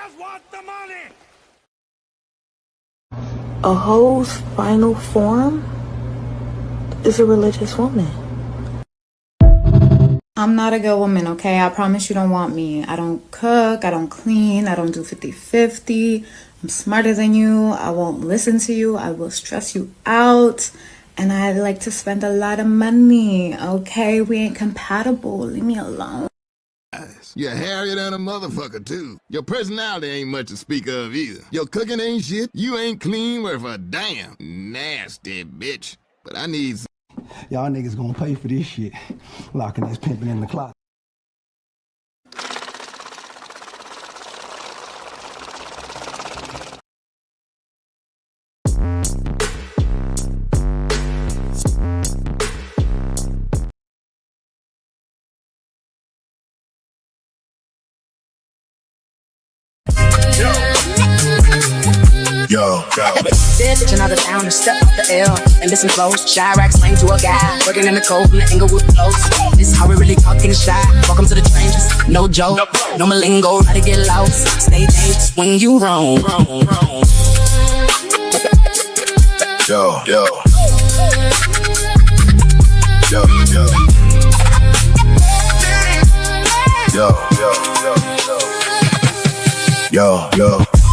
just want the money! A hoe's final form is a religious woman. I'm not a good woman, okay? I promise you don't want me. I don't cook, I don't clean, I don't do 50-50. I'm smarter than you. I won't listen to you. I will stress you out. And I like to spend a lot of money, okay? We ain't compatible. Leave me alone. You're hairier than a motherfucker, too. Your personality ain't much to speak of either. Your cooking ain't shit. You ain't clean worth a damn. Nasty bitch. But I need some. Y'all niggas gonna pay for this shit. Locking this pimping in the closet. Yo. Bitch, another town to step up the L and listen close. Chirac slang to a guy working in the cold from the Inglewood flows. This is how we really talking shy. Welcome to the trenches, no joke, no malingo, try to get lost. Stay dangerous when you roam. Yo.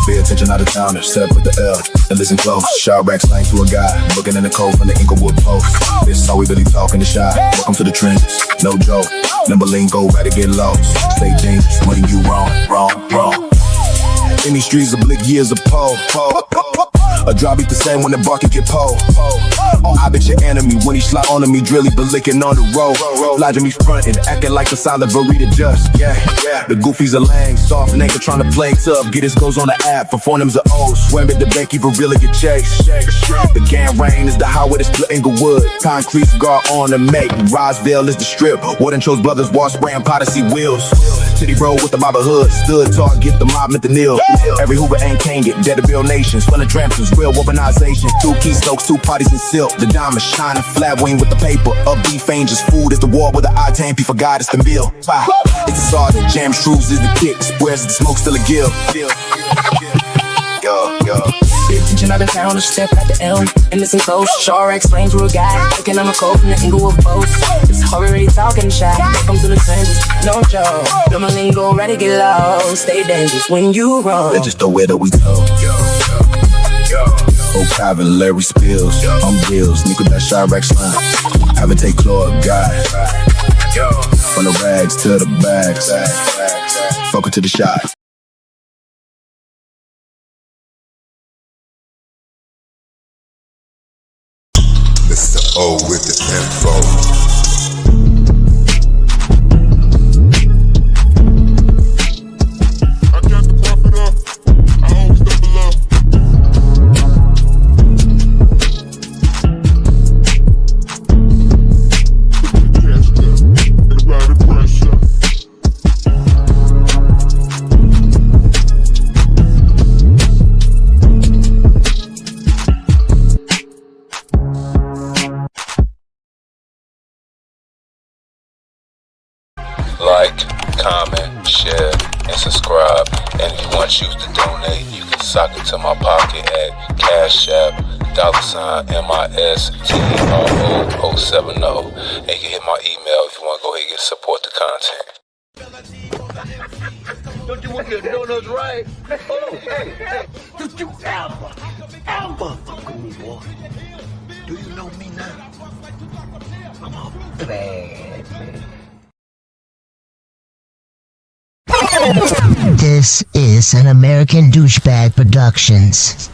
Pay attention out of towners, step with the L and listen close. Chirac slang to a guy looking in the cold from the Inglewood post. This is how we really talking to shy. Welcome to the trenches, no joke. Number lingo, ready to get lost. Stay dangerous when you wrong. In these streets, oblique years of pole. A drop beat the same when the bar can get pole. I bet your enemy when he slide on me, drilly but licking on the road. Lodging me frontin', acting like a solid burrito just. Yeah. The goofies are lang, soft nigga trying to play tough. Get his goes on the app, for phonems are old. Swim at the bank, even really get chased. The gang rain is the highway to split Inglewood. Concrete guard on the make. Roseville is the strip. Warden chose brothers, wall spraying Podyssey wheels. City road with the Baba hood, stood tall, get the mob at the nil. Every Hoover ain't can't get dead to Bill Nations. Full of tramps, real weaponization. 2 keystrokes, 2 parties in silk. The diamond shining, flat wing with the paper. Up beef angels, food is the war with the I-10. P for God, it's the meal. It's a sergeant, jam truths is the kick. Squares is the smoke, still a gill. Yo. Pay attention out of town to step at the L and listen close. Chirac explain to a guy looking on the cold from the Inglewood post. This is how we really talking shy. Welcome to the trenches, no joke. No malingo, ready to get low. Stay dangerous when you roll. Let's just throw it that we go. Old Calvin, Larry Spills. I'm Bills, Nico that Chirac slime. Haven't take Claude, guy. From the rags to the bags. Fuck it to the shot. Mr. O with the info. Like, comment, share, and subscribe. And if you want to choose to donate, you can sock it to my pocket at Cash App, $MISTRO070. And you can hit my email if you want to go ahead and support the content. Don't you want your donuts right? Oh, hey. Don't you ever fuck with me, boy. Do you know me now? I'm a bad man. This is an American Douchebag Productions.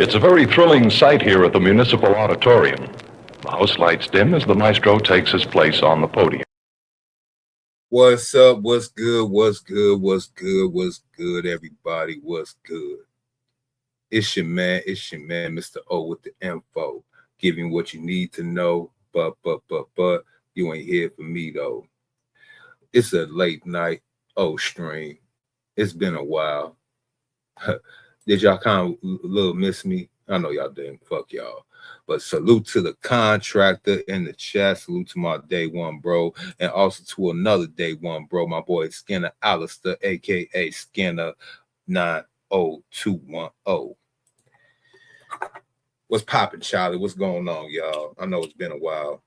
It's a very thrilling sight here at the Municipal Auditorium. The house lights dim as the maestro takes his place on the podium. What's up? What's good, everybody? What's good? It's your man, Mr. O with the info. Giving what you need to know, but you ain't here for me though. It's a late night stream. It's been a while. Did y'all kind of little miss me? I know y'all didn't. Fuck y'all. But salute to the contractor in the chat. Salute to my day one bro. And also to another day one bro, my boy Skinner Alistair, aka Skinner 90210. What's poppin', Charlie? What's going on, y'all? I know it's been a while.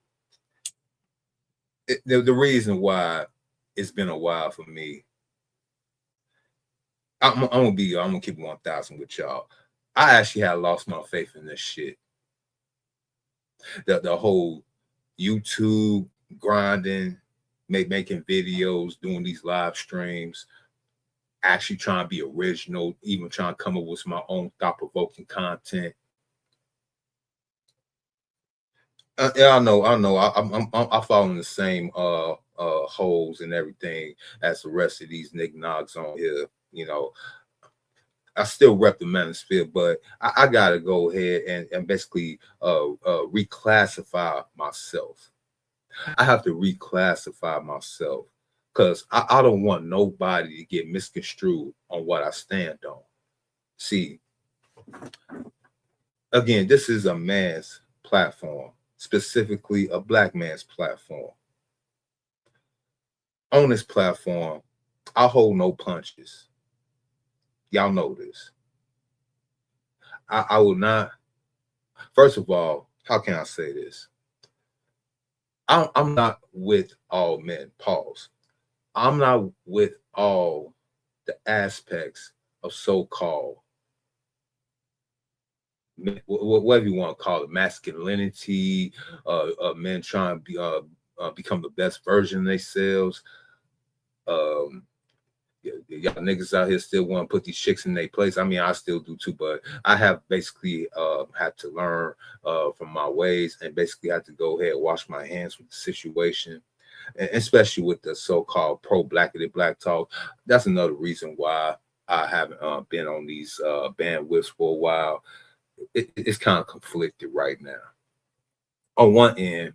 The reason why it's been a while for me, I'm gonna keep 1,000 with y'all. I actually had lost my faith in this shit. The whole YouTube grinding, making videos, doing these live streams, actually trying to be original, even trying to come up with my own thought-provoking content. Yeah, I know. I fall in the same holes and everything as the rest of these nignogs on here. You know, I still rep the manosphere, but I gotta go ahead and basically reclassify myself. I have to reclassify myself because I don't want nobody to get misconstrued on what I stand on. See, again, this is a man's platform, specifically a black man's platform. On this platform, I hold no punches. Y'all know this. I will not. First of all, how can I say this? I'm not with all men. Pause. I'm not with all the aspects of so-called, whatever you want to call it, masculinity, men trying to become the best version of themselves. Y'all niggas out here still want to put these chicks in their place. I mean, I still do too, but I have basically had to learn from my ways and basically had to go ahead and wash my hands with the situation, and especially with the so-called pro-blackity black talk. That's another reason why I haven't been on these bandwidths for a while. It's kind of conflicted right now. On one end,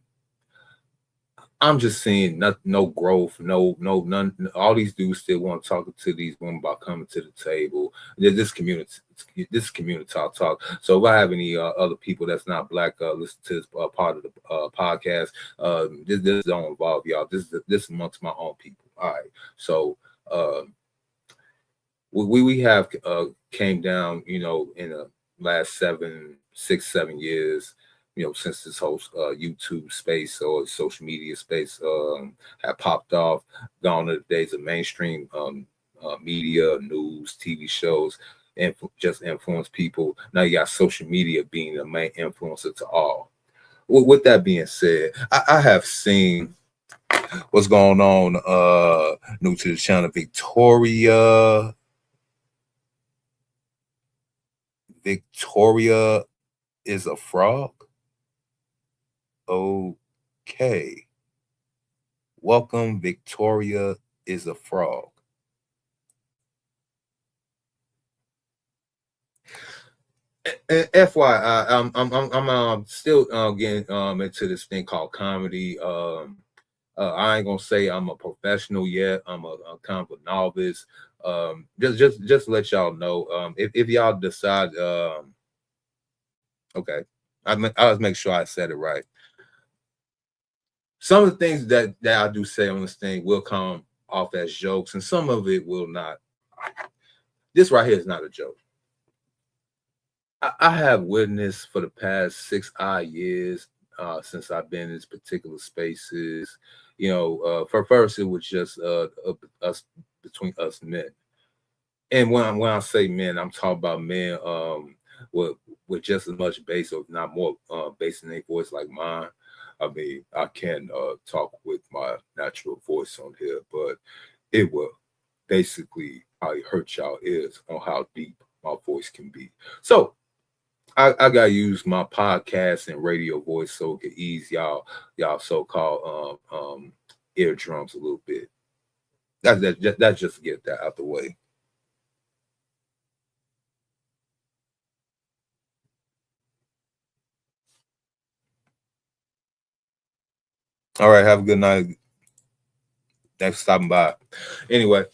I'm just seeing no growth, none. All these dudes still want to talk to these women about coming to the table. This community talk. So if I have any other people that's not black listen to this part of the podcast, this don't involve y'all. This is amongst my own people. All right. So we have came down, in the last 6, 7 years. Since this whole YouTube space or social media space have popped off, gone to the days of mainstream media, news, TV shows, and just influence people. Now you got social media being the main influencer to all. With that being said, I have seen what's going on. New to the channel, Victoria is a frog. Okay. Welcome, Victoria is a frog. FYI, I'm still getting into this thing called comedy. I ain't gonna say I'm a professional yet. I'm a kind of a novice. Just let y'all know. If y'all decide, okay, I'll make sure I said it right. Some of the things that I do say on this thing will come off as jokes, and some of it will not. This right here is not a joke. I have witnessed for the past 6 odd years since I've been in these particular spaces. For first it was just us, between us men, and when I say men, I'm talking about men with just as much bass, or not more bass in their voice like mine. I mean, I can talk with my natural voice on here, but it will basically probably hurt y'all ears on how deep my voice can be. So I gotta use my podcast and radio voice so it can ease y'all so-called eardrums a little bit. That's just to get that out the way. All right, have a good night. Thanks for stopping by. Anyway,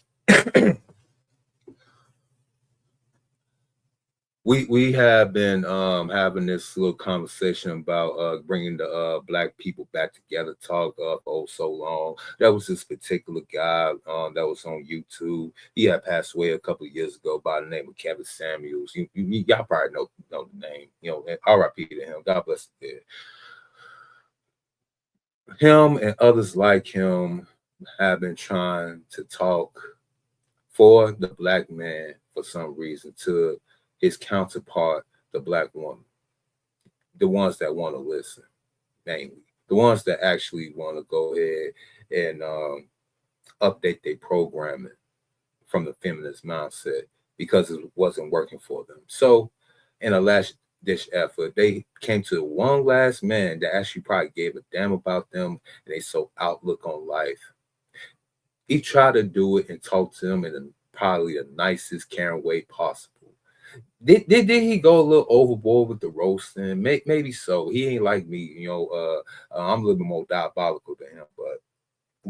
we have been having this little conversation about bringing the black people back together, talk for so long. That was this particular guy that was on YouTube. He had passed away a couple of years ago by the name of Kevin Samuels. Y'all probably know the name, and R.I.P. to him. God bless the dead. Him and others like him have been trying to talk for the black man for some reason to his counterpart, the black woman, the ones that want to listen, mainly the ones that actually want to go ahead and update their programming from the feminist mindset because it wasn't working for them. So in a last ditch effort, they came to one last man that actually probably gave a damn about them and they so outlook on life. He tried to do it and talk to them in probably the nicest, caring way possible. Did he go a little overboard with the roasting? Maybe so. He ain't like me, I'm a little bit more diabolical than him. But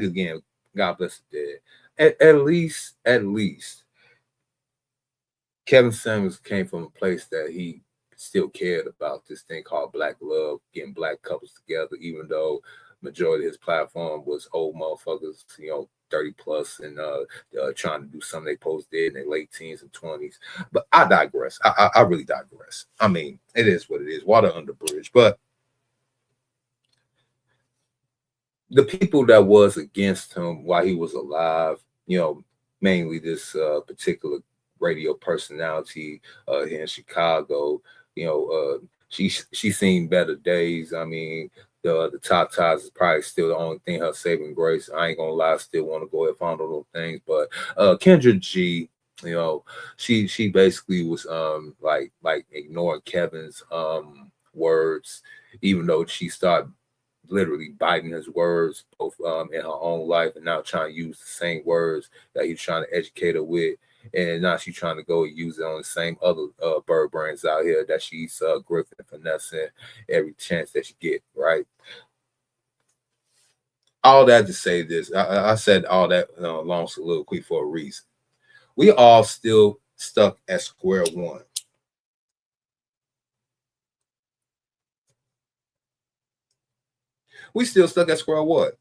again, God bless the dead. At least, Kevin Samuels came from a place that he still cared about this thing called black love, getting black couples together, even though majority of his platform was old motherfuckers, 30 plus and trying to do something they post did in their late teens and 20s. But I digress. I really digress. I mean, it is what it is. Water under bridge. But the people that was against him while he was alive, mainly this particular radio personality here in Chicago, she's seen better days. I mean, the top ties is probably still the only thing her saving grace. I ain't gonna lie, I still want to go ahead and find all those things. But Kendra G, she basically was like ignoring Kevin's words, even though she started literally biting his words both in her own life and now trying to use the same words that he's trying to educate her with. And now she's trying to go use it on the same other bird brands out here that she's griffing and finessing every chance that she get, right? All that to say this, I said all that long soliloquy for a reason. We all still stuck at square one. We still stuck at square one.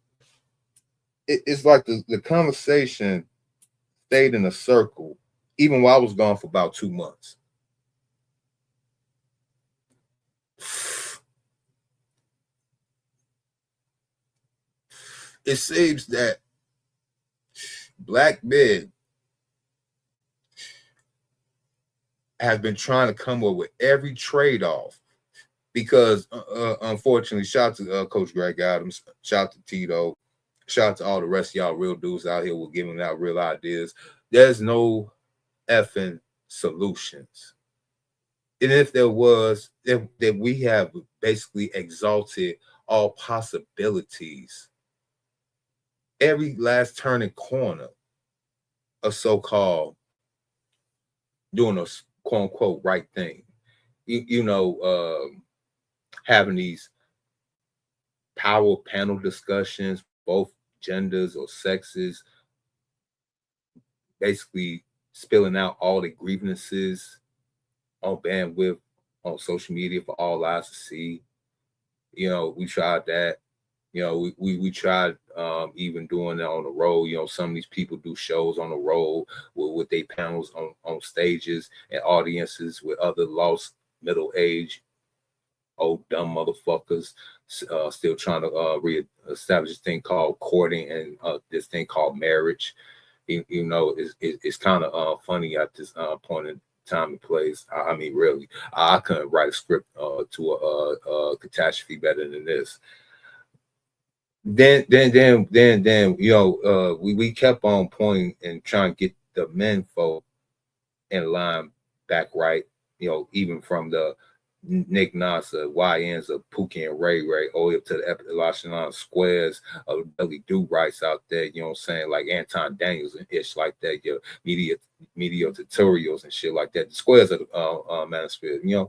It's like the conversation stayed in a circle, even while I was gone for about 2 months. It seems that black men have been trying to come up with every trade-off because, unfortunately, shout out to Coach Greg Adams, shout out to Tito, shout out to all the rest of y'all real dudes out here who are giving out real ideas. There's no effing solutions. And if there was, then we have basically exalted all possibilities. Every last turning corner of so-called doing a quote-unquote right thing. Having these power panel discussions, both genders or sexes, basically spilling out all the grievances on bandwidth, on social media for all eyes to see. We tried that. We tried even doing that on the road. Some of these people do shows on the road with their panels on stages and audiences with other lost middle age, old dumb motherfuckers still trying to reestablish this thing called courting and this thing called marriage. It's kind of funny at this point in time and place. I mean, really, I couldn't write a script to a catastrophe better than this. Then, we kept on pointing and trying to get the men folk in line back right. Even from the Nick Nasa, YNs of Pookie and Ray all the way up to the Epsilon Squares of Billy Do Rights out there, like Anton Daniels and ish like that, your media tutorials and shit like that, the squares of the manosphere,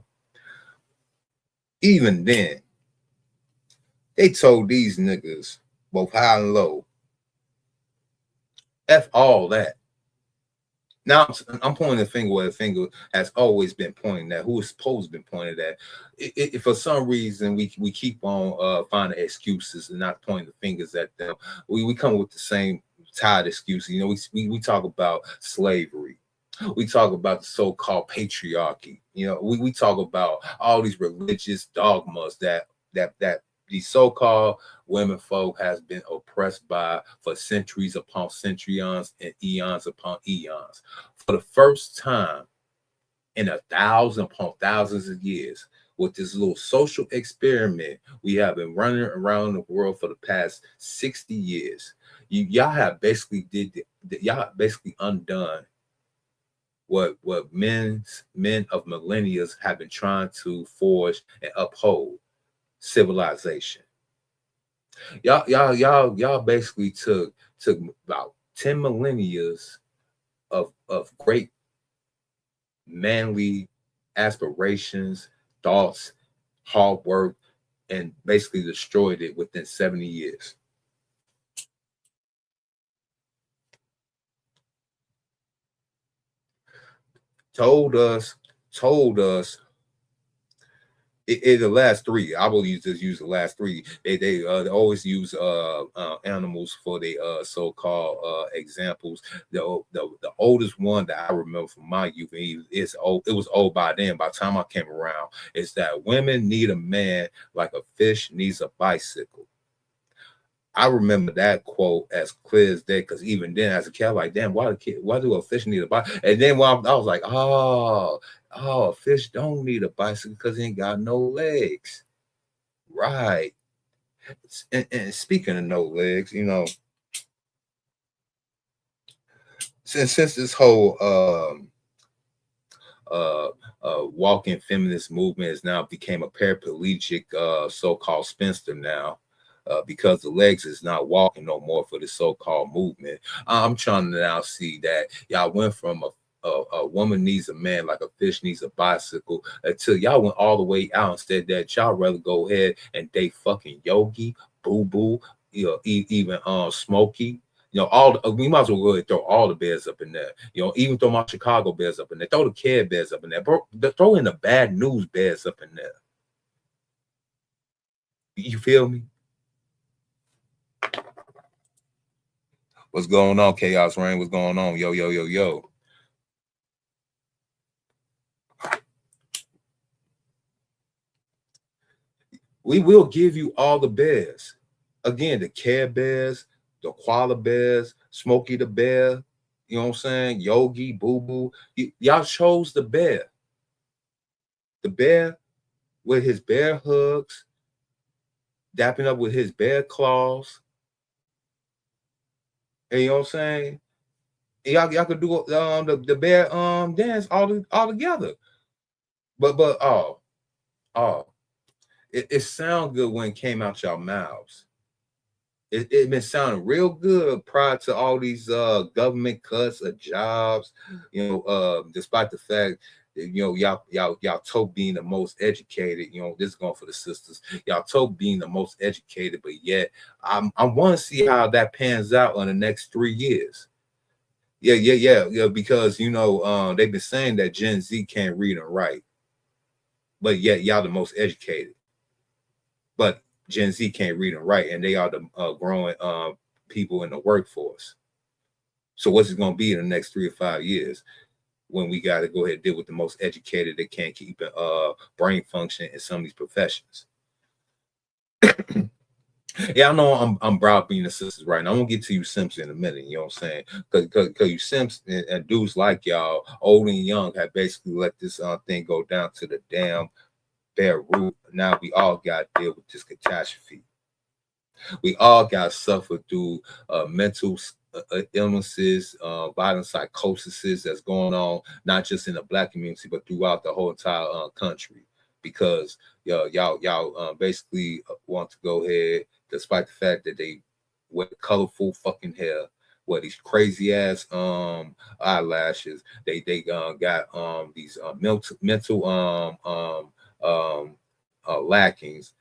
Even then, they told these niggas, both high and low, F all that. Now I'm pointing the finger where the finger has always been pointing at, who is supposed to be pointed at. If for some reason we keep on finding excuses and not pointing the fingers at them, we come with the same tired excuses. You know, we talk about slavery. We talk about the so-called patriarchy. You know, we talk about all these religious dogmas that these so-called women folk has been oppressed by for centuries upon centuries and eons upon eons. For the first time in 1,000 upon thousands of years, with this little social experiment we have been running around the world for the past 60 years, y'all have basically undone what men of millennia have been trying to forge and uphold. Civilization. Y'all basically took about 10 millennia of great manly aspirations, thoughts, hard work, and basically destroyed it within 70 years. Told us in the last three, I will use the last three. They always use animals for the so-called examples. The oldest one that I remember from my youth, it was old by then. By the time I came around, is that women need a man like a fish needs a bicycle. I remember that quote as clear as day, because even then, as a kid, I'm like, damn, why do a fish need a bicycle? And then when I was like, oh, a fish don't need a bicycle because he ain't got no legs. Right. And speaking of no legs, you know, since this whole walking feminist movement has now became a paraplegic so-called spinster now, because the legs is not walking no more for the so-called movement. I'm trying to now see that y'all went from a woman needs a man like a fish needs a bicycle, until y'all went all the way out and said that y'all rather go ahead and date fucking Yogi, Boo Boo, you know, even Smokey. You know, we might as well go ahead and throw all the bears up in there. You know, even throw my Chicago Bears up in there. Throw the Care Bears up in there. Bro, throw in the Bad News Bears up in there. You feel me? What's going on, Chaos Rain? What's going on? Yo, yo, yo, yo. We will give you all the bears. Again, the Care Bears, the Koala Bears, Smokey the Bear, you know what I'm saying? Yogi, Boo Boo. Y'all chose the bear. The bear with his bear hugs, dapping up with his bear claws. And you know what I'm saying? Y'all could do the bear dance all together. But it sounds good when it came out y'all mouths. It been sounding real good prior to all these government cuts of jobs, you know, despite the fact that, you know, y'all told being the most educated, you know, this is going for the sisters, y'all told being the most educated, but yet I want to see how that pans out in the next 3 years. Yeah, because, you know, they've been saying that Gen Z can't read and write, but yet y'all the most educated. But Gen Z can't read and write, and they are the growing people in the workforce. So what's it going to be in the next 3 or 5 years when we got to go ahead and deal with the most educated that can't keep brain function in some of these professions? Yeah, I know I'm browbeating the sisters right now. I'm gonna get to you Simps in a minute, you know what I'm saying? Because you Simps and dudes like y'all, old and young, have basically let this thing go down to the damn bare root. Now we all got to deal with this catastrophe. We all got to suffer through mental illnesses, violent psychosis that's going on, not just in the Black community, but throughout the whole entire country. Because y'all basically want to go ahead, despite the fact that they wear colorful fucking hair, wear these crazy ass eyelashes. They got these mental lackings,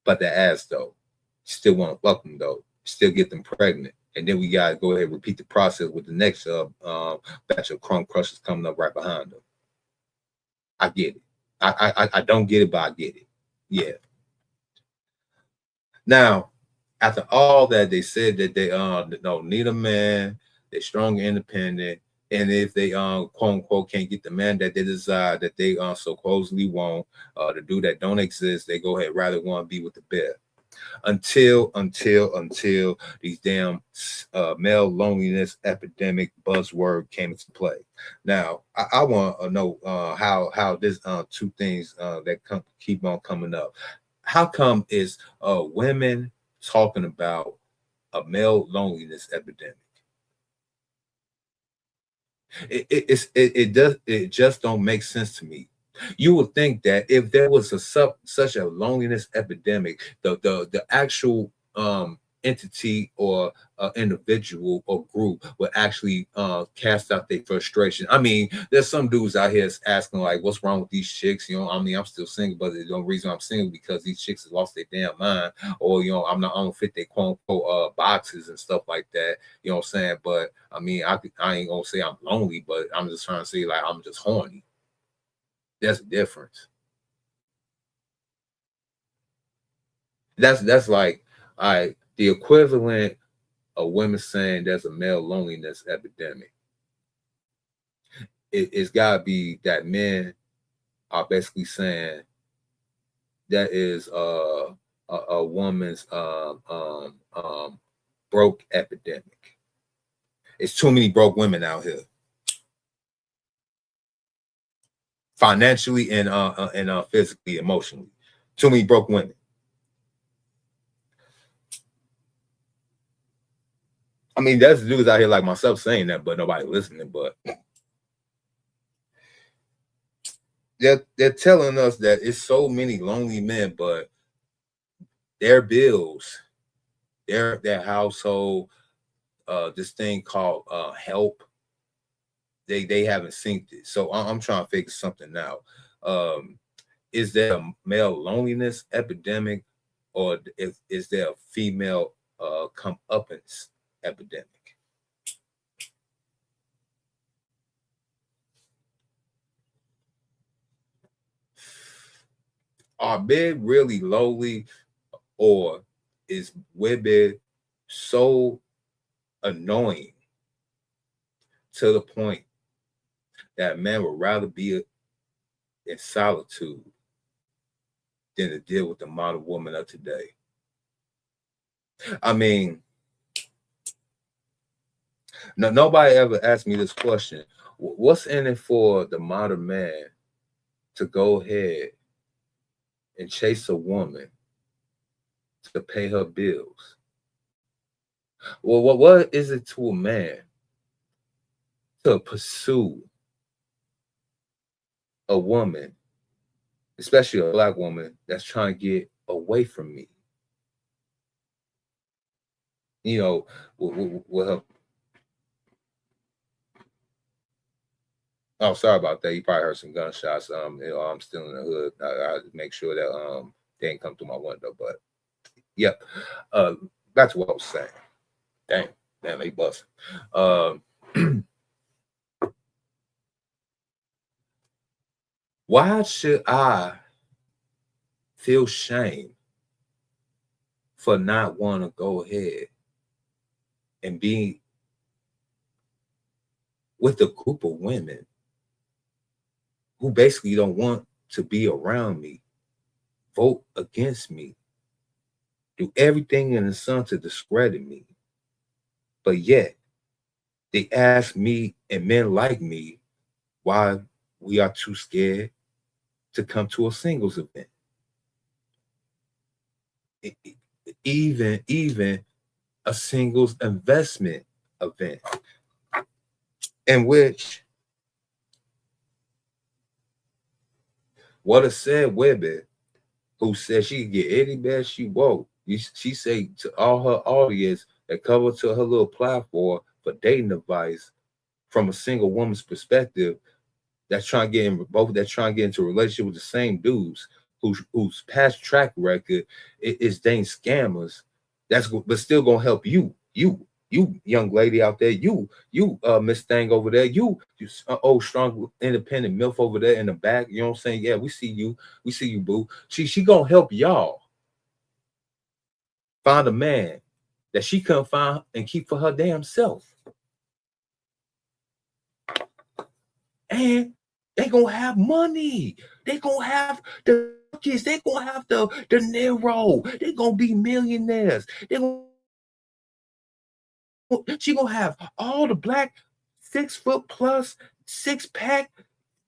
but the ass though still want to fuck them though, still get them pregnant And then we got to go ahead and repeat the process with the next batch of crumb crushers coming up right behind them. I get it. I don't get it, but I get it. Yeah. Now, after all that, they said that they don't need a man, they're strong and independent, and if they quote unquote can't get the man that they desire, that they supposedly want, the dude that don't exist, they go ahead rather want to be with the bear. Until these damn male loneliness epidemic buzzword came into play. Now, I want to know how this two things that keep on coming up. How come is women talking about a male loneliness epidemic? It just don't make sense to me. You would think that if there was such a loneliness epidemic, the actual entity or individual or group would actually cast out their frustration. I mean, there's some dudes out here asking like, what's wrong with these chicks? You know, I mean, I'm still single, but the only reason I'm single because these chicks have lost their damn mind, or I don't fit their quote unquote boxes and stuff like that. You know what I'm saying? But I mean, I ain't gonna say I'm lonely, but I'm just trying to say like I'm just horny. That's the difference. That's like, all right, the equivalent of women saying there's a male loneliness epidemic. It's gotta be that men are basically saying that is a woman's broke epidemic. It's too many broke women out here. Financially and physically, emotionally. Too many broke women. I mean, there's dudes out here like myself saying that, but nobody listening. But they're telling us that it's so many lonely men, but their bills, their household, this thing called help, they haven't synced it. So I'm trying to figure something out. Is there a male loneliness epidemic, or is there a female comeuppance epidemic? Are men really lonely, or is women so annoying to the point that man would rather be in solitude than to deal with the modern woman of today? I mean, nobody ever asked me this question. What's in it for the modern man to go ahead and chase a woman to pay her bills? Well, what is it to a man to pursue a woman, especially a black woman, that's trying to get away from me? You know, with her. Oh, sorry about that. You probably heard some gunshots. I'm still in the hood. I make sure that they ain't come through my window. But yep. That's what I was saying. Damn, they busting. Why should I feel shame for not wanting to go ahead and be with a group of women who basically don't want to be around me, vote against me, do everything in the sun to discredit me, but yet they ask me and men like me why we are too scared to come to a singles event? Even a singles investment event in which what a said Webber, who said she could get any bed she want. She say to all her audience that cover to her little platform for dating advice from a single woman's perspective, that's trying to get into a relationship with the same dudes whose past track record is dang scammers. But still gonna help you. You young lady out there, you Miss Thang over there, you old strong independent MILF over there in the back. You know what I'm saying? Yeah, we see you, boo. She gonna help y'all find a man that she couldn't find and keep for her damn self. And they gonna have money. They gonna have the kids. They gonna have the Nero. They gonna be millionaires. She gonna have all the black 6 foot plus 6-pack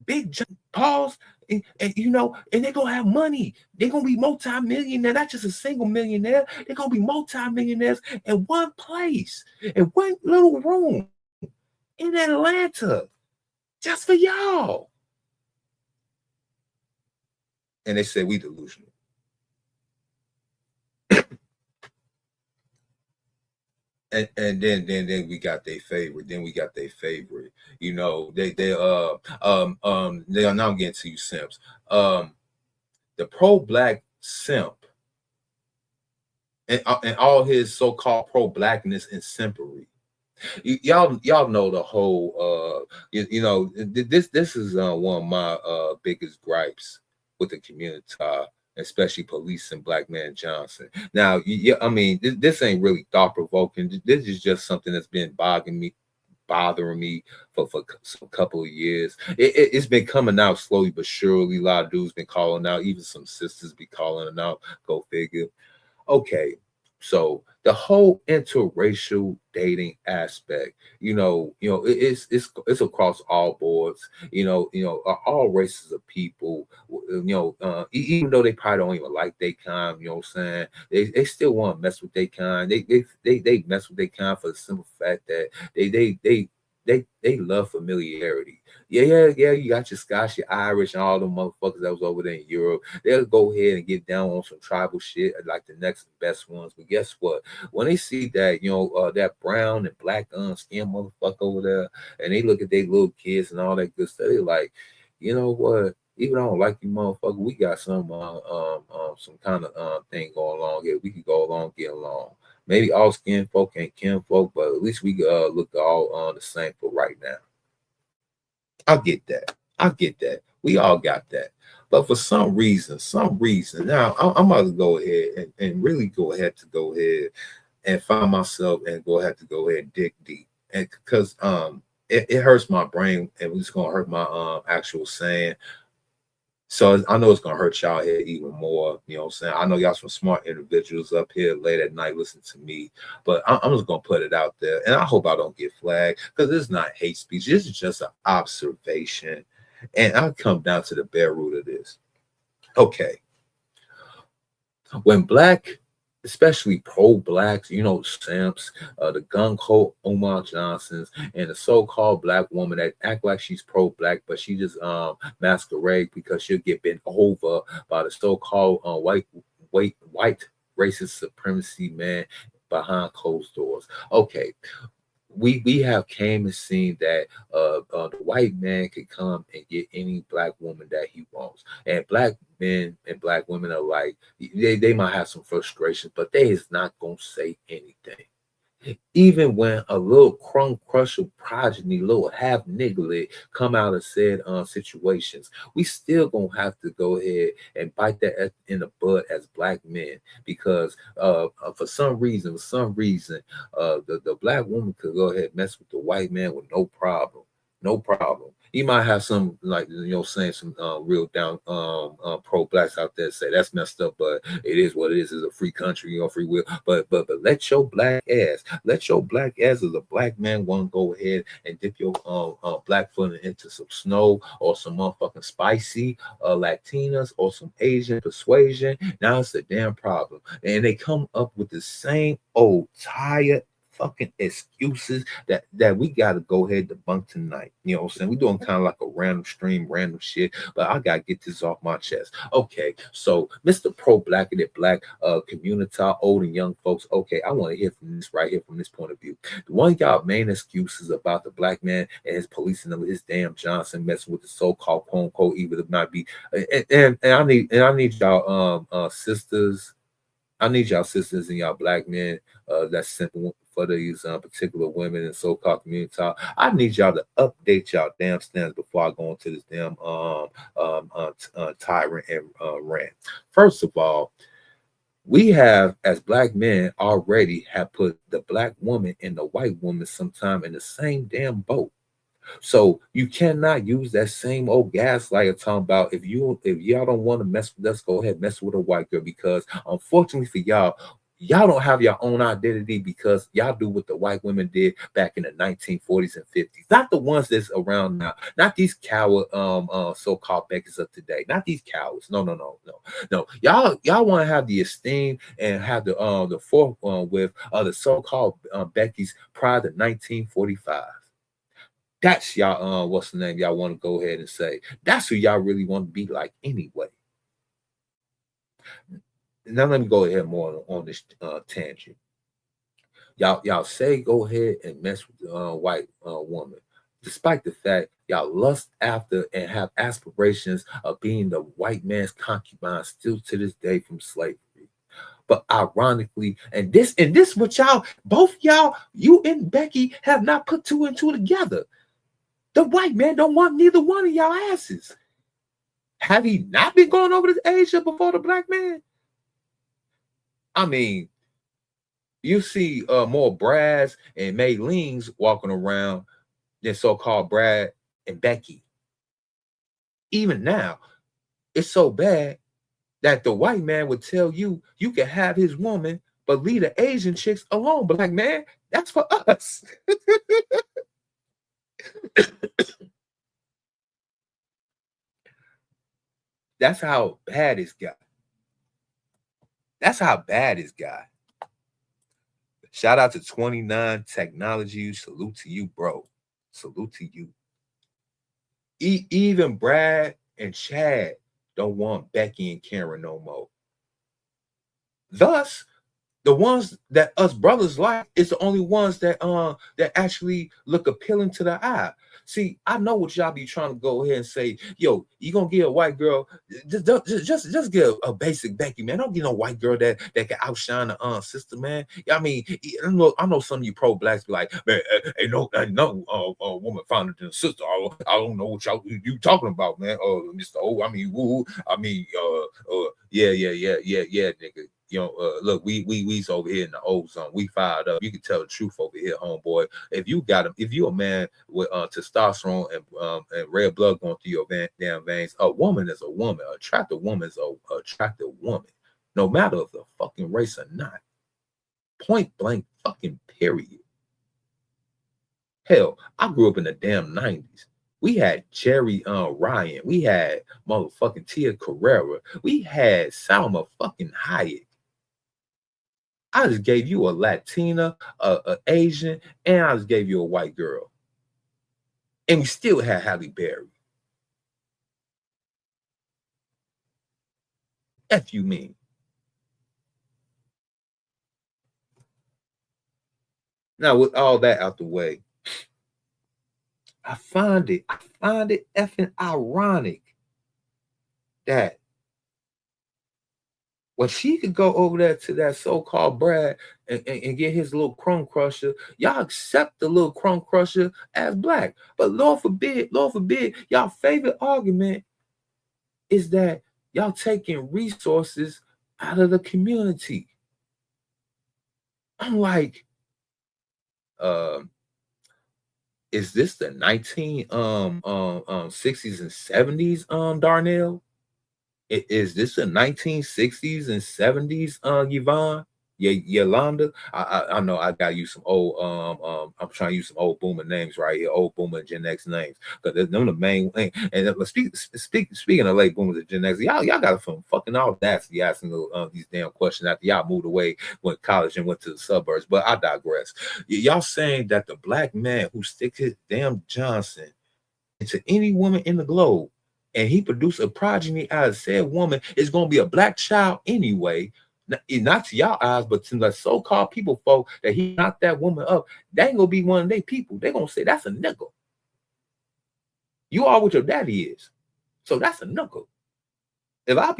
big paws, and you know, and they're gonna have money. They're gonna be multi-millionaire, not just a single millionaire. They're gonna be multi-millionaires in one place, in one little room in Atlanta, just for y'all. And they said we delusional. And then we got their favorite. You know, they now I'm getting to you simps. The pro-black simp and all his so-called pro-blackness and simpery. Y'all know the whole you know, this is one of my biggest gripes with the community, especially police and Black Man Johnson. Now, I mean, this ain't really thought-provoking. This is just something that's been bothering me for a couple of years. It's been coming out slowly but surely. A lot of dudes been calling out, even some sisters be calling it out. Go figure. Okay, so the whole interracial dating aspect, you know, it's across all boards. You know, all races of people. You know, even though they probably don't even like their kind, you know what I'm saying? They still want to mess with their kind. They mess with their kind for the simple fact that they love familiarity. Yeah. You got your Scotch, your Irish, and all the motherfuckers that was over there in Europe. They'll go ahead and get down on some tribal shit like the next best ones. But guess what? When they see that, you know, that brown and black skin motherfucker over there, and they look at their little kids and all that good stuff, they're like, you know what? Even though I don't like you motherfucker, we got some kind of thing going along here. We can go along, get along. Maybe all skin folk ain't kin folk, but at least we look all the same for right now. I get that. We all got that. But for some reason, now I'm about to go ahead and really go ahead and find myself and go ahead and dig deep. And because it hurts my brain, and it's gonna hurt my actual saying. So I know it's gonna hurt y'all here even more. You know what I'm saying? I know y'all some smart individuals up here late at night listening to me, but I'm just gonna put it out there, and I hope I don't get flagged, because this is not hate speech. This is just an observation, and I'll come down to the bare root of this. Okay, when black, especially pro-blacks, you know, simps, the gung-ho Umar Johnsons, and the so-called black woman that act like she's pro-black, but she just masquerade because she'll get bent over by the so-called white racist supremacy man behind closed doors. Okay, we have came and seen that the white man can come and get any black woman that he wants, and black men and black women are like, they might have some frustrations, but they is not gonna say anything. Even when a little crumb crusher progeny, little half niggerlet come out of said situations, we still gonna have to go ahead and bite that in the bud as black men, because for some reason, the black woman could go ahead and mess with the white man with no problem. You might have some, like, you know, saying some real down pro-blacks out there say that's messed up, but it is what it is. It's a free country, you know, free will. But let your black ass as a black man want to go ahead and dip your black foot into some snow or some motherfucking spicy Latinas or some Asian persuasion. Now it's a damn problem, and they come up with the same old tired fucking excuses that we gotta go ahead and debunk tonight. You know what I'm saying? We're doing kind of like a random stream, random shit, but I gotta get this off my chest. Okay, so Mr. Pro-Black and Black community, old and young folks, okay, I want to hear from this right here, from this point of view. The one of y'all main excuses about the black man and his policing of his damn Johnson messing with the so-called quote unquote, even if it might be, and I need y'all sisters. I need y'all sisters and y'all black men that's simple for these particular women in so-called community talk, I need y'all to update y'all damn standards before I go into this damn tyrant and rant. First of all, we have, as black men, already have put the black woman and the white woman sometime in the same damn boat. So you cannot use that same old gaslighter talking about if y'all don't want to mess with us, go ahead mess with a white girl, because unfortunately for y'all don't have your own identity, because y'all do what the white women did back in the 1940s and 50s. Not the ones that's around now. Not these coward so-called Beckys of today. Not these cowards. No. Y'all want to have the esteem and have the forth with the so-called Beckys prior to 1945. That's y'all, what's the name? Y'all want to go ahead and say. That's who y'all really want to be like anyway. Now let me go ahead more on this tangent. Y'all say go ahead and mess with the white woman, despite the fact y'all lust after and have aspirations of being the white man's concubine still to this day from slavery. But ironically, and this what y'all, both y'all, you and Becky, have not put two and two together. The white man don't want neither one of y'all asses. Have he not been going over to Asia before the black man? I mean, you see more Brads and Mayleens walking around than so-called Brad and Becky. Even now, it's so bad that the white man would tell you you can have his woman, but leave the Asian chicks alone. But like, man, that's for us. That's how bad it's got. That's how bad it's got. Shout out to 29 Technology. Salute to you, bro. Salute to you. Even Brad and Chad don't want Becky and Karen no more. Thus, the ones that us brothers like is the only ones that that actually look appealing to the eye. See, I know what y'all be trying to go ahead and say, yo, you gonna get a white girl, just get a basic Becky, man. Don't get no white girl that can outshine the sister, man. I mean, I know some of you pro-blacks be like, man, ain't no woman finer than a sister. I don't know what you talking about, man. Mr. O, yeah, nigga. You know, look, we's over here in the old zone. We fired up. You can tell the truth over here, homeboy. If you're a man with testosterone and red blood going through your damn veins, a woman is a woman. An attractive woman is an attractive woman, no matter of the fucking race or not. Point blank, fucking period. Hell, I grew up in the damn 90s. We had Jerry Ryan. We had motherfucking Tia Carrera. We had Salma fucking Hayek. I just gave you a Latina, a Asian, and I just gave you a white girl. And we still had Halle Berry. F you mean? Now, with all that out the way, I find it effing ironic that when she could go over there to that so-called Brad and get his little crumb crusher, y'all accept the little crumb crusher as black. But Lord forbid, y'all favorite argument is that y'all taking resources out of the community. I'm like, is this the 60s and 70s, Darnell? Is this the 1960s and 70s, Yvonne? Yolanda? I know I gotta use some old I'm trying to use some old boomer names right here, old boomer Gen X names, because they're the main thing. And speaking of late boomers and Gen X, y'all got some fucking audacity asking these damn questions after y'all moved away, went to college and went to the suburbs. But I digress. Y'all saying that the black man who sticks his damn Johnson into any woman in the globe, and he produced a progeny out of said woman, is going to be a black child anyway. Not to y'all eyes, but to the so-called people folk that he knocked that woman up, they ain't going to be one of their people. They're going to say, that's a nickel. You are what your daddy is. So that's a nickel. If I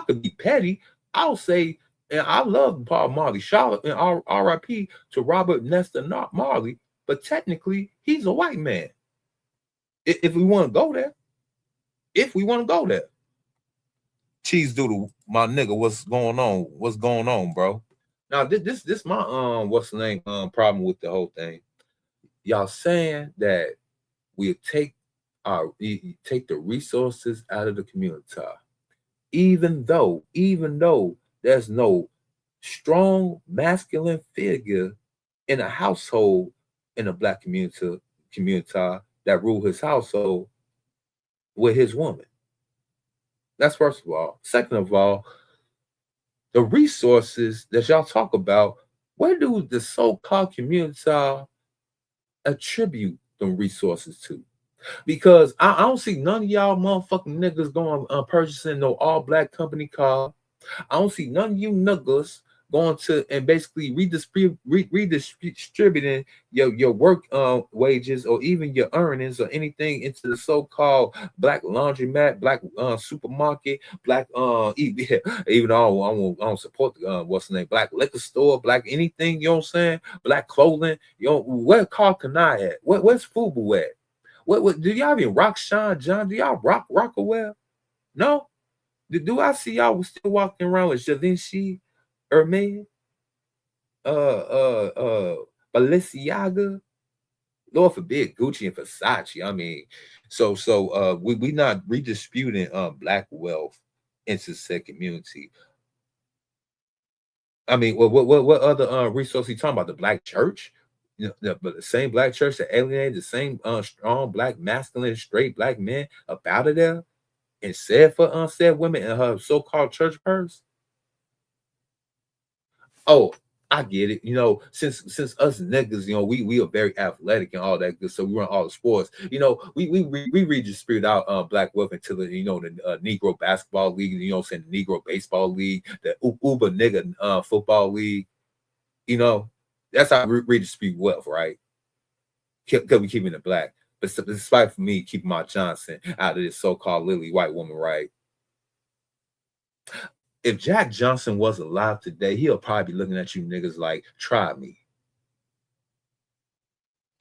could be petty, I'll say, And I love Bob Marley. Shout out and R.I.P. to Robert Nesta Marley, but technically he's a white man. If we want to go there, Cheese Doodle, my nigga, what's going on? What's going on, bro? Now this my what's the name problem with the whole thing. Y'all saying that we take the resources out of the community, even though there's no strong masculine figure in a household in a black community that rule his household with his woman. That's first of all. Second of all, the resources that y'all talk about, where do the so-called community attribute them resources to? Because I don't see none of y'all motherfucking niggas going purchasing no all-black company car. I don't see none of you niggas going to and basically redistributing your work wages or even your earnings or anything into the so-called black laundromat, black supermarket, black even though I don't support what's the name, black liquor store, black anything, you know what I'm saying, black clothing. You know, where car can I at? Where's Fubu at? What do y'all even rock Sean John? Do y'all rock Rockaway? No? Do I see y'all still walking around with Givenchy, Hermes, Balenciaga? Lord forbid, Gucci and Versace. I mean, so we not redisputing black wealth into said community. I mean, what other resource you talking about? The black church? You know, but the same black church that alienated the same strong black masculine straight black men up out of there and said for said women in her so-called church purse. Oh, I get it. You know, since us niggas, you know, we are very athletic and all that good, so we run all the sports. You know, we redistribute out black wealth into the, you know, the Negro basketball league. You know, what I'm saying, the Negro baseball league, the Uber nigga football league. You know. That's how we redistribute wealth, right? Because we keeping it black. But despite for me keeping my Johnson out of this so-called lily white woman, right? If Jack Johnson was alive today, he'll probably be looking at you niggas like, try me.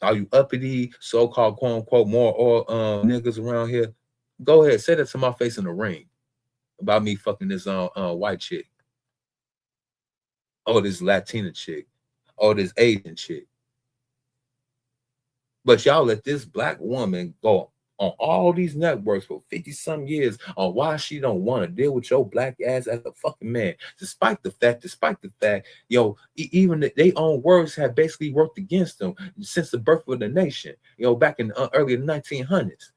All you uppity, so-called quote-unquote more niggas around here, go ahead, say that to my face in the ring about me fucking this white chick. Oh, this Latina chick. Or this Asian chick. But y'all let this black woman go on all these networks for 50-some years on why she don't want to deal with your black ass as a fucking man. Despite the fact, yo, even their own words have basically worked against them since the birth of the nation. You know, back in early 1900s,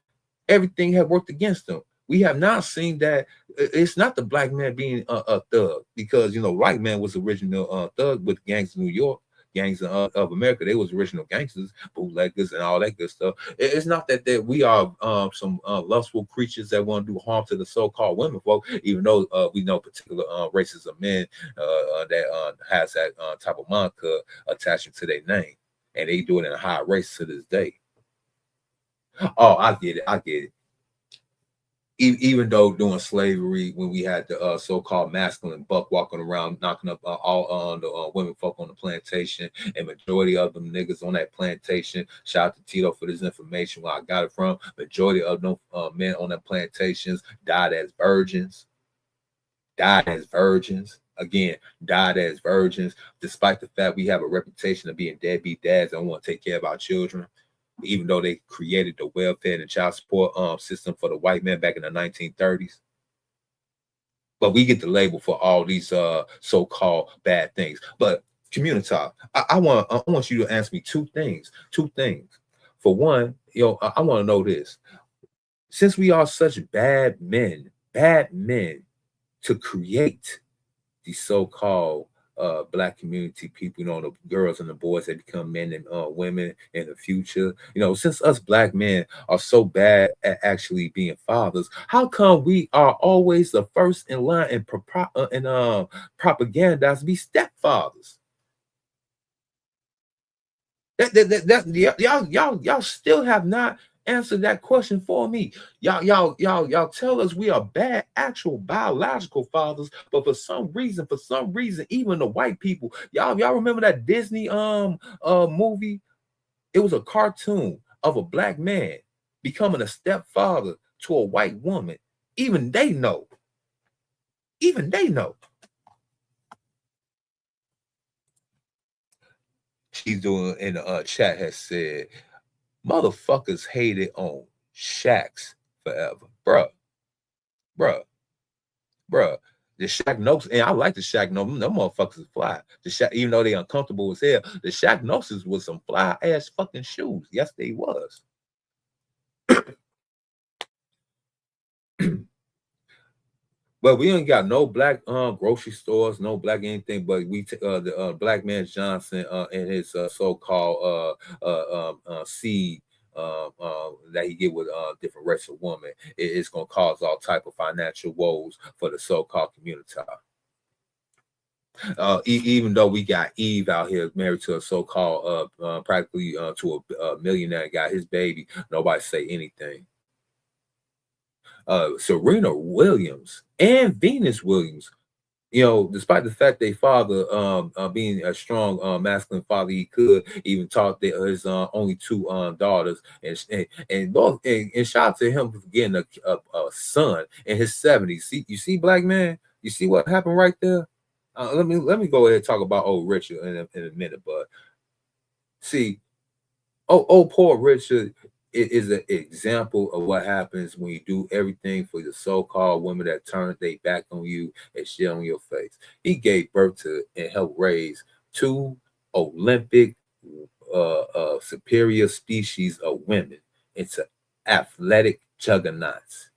everything had worked against them. We have now seen that it's not the black man being a thug, because, you know, white man was the original thug with gangs of New York. Gangs of America, they was original gangsters, bootleggers, and all that good stuff. It's not that we are some lustful creatures that want to do harm to the so-called women folk, even though we know particular races of men that has that type of moniker attached to their name, and they do it in a high race to this day. Oh, I get it. Even though during slavery, when we had the so-called masculine buck walking around knocking up all the women folk on the plantation, and majority of them niggas on that plantation, shout out to Tito for this information where I got it from, majority of them men on the plantations died as virgins. Again, died as virgins, despite the fact we have a reputation of being deadbeat dads and want to take care of our children. Even though they created the welfare and the child support system for the white man back in the 1930s. But we get the label for all these so-called bad things. But community, I want you to answer me two things. For one, I want to know this. Since we are such bad men to create these so-called black community people, the girls and the boys that become men and women in the future, since us black men are so bad at actually being fathers, how come we are always the first in line and propaganda to be stepfathers? Y'all still have not answer that question for me. Y'all tell us we are bad actual biological fathers, but for some reason, even the white people, y'all remember that Disney movie? It was a cartoon of a black man becoming a stepfather to a white woman. Even they know. She's doing in the chat has said, motherfuckers hated on Shaqs forever. Bruh. The Shaq Gnosis, and I like the Shaq Gnosis. Them motherfuckers is fly. The Shaq, even though they uncomfortable as hell, the Shaq Gnosis was some fly ass fucking shoes. Yes, they was. But we ain't got no black grocery stores, no black anything. But we the Black Man Johnson and his so-called seed that he get with different race of women, it's gonna cause all type of financial woes for the so-called community. Even though we got Eve out here married to a so-called practically to a millionaire, got his baby, nobody say anything. Serena Williams and Venus Williams, you know, despite the fact they father being a strong masculine father, he could even taught his only two daughters, and shout out to him for getting a son in his 70s. You see, black man, you see what happened right there. Let me go ahead and talk about old Richard in a minute, but see, poor Richard. It is an example of what happens when you do everything for the so-called women that turn their back on you and shit on your face. He gave birth to and helped raise two Olympic superior species of women into athletic juggernauts.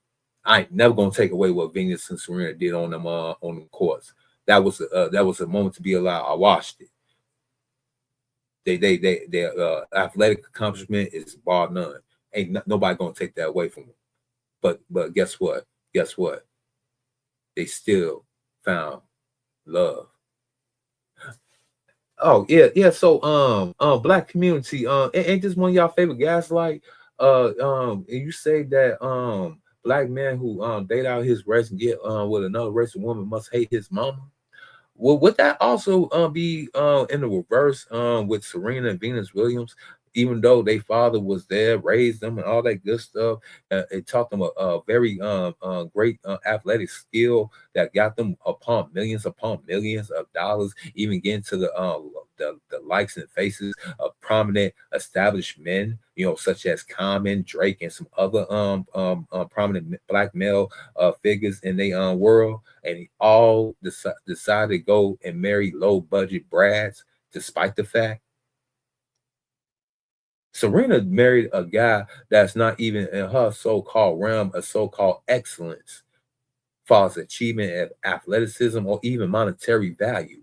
I ain't never gonna take away what Venus and Serena did on them courts. That was a moment to be alive. I watched it. Their athletic accomplishment is bar none. Ain't nobody gonna take that away from them. But guess what? They still found love. Oh yeah. So black community, ain't this one of y'all favorite guys? Like and you say that black man who date out his race and get with another race of woman must hate his mama. Well, would that also be in the reverse with Serena and Venus Williams? Even though their father was there, raised them, and all that good stuff, it taught them a very great athletic skill that got them upon millions of dollars, even getting to the likes and faces of prominent established men, you know, such as Common, Drake, and some other prominent black male figures in their world, and he all decided to go and marry low budget brads, despite the fact Serena married a guy that's not even in her so-called realm of so-called excellence, far as achievement of athleticism or even monetary value.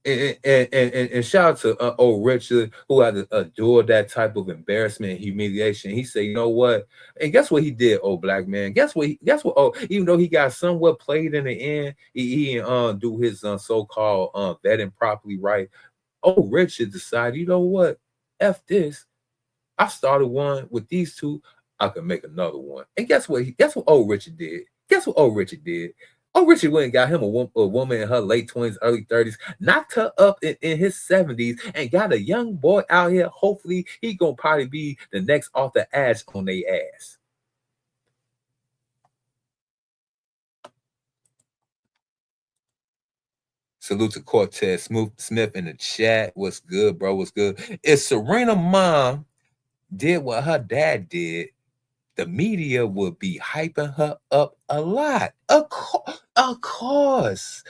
And shout out to old Richard, who had to endure that type of embarrassment and humiliation. He said, you know what? And guess what he did, old black man? Guess what? Oh, even though he got somewhat played in the end, he do his so-called vetting properly right. Old Richard decided, you know what? F this. I started one with these two. I could make another one. And guess what? Old Richard did? Oh, Richard went and got him a woman in her late 20s, early 30s, knocked her up in his 70s, and got a young boy out here. Hopefully, he gonna probably be the next Arthur Ashe on their ass. Salute to Cortez Smith in the chat. What's good, bro? What's good? If Serena mom did what her dad did, the media would be hyping her up a lot. Of course,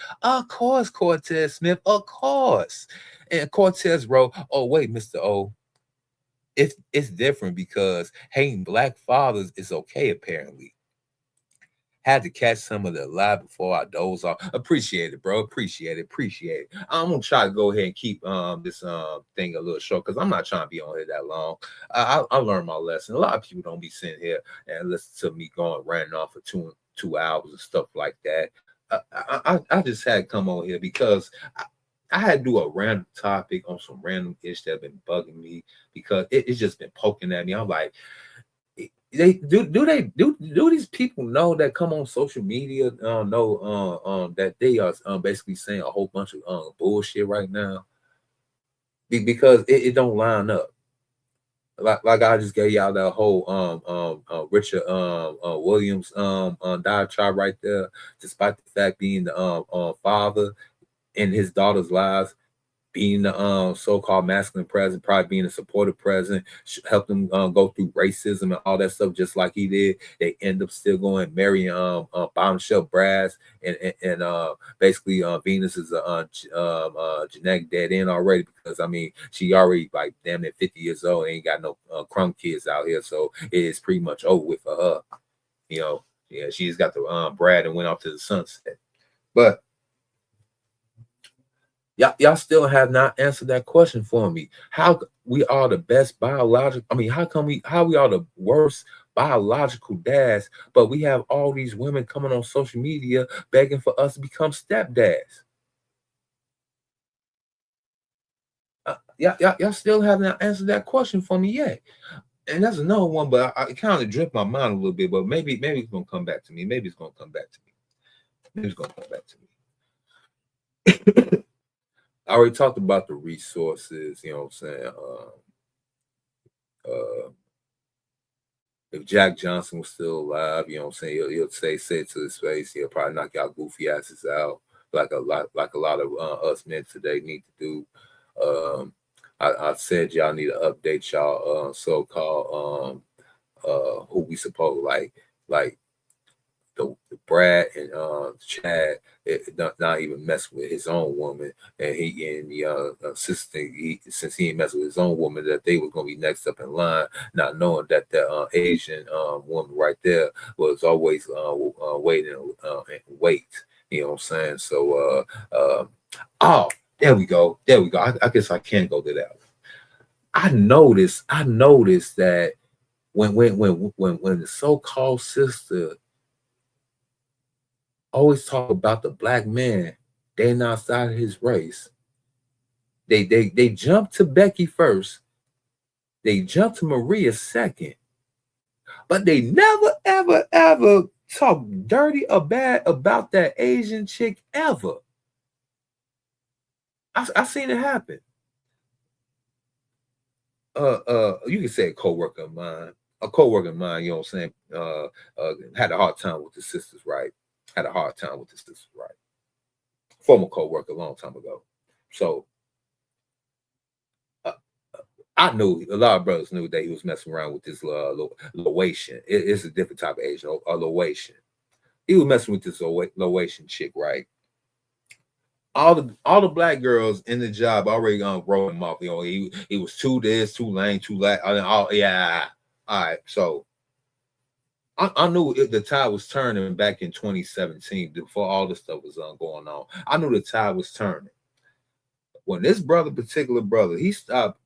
Cortez Smith, of course. And Cortez wrote, oh, wait, Mr. O, it's different because hating black fathers is okay, apparently. Had to catch some of the live before I doze off. Appreciate it, bro. Appreciate it. I'm gonna try to go ahead and keep this thing a little short because I'm not trying to be on here that long. I learned my lesson. A lot of people don't be sitting here and listen to me going ranting off for two hours and stuff like that. I just had to come on here because I had to do a random topic on some random ish that have been bugging me because it's just been poking at me. I'm like, do these people know that come on social media know that they are basically saying a whole bunch of bullshit right now? Because it don't line up. Like I just gave y'all that whole Richard Williams diatribe right there, despite the fact being the father in his daughter's lives, being the so-called masculine president, probably being a supportive president, helped them go through racism and all that stuff just like he did. They end up still going marrying bottom shelf brass and basically Venus is a genetic dead end already, because I mean she already like damn near 50 years old, ain't got no crumb kids out here, so it is pretty much over with for her. You know, yeah, she's got the Brad and went off to the sunset. But y'all still have not answered that question for me. How we are the best biological? I mean, how we are the worst biological dads, but we have all these women coming on social media begging for us to become stepdads? Y'all still have not answered that question for me yet. And that's another one, but I kind of drift my mind a little bit. But maybe it's gonna come back to me. Maybe it's gonna come back to me. Maybe it's gonna come back to me. I already talked about the resources, you know what I'm saying? If Jack Johnson was still alive, you know what I'm saying, he'll say it to his face. He'll probably knock y'all goofy asses out like a lot of us men today need to do. I said y'all need to update y'all so-called who we suppose like the Brad and Chad, not even mess with his own woman, and the assistant, since he ain't messing with his own woman, that they was gonna be next up in line, not knowing that the Asian woman right there was always waiting and wait. You know what I'm saying? So there we go. I guess I can go to that. I noticed that when the so-called sister always talk about the black man staying outside of his race, they jump to Becky first, they jump to Maria second, but they never ever talk dirty or bad about that Asian chick ever. I seen it happen. You can say a co-worker of mine, you know what I'm saying, had a hard time with the sisters, right? Former co-worker a long time ago. So I knew, a lot of brothers knew that he was messing around with this Laotian. It's a different type of Asian, a Laotian. He was messing with this Laotian chick, right? All the black girls in the job already wrote him off. You know, he was too this, too lame, too that. Yeah. All right. So I knew the tide was turning back in 2017 before all this stuff was going on. I knew the tide was turning. When this particular brother, he stopped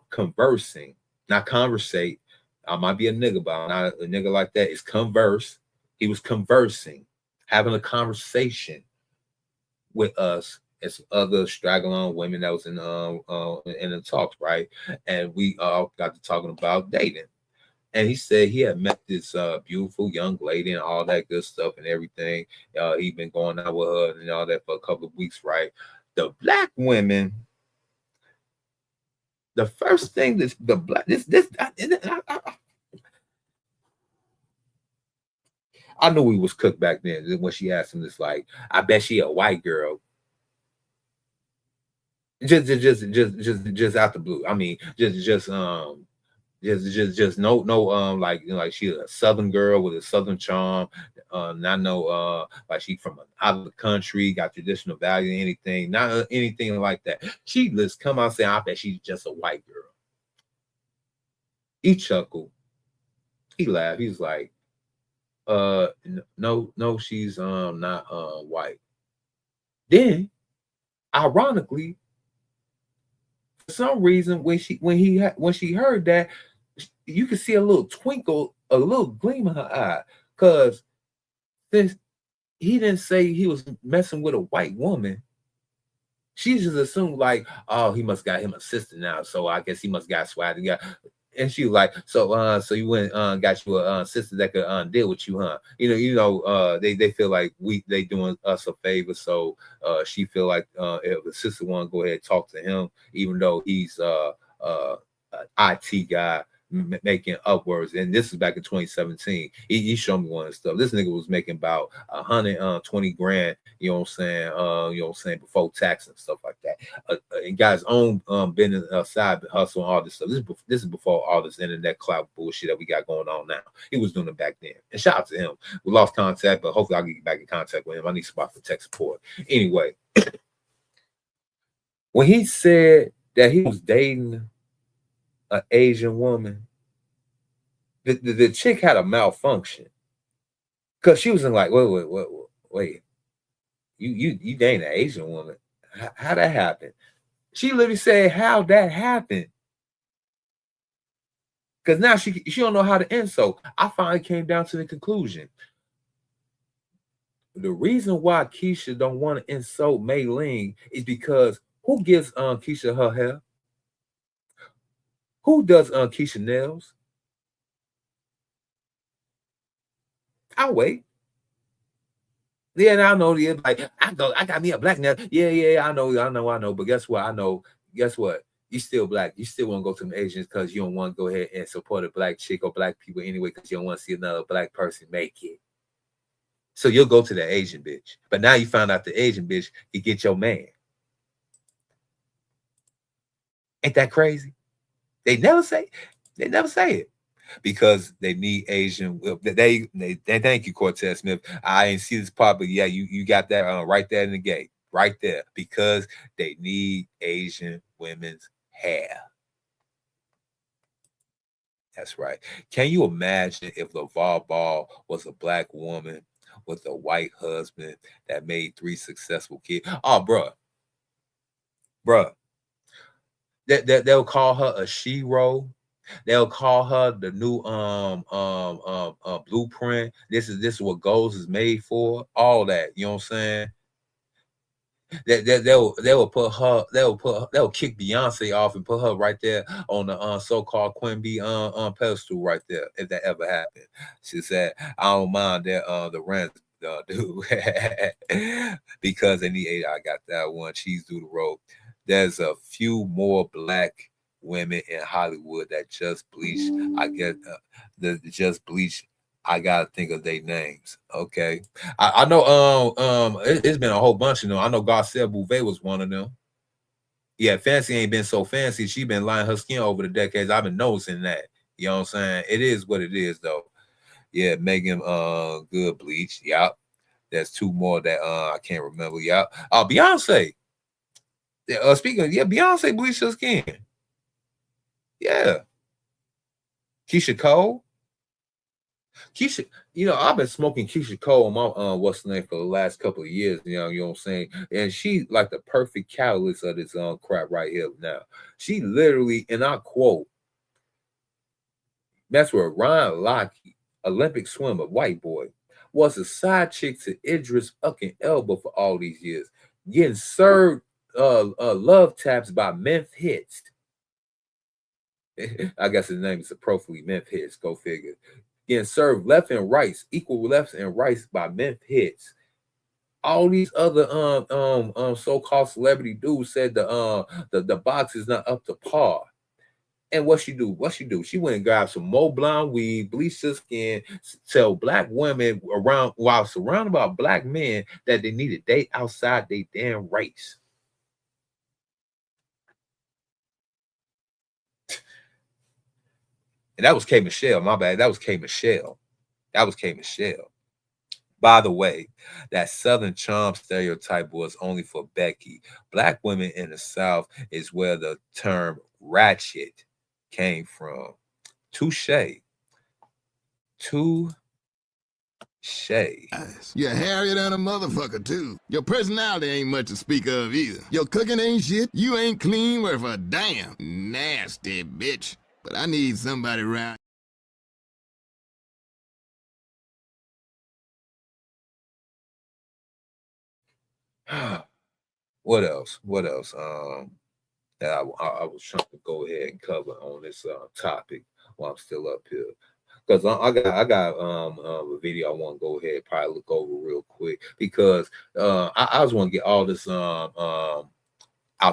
conversing, not conversate. I might be a nigga, but I'm not a nigga like that. It's converse. He was conversing, having a conversation with us and some other straggling women that was in the talks, right? And we all got to talking about dating. And he said he had met this beautiful young lady and all that good stuff and everything. He'd been going out with her and all that for a couple of weeks, right? The black women, the first thing I knew he was cooked back then when she asked him this, like, I bet she a white girl. Just out the blue. I mean, just no like, you know, like she's a southern girl with a southern charm. Not no like she from out of the country, got traditional value, anything, not anything like that. She just come out saying, I bet she's just a white girl. He chuckled, he laughed, he's like, no, she's not white. Then ironically, for some reason, when she heard that, you could see a little twinkle, a little gleam in her eye, because since he didn't say he was messing with a white woman, She just assumed like, oh, he must got him a sister now, so I guess he must got swag. Yeah. And she was like, so you went got you a sister that could deal with you, huh? They feel like they doing us a favor, so she feel like if the sister want to go ahead and talk to him, even though he's IT guy making upwards, and this is back in 2017. He showed me one of the stuff. This nigga was making about 120 grand. You know what I'm saying? Before tax and stuff like that. And got his own business side hustle and all this stuff. This is before all this internet cloud bullshit that we got going on now. He was doing it back then. And shout out to him. We lost contact, but hopefully I'll get back in contact with him. I need somebody for tech support. Anyway, when he said that he was dating an Asian woman, the chick had a malfunction because she was in like, wait, you dating an Asian woman? How that happened? She literally said how that happened because now she don't know how to end. So I finally came down to the conclusion. The reason why Keisha don't want to insult Mei Ling is because who gives Keisha her hair? Who does Keisha nails? I'll wait. Yeah, and I know. Yeah, like I got me a black nail. Yeah, I know. But guess what? Guess what? You still black. You still want to go to the Asians because you don't want to go ahead and support a black chick or black people anyway because you don't want to see another black person make it. So you'll go to the Asian bitch. But now you found out the Asian bitch can get your man. Ain't that crazy? They never say it because they need Asian. They thank you, Cortez Smith. I ain't see this part, but yeah, you got that right there in the gate, right there, because they need Asian women's hair. That's right. Can you imagine if LeVar Ball was a black woman with a white husband that made 3 successful kids? Oh, bruh. They'll call her a shero. They'll call her the new blueprint. This is what goals is made for. All that, you know what I'm saying? They'll kick Beyonce off and put her right there on the so-called Queen Bee pedestal right there if that ever happened. She said, I don't mind that the rent dude because they need I got that one cheese through the road. There's a few more black women in Hollywood that just bleach. I get the just bleach. I gotta think of their names. Okay, I know. It's been a whole bunch of them. I know Garcelle Bouvet was one of them. Yeah, Fancy ain't been so fancy. She been lying her skin over the decades. I've been noticing that. You know what I'm saying? It is what it is, though. Yeah, Megan Good bleach. Yup. There's 2 more that I can't remember. Yup. Beyonce. Speaking of, Beyonce bleached her skin. Yeah. Keisha Cole. I've been smoking Keisha Cole on my what's the name for the last couple of years. You know what I'm saying? And she like the perfect catalyst of this crap right here now. She literally, and I quote, that's where Ryan Lochte, Olympic swimmer, white boy, was a side chick to Idris fucking Elba for all these years, getting served love taps by Memph Hits. I guess his name is appropriately Memph Hits. Go figure. Getting served left and right, equal left and right by Memph Hits. All these other so-called celebrity dudes said the box is not up to par. And what she do? She went and grabbed some more blonde weed, bleached her skin, tell black women around while surrounded by black men that they need to date outside their damn race. And that was K. Michelle. My bad. That was K. Michelle. By the way, that Southern charm stereotype was only for Becky. Black women in the South is where the term ratchet came from. Touche. You're hairier than a motherfucker, too. Your personality ain't much to speak of either. Your cooking ain't shit. You ain't clean worth a damn. Nasty bitch. But I need somebody around. What else? That I was trying to go ahead and cover on this topic while I'm still up here. Because I got a video I want to go ahead and probably look over real quick, because I just want to get all this out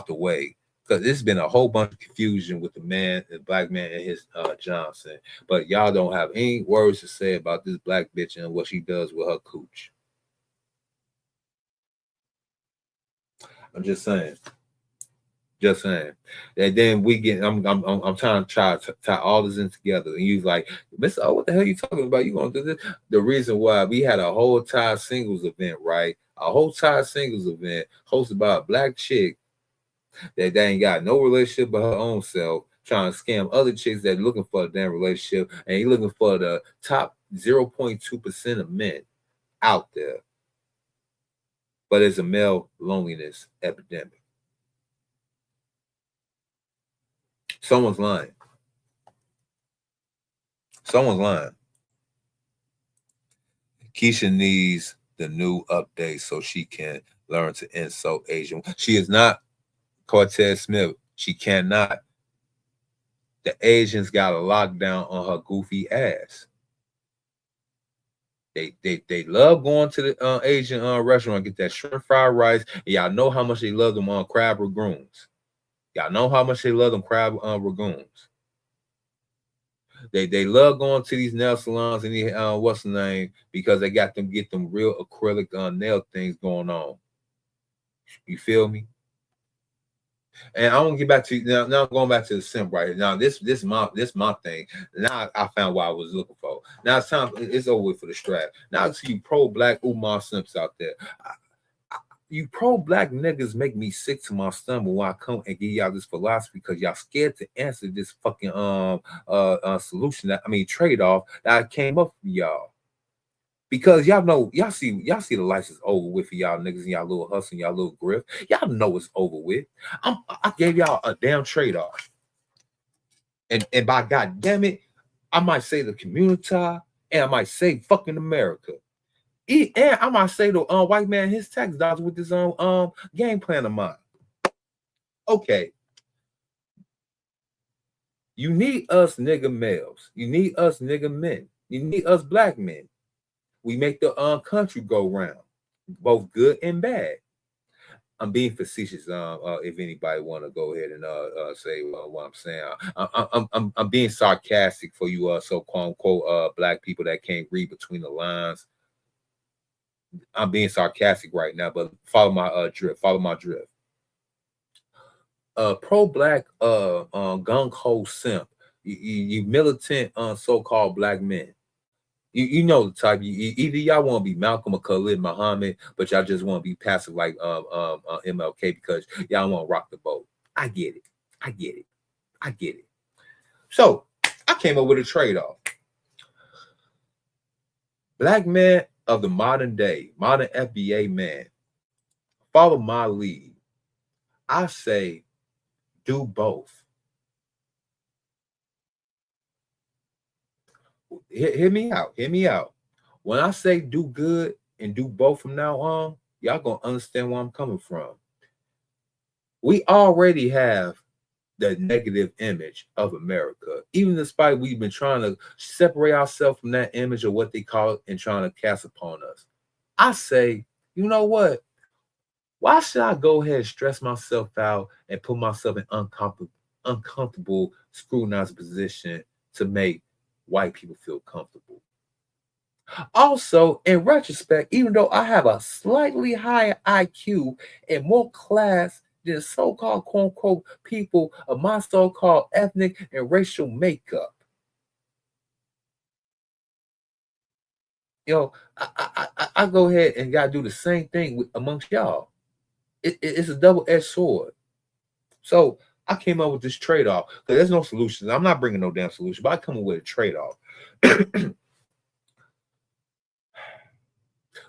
the way, because it's been a whole bunch of confusion with the black man and his Johnson, but y'all don't have any words to say about this black bitch and what she does with her cooch. I'm just saying. And then we get. I'm trying to tie all this in together, and you like, Mr. O, what the hell you talking about? You gonna do this? The reason why we had a whole Thai singles event, right? A whole Thai singles event hosted by a black chick that ain't got no relationship with her own self, trying to scam other chicks that looking for a damn relationship, and he looking for the top 0.2% of men out there. But it's a male loneliness epidemic. Someone's lying. Keisha needs the new update so she can learn to insult Asian. She is not Cortez Smith. She cannot. The Asians got a lockdown on her goofy ass. They love going to the Asian restaurant, get that shrimp fried rice. And y'all know how much they love them crab ragoons. Y'all know how much they love them crab ragoons. They love going to these nail salons and the what's the name, because they got them get them real acrylic nail things going on. You feel me? And I want to get back to now. Going back to the simp right now. This my thing. Now I found what I was looking for. Now it's time. It's over for the strap. Now to you pro-black Umar simps out there. You pro-black niggas make me sick to my stomach when I come and give y'all this philosophy, because y'all scared to answer this fucking solution trade-off that I came up for y'all. Because y'all see the license over with for y'all niggas and y'all little hustle and y'all little grift. Y'all know it's over with. I gave y'all a damn trade-off. And by God damn it, I might say the community, and I might say fucking America. And I might say the white man his tax dollars with his own game plan of mine. Okay. You need us nigga males. You need us nigga men. You need us black men. We make the country go round, both good and bad. I'm being facetious. If anybody want to go ahead and say what I'm saying, I'm being sarcastic for you so-called unquote black people that can't read between the lines. I'm being sarcastic right now, but follow my drift. Follow my drift. Pro-black gung-ho simp. You militant so-called black men. You know the type. Either y'all want to be Malcolm or Khalid Muhammad, but y'all just want to be passive like MLK because y'all want to rock the boat. I get it. So I came up with a trade-off. Black man of the modern day, modern FBA man, follow my lead. I say do both. Hear me out. When I say do good and do both from now on, y'all gonna understand where I'm coming from. We already have the negative image of America, even despite we've been trying to separate ourselves from that image of what they call it and trying to cast upon us. I say, you know what? Why should I go ahead and stress myself out and put myself in uncomfortable, scrutinized position to make white people feel comfortable? Also, in retrospect, even though I have a slightly higher IQ and more class than so-called quote-unquote people of my so-called ethnic and racial makeup, I go ahead and gotta do the same thing amongst y'all. It's a double-edged sword. So I came up with this trade-off because there's no solutions. I'm not bringing no damn solution, but I come up with a trade-off.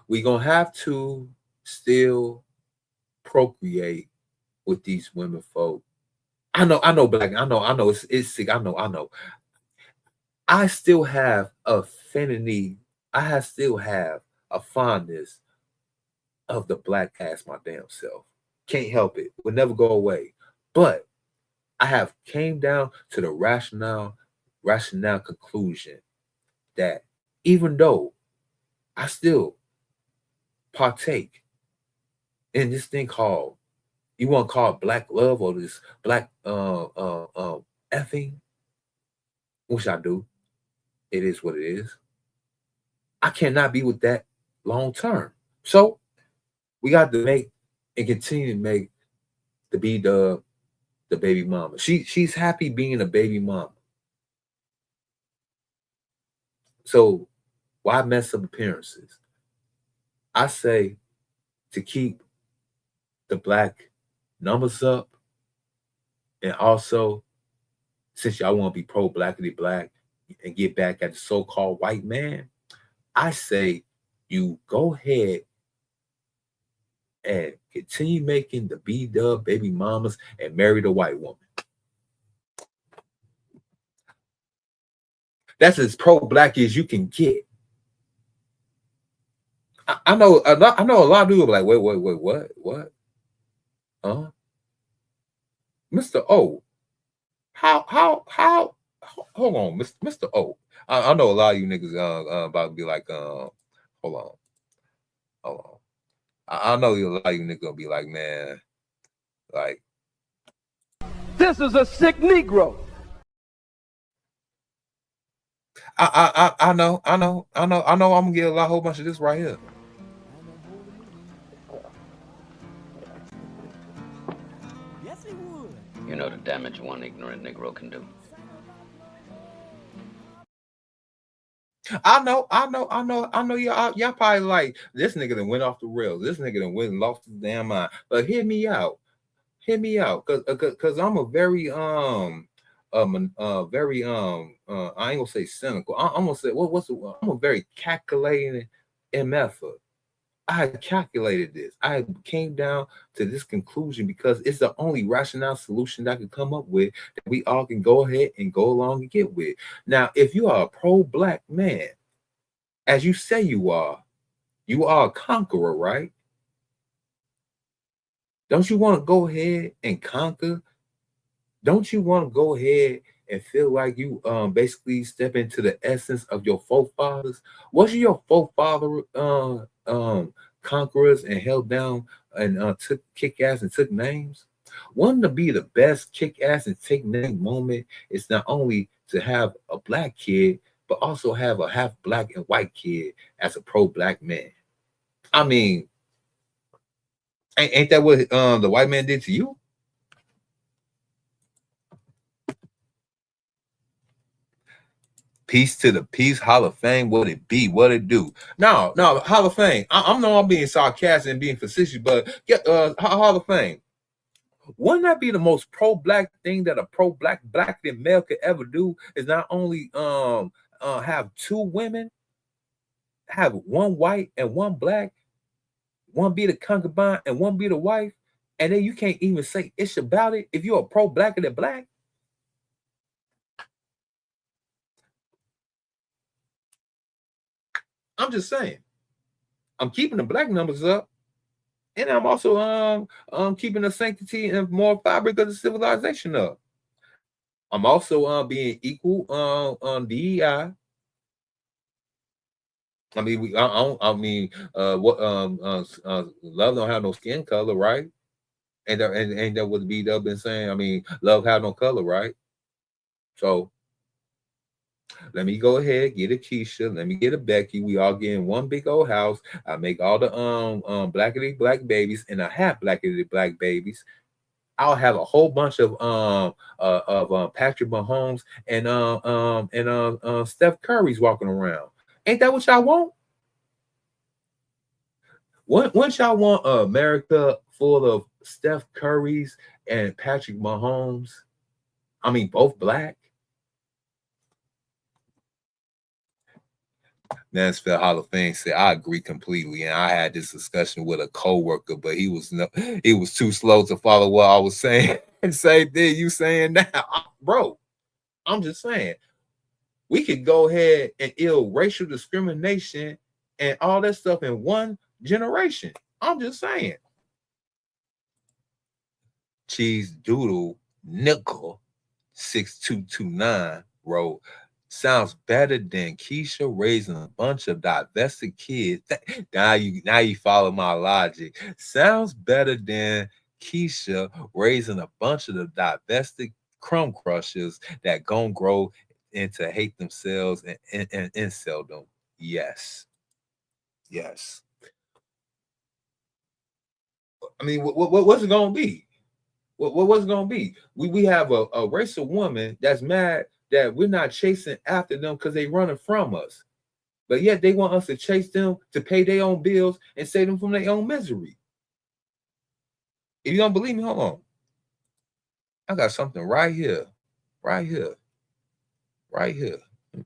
We're gonna have to still procreate with these women folk. I know, black. I know. It's sick. I know. I still have affinity. Still have a fondness of the black ass my damn self. Can't help it. Will never go away. But I have came down to the rationale conclusion that even though I still partake in this thing called, you want to call it black love or this black effing, which I do. It is what it is. I cannot be with that long term. So we got to make and continue to make the B-Dub the baby mama. She's happy being a baby mama. So why mess up appearances? I say to keep the black numbers up, and also, since y'all want to be pro-blackity black and get back at the so-called white man, I say you go ahead and continue making the B-Dub baby mamas and marry the white woman. That's as pro-black as you can get. I know a lot of people are like, wait, what? Huh? Mr. O, how? Hold on, Mr. O. I know a lot of you niggas about to be like, hold on. I know a lot of you niggas gonna be like, man, like, This is a sick Negro. I know. I'm gonna get a whole bunch of this right here. You know the damage one ignorant Negro can do. I know. Y'all probably like, this nigga that went off the rails. This nigga that went and lost his damn mind. But hear me out, cause I'm a very I ain't gonna say cynical. I'm gonna say I'm a very calculating MFer. I had calculated this. I came down to this conclusion because it's the only rational solution that I could come up with that we all can go ahead and go along and get with. Now, if you are a pro-black man, as you say you are a conqueror, right? Don't you want to go ahead and conquer? Don't you want to go ahead and feel like you basically step into the essence of your forefathers? Wasn't your forefather conquerors and held down and took kick ass and took names? One to be the best kick ass and take name moment is not only to have a black kid, but also have a half black and white kid as a pro-black man. I mean, ain't that what the white man did to you? Peace to the Peace Hall of Fame. What it be? What it do? No, Hall of Fame. I'm being sarcastic and being facetious, but Hall of Fame. Wouldn't that be the most pro-black thing that a pro-black male could ever do? Is not only have two women, have one white and one black, one be the concubine and one be the wife, and then you can't even say ish about it if you're a pro-blacker than black. I'm just saying, I'm keeping the black numbers up, and I'm also keeping the sanctity and moral fabric of the civilization up. I'm also being equal on DEI. I mean, love don't have no skin color, right? And that what B-Dub been saying. I mean, love have no color, right? So let me go ahead, get a Keisha, let me get a Becky. We all get in one big old house. I make all the blackity black babies, and I have blackity black babies. I'll have a whole bunch of Patrick Mahomes and Steph Curry's walking around. Ain't that what y'all want? Once y'all want America full of Steph Curry's and Patrick Mahomes, I mean both black. Mansfield Hall of Fame said, I agree completely. And I had this discussion with a co-worker, but he was too slow to follow what I was saying. And same thing you saying now. Bro, I'm just saying, we could go ahead and ill racial discrimination and all that stuff in one generation. I'm just saying. Cheese Doodle Nickel 6229 wrote, sounds better than Keisha raising a bunch of divested kids. Now you follow my logic. Sounds better than Keisha raising a bunch of the divested crumb crushers that gon' grow into hate themselves and incel them. Yes. Yes. I mean, what's it gonna be? What's it gonna be? We have a race of women that's mad that we're not chasing after them because they running from us, but yet they want us to chase them to pay their own bills and save them from their own misery. If you don't believe me, hold on. I got something right here. Let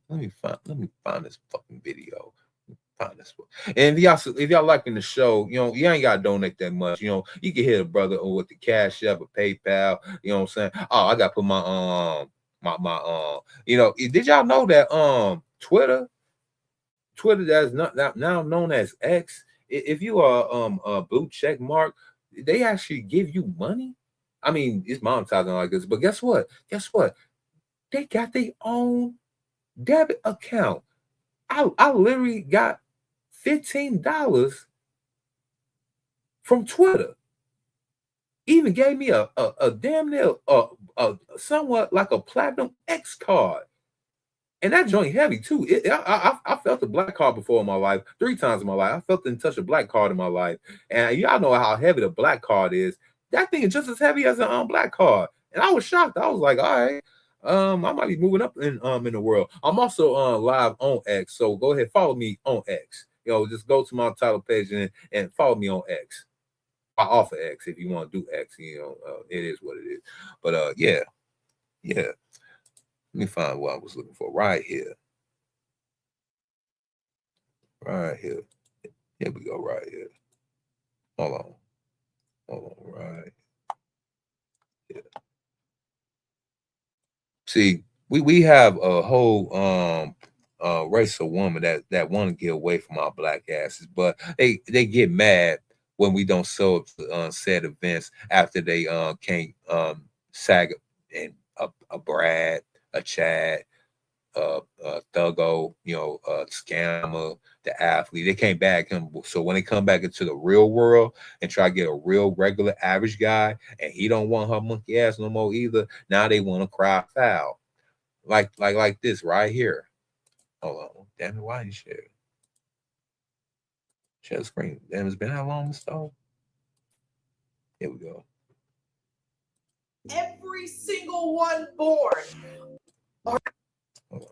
me find this fucking video. Find this one. And if y'all liking the show, you ain't gotta donate that much. You can hit a brother with the Cash App or PayPal. You know what I'm saying? Oh, I gotta put my did y'all know that Twitter that's not now known as X, if you are a blue check mark, they actually give you money. I mean, it's monetizing like this, but guess what? They got their own debit account. I literally got $15 from Twitter. Even gave me a damn near somewhat like a Platinum X card. And that joint heavy too. I felt a black card before in my life, 3 times in my life. I felt and touched a black card in my life. And y'all know how heavy the black card is. That thing is just as heavy as a black card. And I was shocked. I was like, all right, I might be moving up in the world. I'm also live on X. So go ahead, follow me on X. Just go to my title page and follow me on X. I offer X if you want to do X. It is what it is. But yeah. Let me find what I was looking for right here. Here we go. Right here. Hold on. Right here. See, we have a whole race of women that want to get away from our black asses, but they get mad when we don't show up to said events after they can't sag and a Brad, a Chad, Thuggo, Scammer, the athlete. They can't back him. So when they come back into the real world and try to get a real regular average guy, and he don't want her monkey ass no more either, now they want to cry foul. Like this right here. Hold on. Damn it, why you share? Share the screen. Damn, it's been how long, Mr. Here we go. Every single one born. Hold on.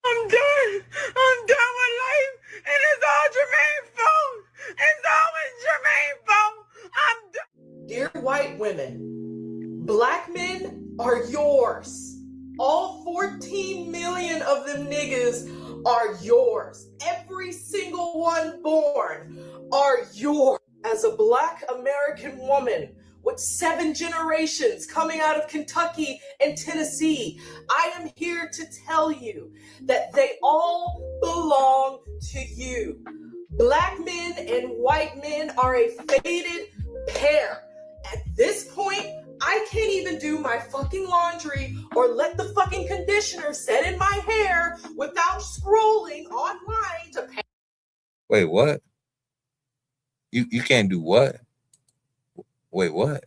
I'm done with life, and it's all Jermaine's fault. It's always Jermaine's fault. I'm done. Dear white women, black men are yours. All 14 million of them niggas are yours. Every single one born are yours. As a black American woman with 7 generations coming out of Kentucky and Tennessee, I am here to tell you that they all belong to you. Black men and white men are a fated pair. At this point, I can't even do my fucking laundry or let the fucking conditioner set in my hair without scrolling online to pay. Wait, what? You can't do what? Wait, what?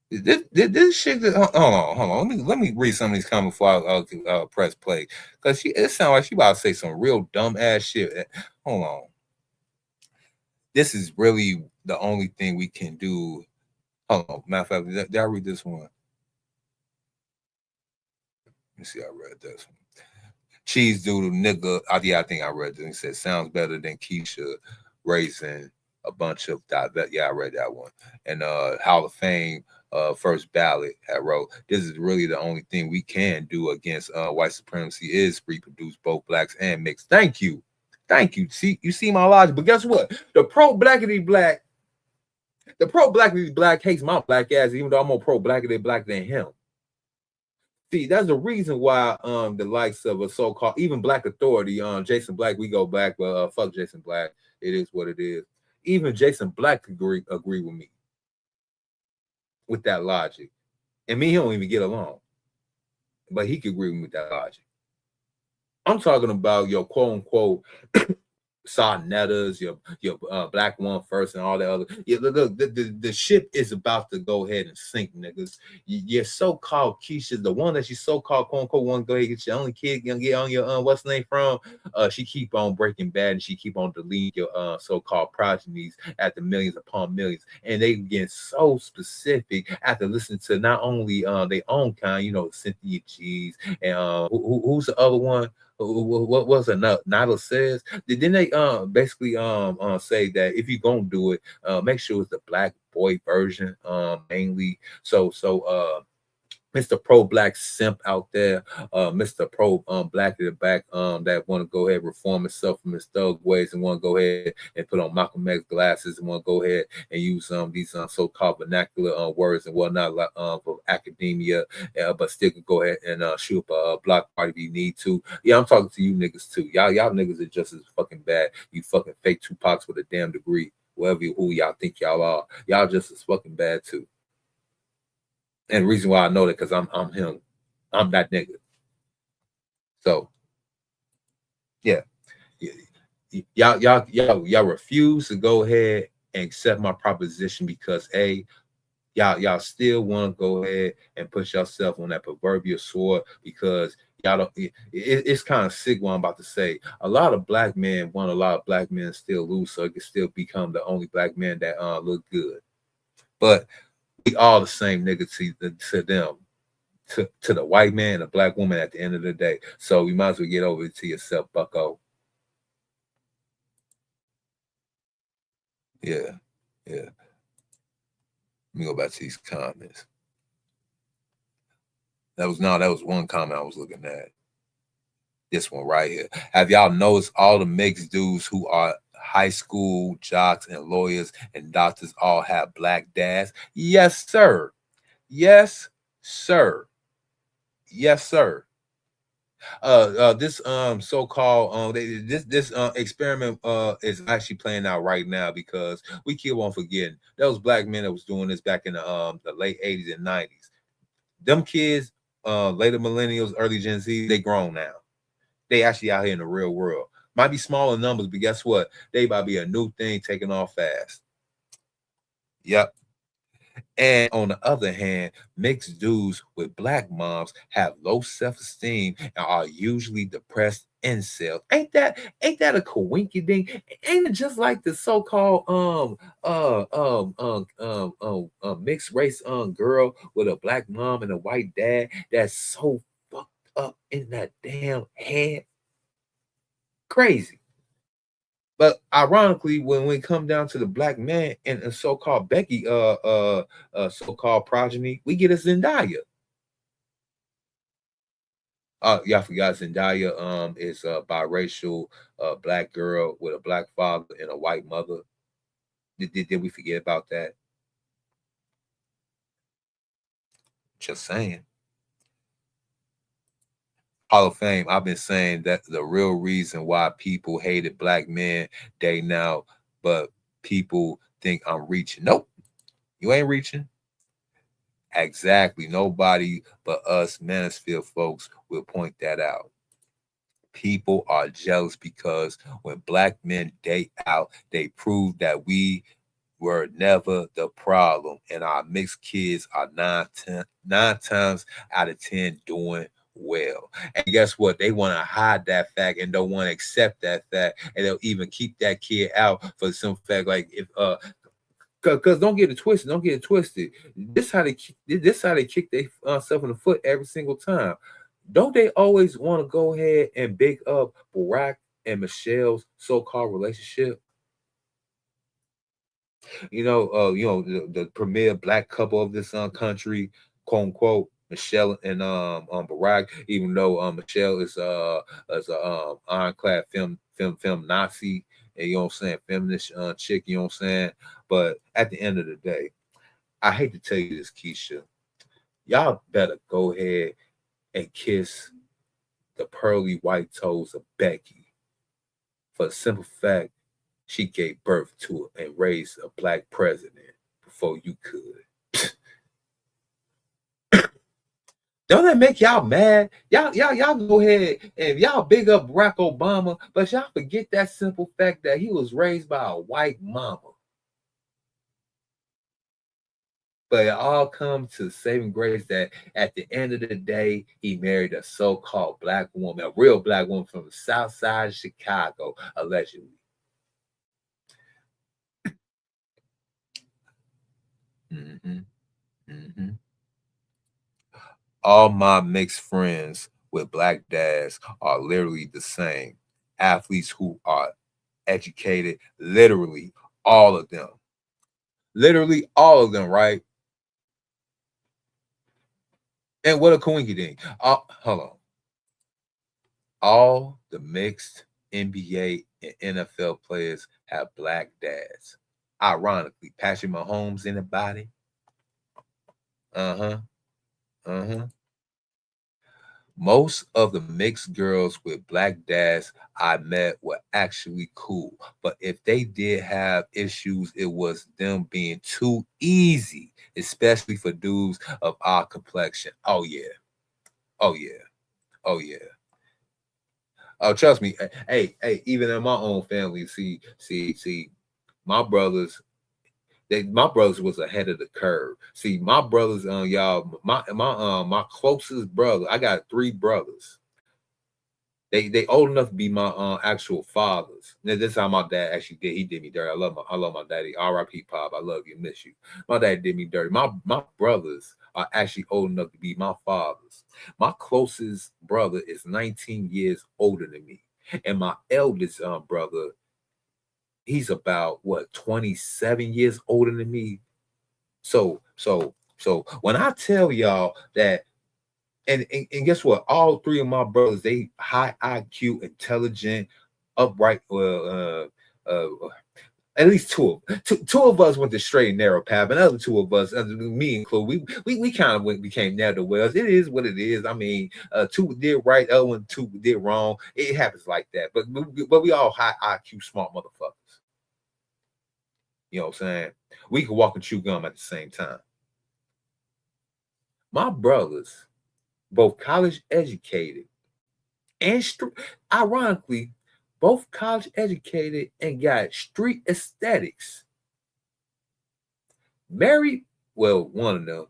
This shit. Hold on. Let me read some of these comments before I press play, because it sounds like she about to say some real dumb ass shit. Hold on. This is really the only thing we can do. Hold on. Matter of fact, did I read this one? Let me see. I read this one. Cheese Doodle nigga. I think I read this. He said sounds better than Keisha raising a bunch of that. Yeah, I read that one. And Hall of Fame first ballot had wrote, this is really the only thing we can do against white supremacy is reproduce both blacks and mixed. Thank you. See, you see my logic. But guess what? The pro-blackity black hates my black ass, even though I'm more pro-blackity black than him. See, that's the reason why the likes of a so-called even Black Authority, Jason Black, we go back, but fuck Jason Black. It is what it is. Even Jason Black agree with me with that logic. And me, he don't even get along, but he could agree with me with that logic. I'm talking about your quote unquote Sonettas, your Black One First, and all that other. Yeah, look, the ship is about to go ahead and sink, niggas. Your so-called Keisha, the one that you so-called quote unquote want to go ahead and get your only kid gonna get on your what's the name from? She keep on Breaking Bad and she keep on deleting your so-called progenies after millions upon millions, and they get so specific after listening to not only their own kind, you know, Cynthia G's and who's the other one? What was it? Nada says. Didn't they basically say that if you're gonna do it, make sure it's the Black boy version mainly. So Mr. Pro Black simp out there, Mr. Pro Black at the back that want to go ahead and reform himself from his thug ways and want to go ahead and put on Malcolm X glasses and want to go ahead and use these so-called vernacular words and whatnot for academia, but still can go ahead and shoot up a block party if you need to. Yeah, I'm talking to you niggas too. Y'all niggas are just as fucking bad. You fucking fake Tupacs with a damn degree. Who y'all think y'all are. Y'all just as fucking bad too. And the reason why I know that because I'm him. I'm that nigga. So yeah. Y'all refuse to go ahead and accept my proposition because y'all still want to go ahead and put yourself on that proverbial sword because y'all don't. It's kind of sick what I'm about to say. A lot of black men want a lot of black men still lose, so it can still become the only black man that look good. But we all the same nigga to them, to the white man and the black woman at the end of the day. So we might as well get over it to yourself, bucko. Yeah. Let me go back to these comments. That was one comment I was looking at. This one right here. Have y'all noticed all the mixed dudes who are high school jocks and lawyers and doctors all have black dads? Yes, sir. Yes, sir. Yes, sir. This so-called this experiment is actually playing out right now because we keep on forgetting those black men that was doing this back in the late 80s and 90s. Them kids, later millennials, early Gen Z, they grown now. They actually out here in the real world. Might be smaller numbers, but guess what? They about to be a new thing taking off fast. Yep. And on the other hand, mixed dudes with black moms have low self-esteem and are usually depressed incels. Ain't that a coincidence? Ain't it just like the so-called mixed race girl with a black mom and a white dad that's so fucked up in that damn head? Crazy. But ironically, when we come down to the black man and a so-called Becky, so-called progeny, we get a Zendaya. Y'all forgot Zendaya is a biracial black girl with a black father and a white mother. Did we forget about that? Just saying. Hall of Fame, I've been saying that the real reason why people hated black men day now, but people think I'm reaching. Nope, you ain't reaching. Exactly. Nobody but us Mansfield folks will point that out. People are jealous because when black men date out, they prove that we were never the problem, and our mixed kids are 9 times out of 10 doing well. And guess what? They want to hide that fact and don't want to accept that fact, and they'll even keep that kid out for some fact. Like if because don't get it twisted. This how they kick themselves in the foot every single time. Don't they always want to go ahead and big up Barack and Michelle's so-called relationship? The premier black couple of this country, quote unquote, Michelle and Barack, even though Michelle is a ironclad film Nazi, and you know what I'm saying, feminist chick, you know what I'm saying. But at the end of the day, I hate to tell you this, Keisha, y'all better go ahead and kiss the pearly white toes of Becky for the simple fact She gave birth to and raised a black president before you could. Don't that make y'all mad? Y'all go ahead and y'all big up Barack Obama, but y'all forget that simple fact that he was raised by a white mama. But it all comes to saving grace that at the end of the day, he married a so-called black woman, a real black woman from the south side of Chicago, allegedly. All my mixed friends with black dads are literally the same. Athletes who are educated, literally all of them. Literally all of them, right? And what a coinky-dink. Hold on. All the mixed NBA and NFL players have black dads. Ironically, Patrick Mahomes, anybody? Most of the mixed girls with black dads I met were actually cool. But if they did have issues, it was them being too easy, especially for dudes of our complexion. Oh, yeah. Oh, yeah. Oh, yeah. Oh, trust me. Hey, even in my own family, see, my brothers, my brothers was ahead of the curve. See, my brothers, y'all, my closest brother, I got 3 brothers. They old enough to be my actual fathers. Now, this is how my dad actually did. He did me dirty. I love my daddy. R.I.P. Pop. I love you. Miss you. My dad did me dirty. My brothers are actually old enough to be my fathers. My closest brother is 19 years older than me, and my eldest brother, he's about 27 years older than me. So when I tell y'all that, and guess what? All 3 of my brothers, they high IQ, intelligent, upright. At least 2 of us went the straight and narrow path, and other 2 of us, me included, we kind of became ne'er-do-wells. It is what it is. I mean, 2 did right, other one 2 did wrong. It happens like that. But we all high IQ, smart motherfuckers. You know what I'm saying? We can walk and chew gum at the same time. My brothers, both college educated and ironically, both college educated and got street aesthetics. Married, well, one of them.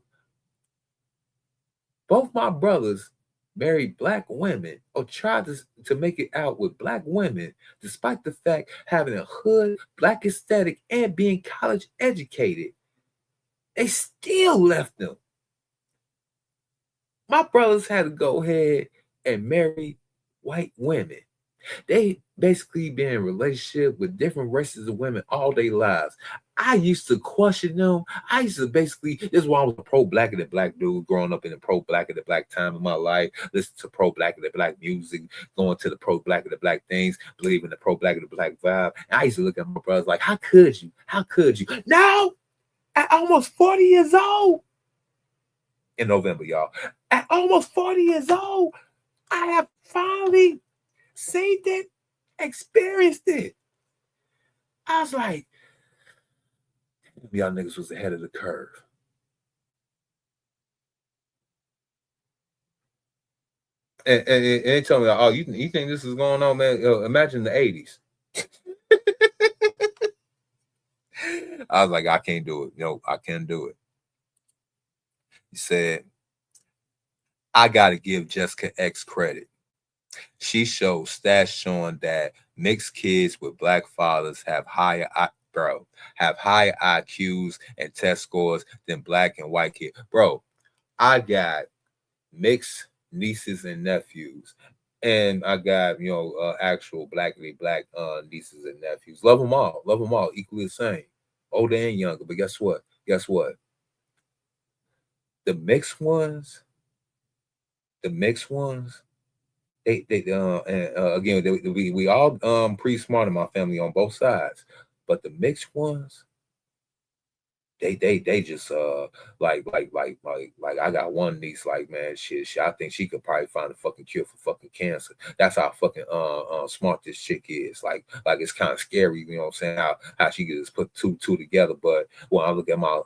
Both my brothers married black women or tried to make it out with black women, despite the fact having a hood, black aesthetic, and being college educated. They still left them. My brothers had to go ahead and marry white women. They basically been in a relationship with different races of women all their lives. I used to question them. I used to this is why I was a pro-black and the black dude growing up in the pro-black and the black time of my life, listen to pro-black and the black music, going to the pro-black and the black things, believe in the pro-black and the black vibe. And I used to look at my brothers like, how could you? How could you? Now, at almost 40 years old, in November, y'all, at almost 40 years old, I have finally seen it, experienced it. I was like, y'all niggas was ahead of the curve. And tell me, oh, you think this is going on, man? Imagine the 80s. I was like, I can't do it. No, I can't do it. He said, I got to give Jessica X credit. She showed stats showing that mixed kids with black fathers have higher IQs and test scores than black and white kids. Bro, I got mixed nieces and nephews, and I got actual black nieces and nephews. Love them all equally the same, older and younger. But guess what? The mixed ones, they again, we all pretty smart in my family on both sides, but the mixed ones, they just like I got one niece, like, man, shit, I think she could probably find a fucking cure for fucking cancer. That's how fucking smart this chick is. Like it's kind of scary, you know what I'm saying, how she could just put two together. But when I look at my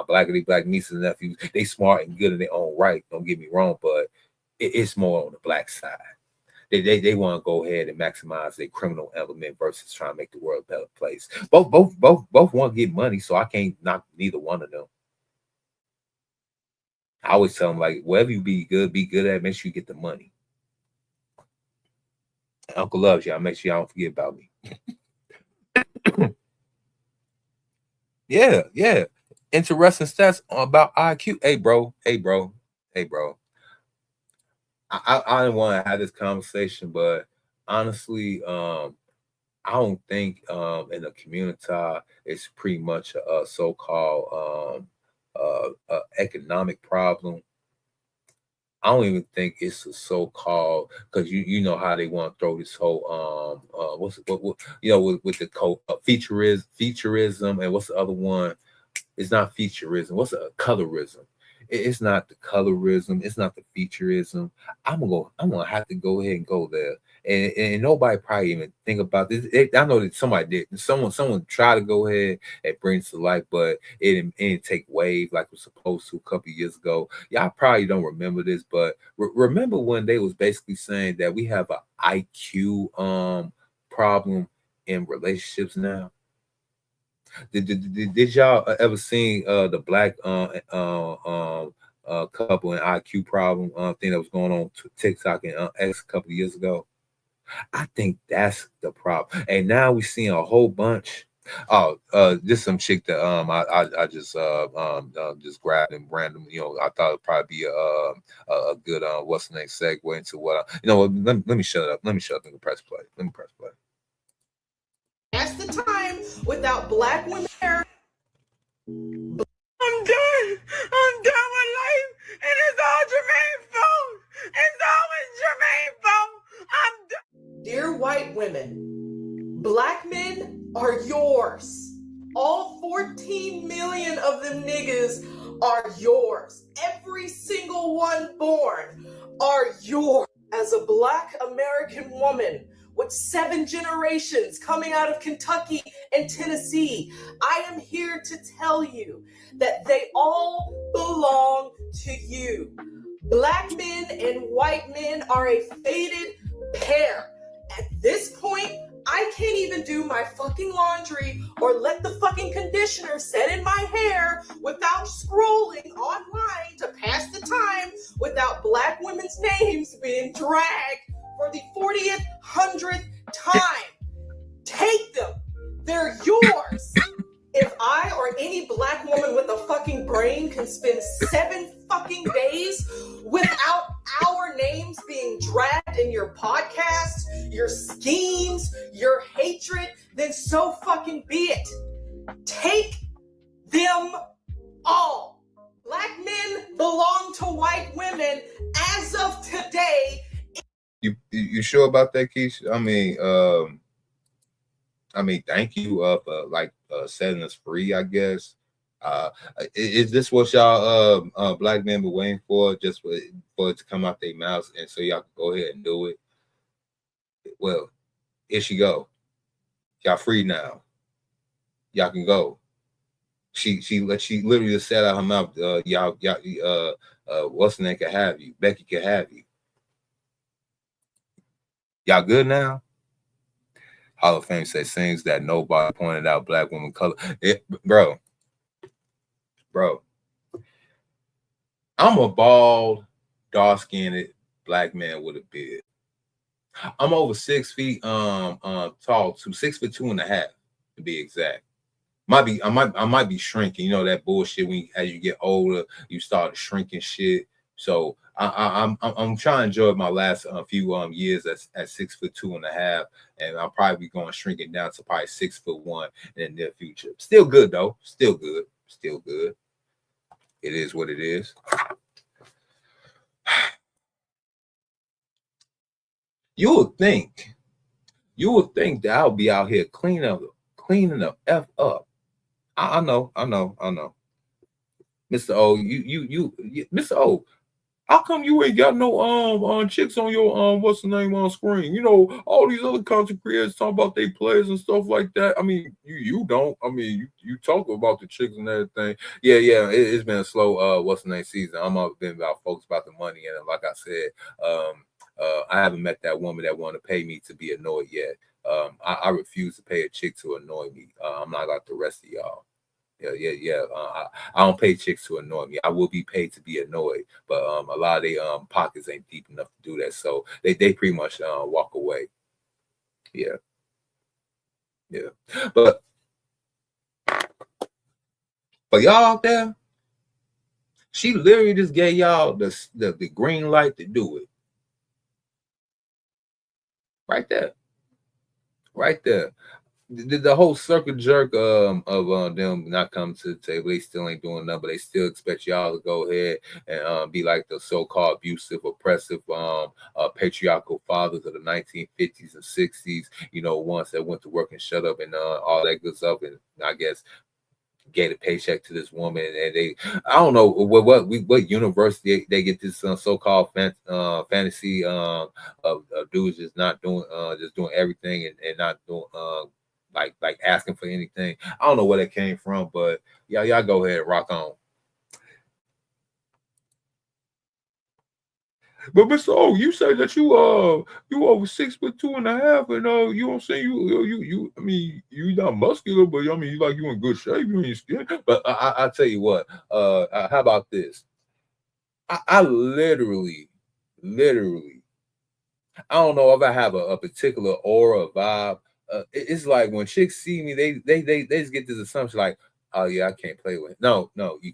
black nieces and nephews, they smart and good in their own right, don't get me wrong, but it's more on the black side. They want to go ahead and maximize their criminal element versus trying to make the world a better place. Both want to get money, so I can't knock neither one of them. I always tell them, like, whatever you be good at, make sure you get the money. Uncle loves y'all. Make sure y'all don't forget about me. Yeah. Interesting stats about IQ. Hey, bro. I didn't want to have this conversation, but honestly, I don't think in the community it's pretty much a so-called economic problem. I don't even think it's a so-called, because you know how they want to throw this whole with the featureism, and what's the other one? It's not featureism. What's colorism? It's not the colorism. It's not the featureism. I'm gonna have to go ahead and go there, and nobody probably even think about this. I know that somebody did. Someone tried to go ahead and bring it to light, but it didn't take wave like it was supposed to a couple of years ago. Y'all probably don't remember this, but remember when they was basically saying that we have an IQ problem in relationships now. Did y'all ever seen the black couple and IQ problem thing that was going on to TikTok and X a couple of years ago? I think that's the problem. And now we're seeing a whole bunch. This some chick that I just grabbed and random. You know, I thought it'd probably be a good what's the next segue into what let me shut up. Let me press play. That's the time without black women there. I'm done with life, and it's all Jermaine's fault. It's always Jermaine's fault. I'm done. Dear white women, black men are yours. All 14 million of them niggas are yours. Every single one born are yours. As a black American woman with 7 generations coming out of Kentucky and Tennessee, I am here to tell you that they all belong to you. Black men and white men are a fated pair. At this point, I can't even do my fucking laundry or let the fucking conditioner set in my hair without scrolling online to pass the time without black women's names being dragged for the 40th, 100th time. Take them. They're yours. If I or any black woman with a fucking brain can spend 7 fucking days without our names being dragged in your podcast, your schemes, your hatred, then so fucking be it. Take them all. Black men belong to white women as of today. You sure about that, Keisha? I mean, thank you for setting us free, I guess. Is this what y'all black men been waiting for, just for it to come out their mouths and so y'all can go ahead and do it? Well, here she go. Y'all free now. Y'all can go. She literally just said out her mouth, y'all what's the name can have you? Becky can have you. Y'all good now? Hall of Fame says things that nobody pointed out. Black woman color. Bro. I'm a bald, dark-skinned black man with a beard. I'm over 6 feet tall, to 6'2.5" to be exact. I might be shrinking. You know that bullshit when as you get older, you start shrinking shit. So I'm trying to enjoy my last few years at 6'2.5", and I'll probably be going shrinking down to probably 6'1" in the near future. Still good though. Still good. It is what it is. You would think that I'll be out here cleaning the F up I know. Mr. O, you Mr. O, how come you ain't got no chicks on your what's the name on screen? You know, all these other content creators talk about their plays and stuff like that. I mean, you don't. I mean, you talk about the chicks and everything. Yeah, it's been a slow what's the name season. I'm been about folks about the money, and like I said, I haven't met that woman that want to pay me to be annoyed yet. I refuse to pay a chick to annoy me. I'm not like the rest of y'all. Yeah. I don't pay chicks to annoy me. I will be paid to be annoyed, but a lot of their pockets ain't deep enough to do that, so they pretty much walk away. Yeah. But y'all out there, she literally just gave y'all the green light to do it. Right there. The whole circle jerk of them not coming to the table, they still ain't doing nothing, but they still expect y'all to go ahead and be like the so-called abusive, oppressive, patriarchal fathers of the 1950s and 60s, you know, ones that went to work and shut up and all that good stuff, and I guess gave a paycheck to this woman, and I don't know what university they get this so-called fantasy of dudes just not doing just doing everything and not doing like asking for anything. I don't know where that came from, but y'all go ahead and rock on. But Mr. O, you say that you over 6'2.5", and you don't say you. I mean, you not muscular, but I mean, you in good shape. You ain't skinny. But I tell you what. How about this? I literally, I don't know if I have a particular aura vibe. It's like when chicks see me, they just get this assumption like, oh yeah, I can't play with it. No,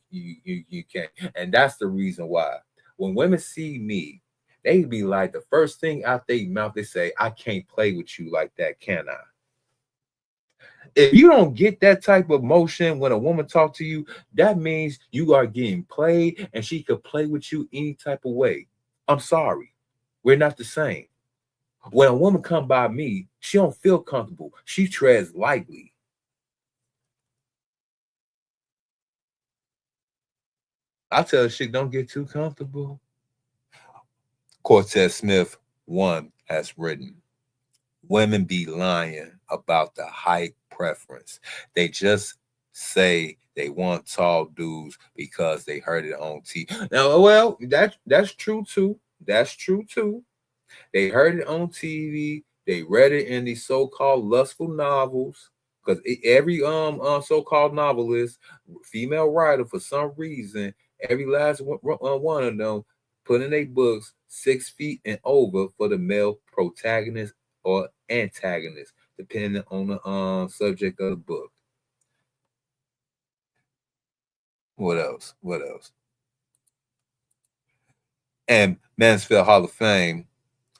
you can't, and that's the reason why. When women see me, they be like, the first thing out their mouth, they say, I can't play with you like that, can I? If you don't get that type of motion when a woman talk to you, that means you are getting played and she could play with you any type of way. I'm sorry. We're not the same. When a woman come by me, she don't feel comfortable. She treads lightly. I tell she don't get too comfortable. Cortez Smith 1 has written, women be lying about the height preference. They just say they want tall dudes because they heard it on TV. Now, well, that's true too. That's true too. They heard it on TV. They read it in these so-called lustful novels. Because every so-called novelist, female writer, for some reason, every last one of them put in their books 6 feet and over for the male protagonist or antagonist, depending on the subject of the book. What else? And Mansfield Hall of Fame,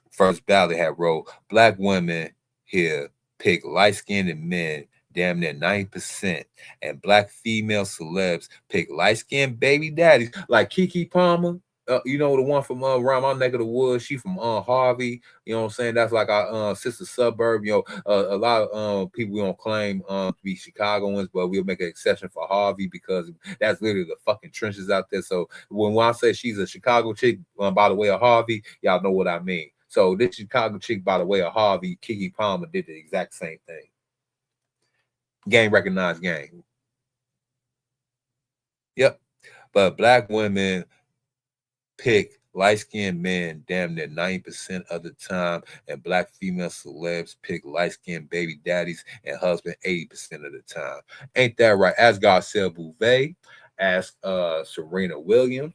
First Ballot had wrote, black women here pick light-skinned men damn near 90%, and black female celebs pick light-skinned baby daddies like Keke Palmer. You know, the one from around my neck of the woods. She from Harvey. You know what I'm saying? That's like our sister suburb. You know, a lot of people we don't claim to be Chicagoans, but we'll make an exception for Harvey because that's literally the fucking trenches out there. So when I say she's a Chicago chick by the way of Harvey, y'all know what I mean. So this Chicago chick by the way of Harvey, Keke Palmer, did the exact same thing. Gang recognized gang. Yep. But black women pick light-skinned men damn near 90% of the time, and black female celebs pick light-skinned baby daddies and husband 80% of the time. Ain't that right? Ask Garcelle Bouvet, ask Serena Williams,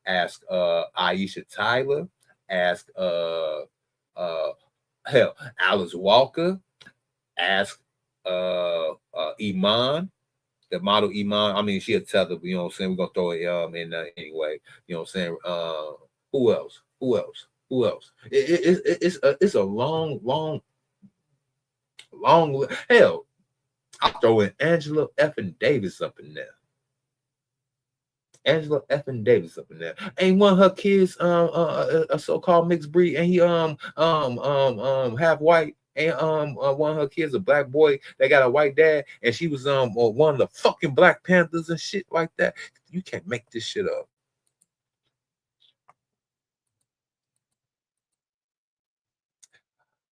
ask Aisha Tyler, ask Alice Walker, ask Iman, the model Iman. I mean, she a tether, but you know what I'm saying? We're gonna throw it in anyway. You know what I'm saying? Who else? It's a long hell. I'll throw in Angela effing Davis up in there. Ain't one of her kids a so-called mixed breed, and he half white. And one of her kids, a black boy that got a white dad, and she was one of the fucking Black Panthers and shit like that. You can't make this shit up.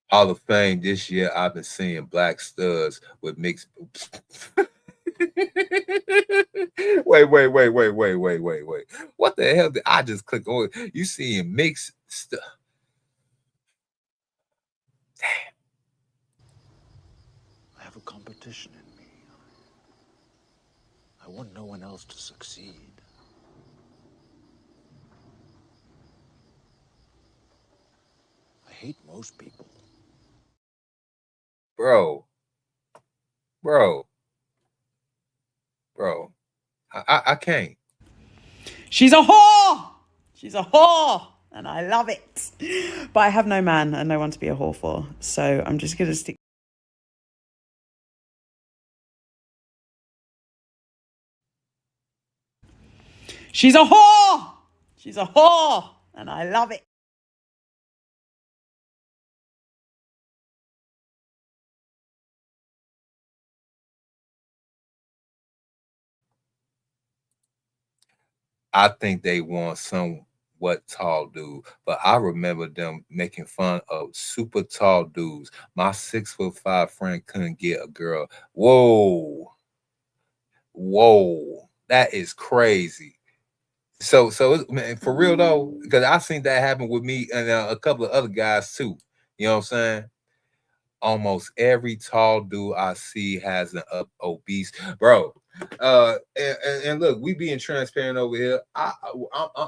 Hall of Fame this year, I've been seeing black studs with mixed. Wait. What the hell did I just click on? You seeing mixed stuff? Damn. I have a competition in me. I want no one else to succeed. I hate most people. Bro. I can't. She's a whore. She's a whore, and I love it. But I have no man and no one to be a whore for, so I'm just gonna stick. She's a whore. She's a whore, and I love it. I think they want somewhat tall dude, but I remember them making fun of super tall dudes. My 6'5" friend couldn't get a girl. Whoa, that is crazy. So man, for real though, because I seen that happen with me and a couple of other guys too. You know what I'm saying? Almost every tall dude I see has an obese bro. And look, we being transparent over here. I'm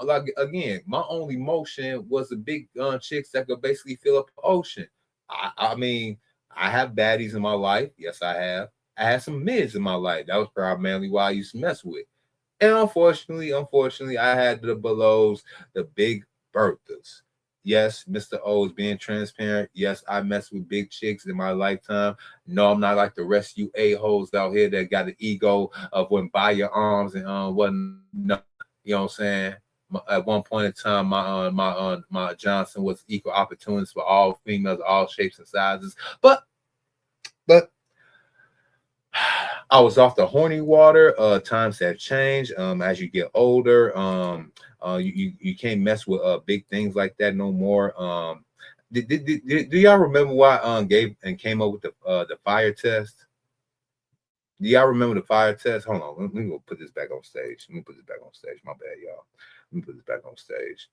like, again, my only motion was the big chicks that could basically fill up the ocean. I mean, I have baddies in my life. Yes, I have. I had some mids in my life. That was primarily why I used to mess with. And unfortunately, I had the belows, the big Berthas. Yes, Mr. O is being transparent. Yes, I mess with big chicks in my lifetime. No, I'm not like the rest of you a-holes out here that got the ego of when buy your arms and wasn't. No, you know what I'm saying? At one point in time, my Johnson was equal opportunities for all females, all shapes and sizes. But I was off the horny water. Times have changed. As you get older, you can't mess with big things like that no more. Do y'all remember why Gabe and came up with the fire test? Do y'all remember the fire test? Hold on, let me go put this back on stage. My bad, y'all. Let me put this back on stage.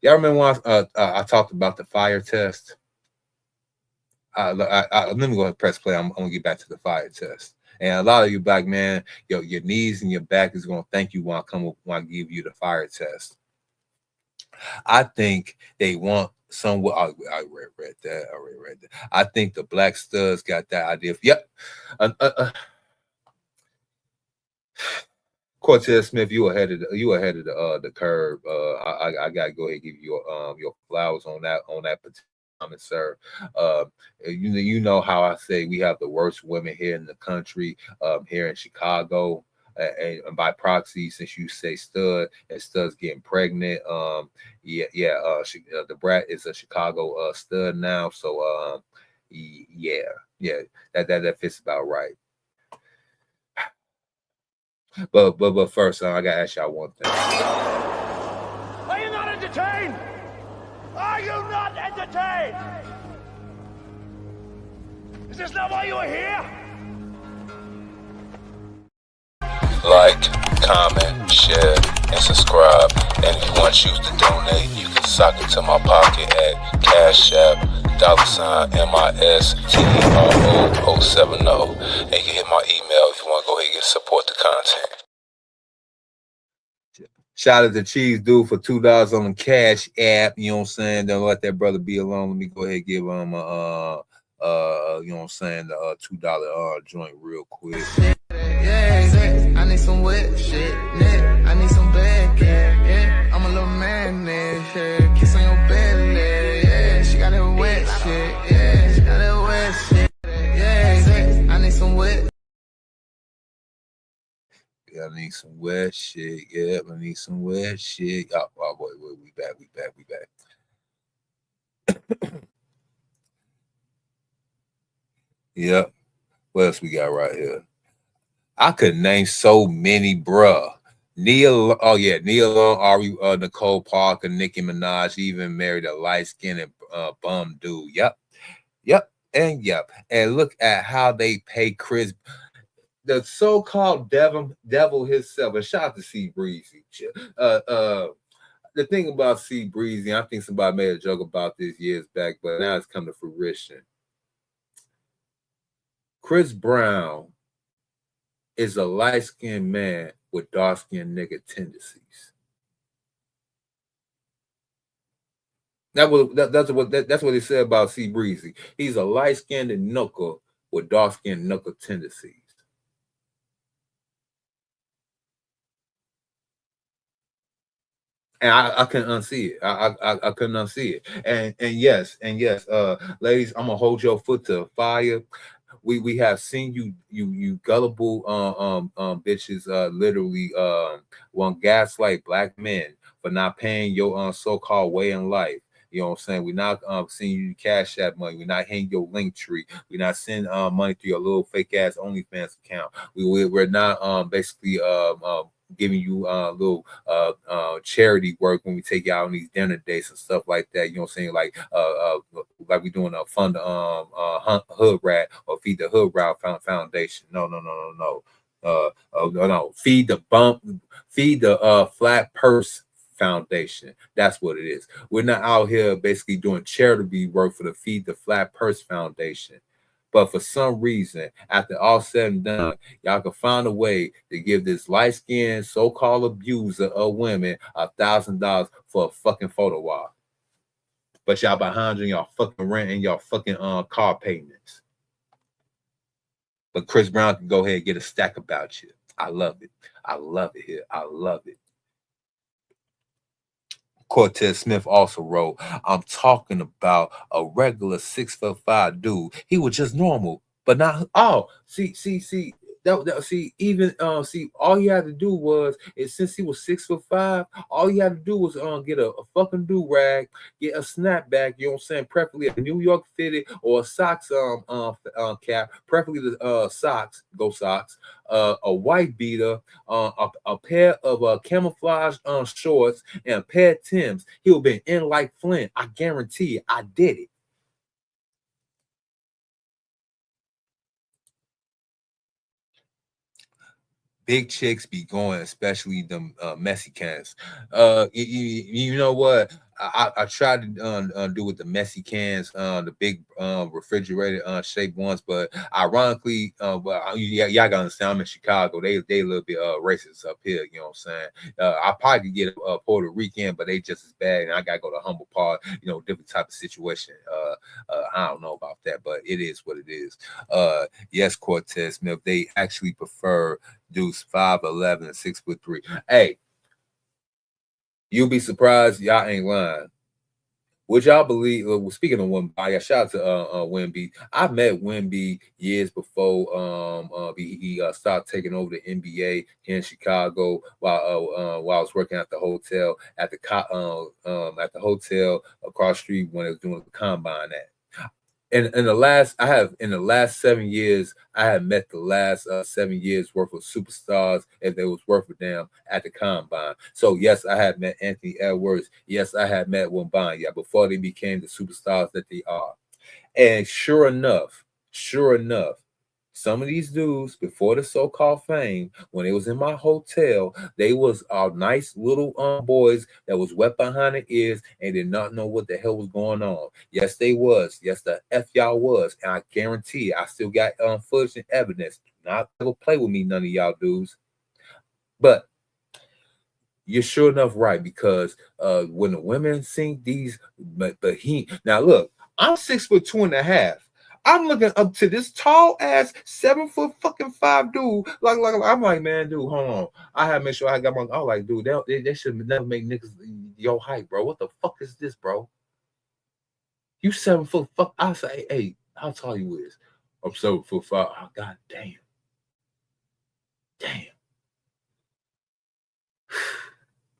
Y'all remember when I talked about the fire test? Let me go ahead and press play. I'm gonna get back to the fire test. And a lot of you black men, your knees and your back is gonna thank you when I give you the fire test. I think they want somewhat. I already read that. I think the black studs got that idea. Yep. Cortez Smith, you ahead of the curve. I gotta go ahead and give you your flowers on that particular comment, sir. You know how I say we have the worst women here in the country, here in Chicago, and by proxy, since you say stud and stud's getting pregnant, the brat is a Chicago stud now, so that fits about right. But first, I gotta ask y'all one thing. Are you not entertained? Are you not entertained? Is this not why you are here? Like, comment, share, and subscribe. And if you want you to donate, you can sock it to my pocket at Cash App, $MISTERO070. And you can hit my email if you want to go ahead and support the content. Shout out to Cheese Dude for $2 on the Cash App. You know what I'm saying? Don't let that brother be alone. Let me go ahead and give him you know what I'm saying, the $2 joint real quick. Yeah, I need some wet shit. I need some bad yeah. I'm a little man, yeah. Kiss on your belly, yeah. She got that wet shit, yeah. She got that wet shit. Yeah, I need some wet. I need some wet shit. Yeah, I need some wet shit. Oh boy, we back. Yep. What else we got right here? I could name so many, bruh. Neil, oh yeah, Neil Long, Ari, Nicole Parker, Nicki Minaj, even married a light-skinned bum dude. Yep, and yep. And look at how they pay Chris, the so-called devil himself. And shout out to C Breezy. The thing about C Breezy, I think somebody made a joke about this years back, but now it's come to fruition. Chris Brown is a light-skinned man with dark-skinned nigga tendencies. That's what they said about C Breezy. He's a light-skinned knuckle with dark-skinned knuckle tendencies. And I couldn't unsee it. I couldn't unsee it. And yes, ladies, I'm gonna hold your foot to the fire. We have seen you gullible bitches literally want gaslight black men for not paying your so-called way in life. You know what I'm saying? We're not seeing you cash that money. We're not hitting your link tree. We're not sending money through your little fake ass OnlyFans account. We're not basically giving you little charity work when we take you out on these dinner dates and stuff like that. You know what I'm saying? Like we doing a fund hood rat or feed the hood rat foundation. No. Feed the flat purse foundation. That's what it is. We're not out here basically doing charity work for the Feed the Flat Purse Foundation. But for some reason, after all said and done, y'all can find a way to give this light-skinned so-called abuser of women $1,000 for a fucking photo op. But y'all behind on y'all fucking rent and y'all fucking car payments. But Chris Brown can go ahead and get a stack about you. I love it. I love it here. I love it. Cortez Smith also wrote, I'm talking about a regular 6'5" dude. He was just normal, but not all all he had to do was, since he was 6'5", all he had to do was get a fucking do-rag, get a snapback, you know what I'm saying, preferably a New York fitted or a socks cap, preferably the socks, go socks, a white beater, a pair of camouflage shorts, and a pair of Timbs. He would have been in like Flint. I guarantee you, I did it. Big chicks be going, especially them Mexicans. You know what? I tried to do with the Mexicans, the big refrigerated shaped ones, but ironically, y'all gotta understand, I'm in Chicago. They a little bit racist up here. You know what I'm saying? I probably could get a Puerto Rican, but they just as bad, and I gotta go to Humble Park. You know, different type of situation. I don't know about that, but it is what it is. Yes, Cortez Smith, they actually prefer dudes 5'11" and 6'3". Hey, you'll be surprised. Y'all ain't lying. Would y'all believe? Speaking of Wemby, shout out to Wemby. I met Wemby years before he started taking over the NBA here in Chicago while I was working at the hotel at the hotel across the street when they was doing the combine at. In the last 7 years, I have met the last 7 years worth of superstars, if they was worth a damn, at the combine. So yes, I have met Anthony Edwards. Yes, I have met Wembanyama before they became the superstars that they are. And sure enough, some of these dudes before the so-called fame, when they was in my hotel, they was nice little boys that was wet behind the ears and did not know what the hell was going on. Yes, they was. Yes, the F y'all was. And I guarantee I still got footage and evidence. Do not ever play with me, none of y'all dudes. But you're sure enough right, because when the women sing these, but now look, I'm 6'2.5". I'm looking up to this tall ass 7'5" dude. Like I'm like, man, dude, hold on. I had to make sure I got my. I was like, dude, they should never make niggas your height, bro. What the fuck is this, bro? You 7 foot fuck. I say, hey, how tall you is? I'm 7'5". Oh, god damn.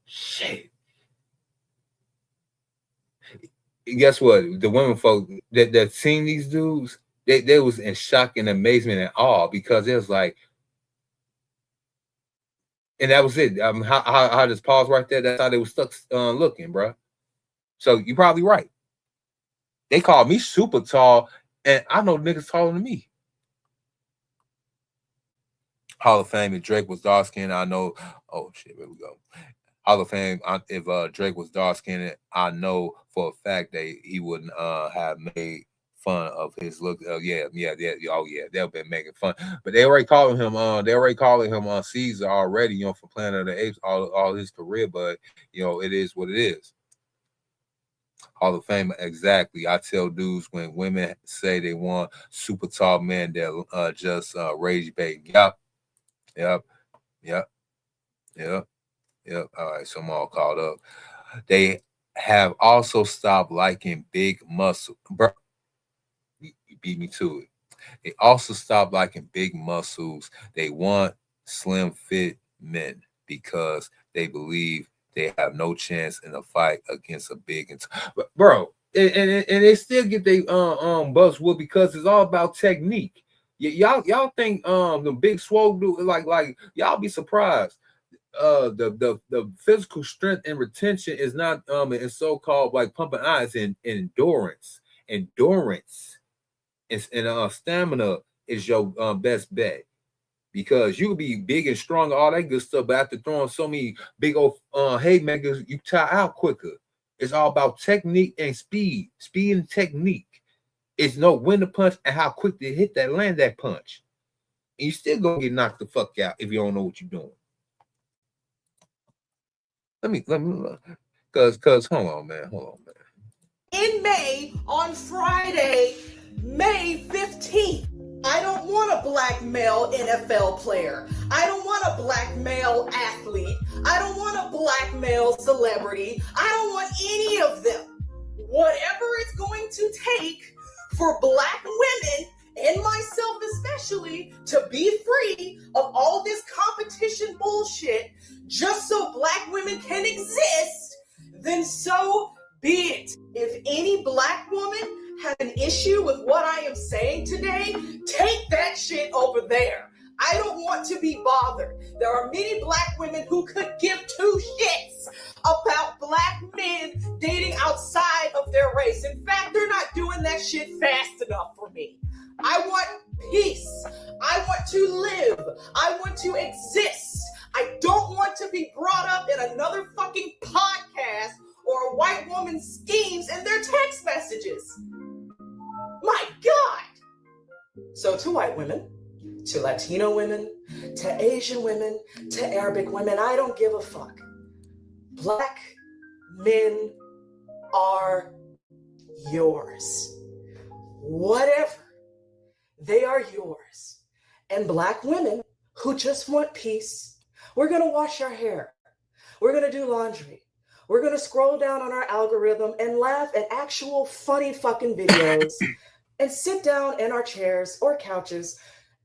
Shit. Guess what? The women folk that seen these dudes, They was in shock and amazement and awe because it was like, and that was it. How just pause right there. That's how they were stuck looking, bro. So you're probably right. They called me super tall, and I know niggas taller than me. Hall of Fame, if Drake was dark skinned, I know. Oh shit, here we go. Hall of Fame, if Drake was dark skinned, I know for a fact that he wouldn't have made fun of his look. Oh yeah, they've been making fun. But they already calling him Caesar already, you know, from Planet of the Apes, all his career, but you know, it is what it is. Hall of Fame, exactly. I tell dudes when women say they want super tall men that just rage bait. Yep. All right, so I'm all caught up. They have also stopped liking big muscle. Bro, you beat me to it. They also stopped liking big muscles. They want slim fit men because they believe they have no chance in a fight against a big bro. And they still get they buzzword because it's all about technique. Y'all think the big swole dude like y'all be surprised. The physical strength and retention is not in so-called like pumping eyes and endurance and stamina is your best bet, because you can be big and strong, all that good stuff, but after throwing so many big old haymakers, you tire out quicker. It's all about technique and speed and technique. It's know when to punch and how quick to hit that, land that punch. And you still gonna get knocked the fuck out if you don't know what you're doing. Let me cause hold on, man. In May, on Friday, May 15th, I don't want a black male NFL player. I don't want a black male athlete. I don't want a black male celebrity. I don't want any of them. Whatever it's going to take for black women, and myself especially, to be free of all this competition bullshit just so black women can exist, then so be it. If any black woman has an issue with what I am saying today, take that shit over there. I don't want to be bothered. There are many black women who could give two shits about black men dating outside of their race. In fact, they're not doing that shit fast enough for me. I want peace. I want to live. I want to exist. I don't want to be brought up in another fucking podcast or a white woman's schemes in their text messages. My God. So to white women, to Latino women, to Asian women, to Arabic women, I don't give a fuck. Black men are yours. Whatever. They are yours. And black women who just want peace, we're going to wash our hair. We're going to do laundry. We're going to scroll down on our algorithm and laugh at actual funny fucking videos and sit down in our chairs or couches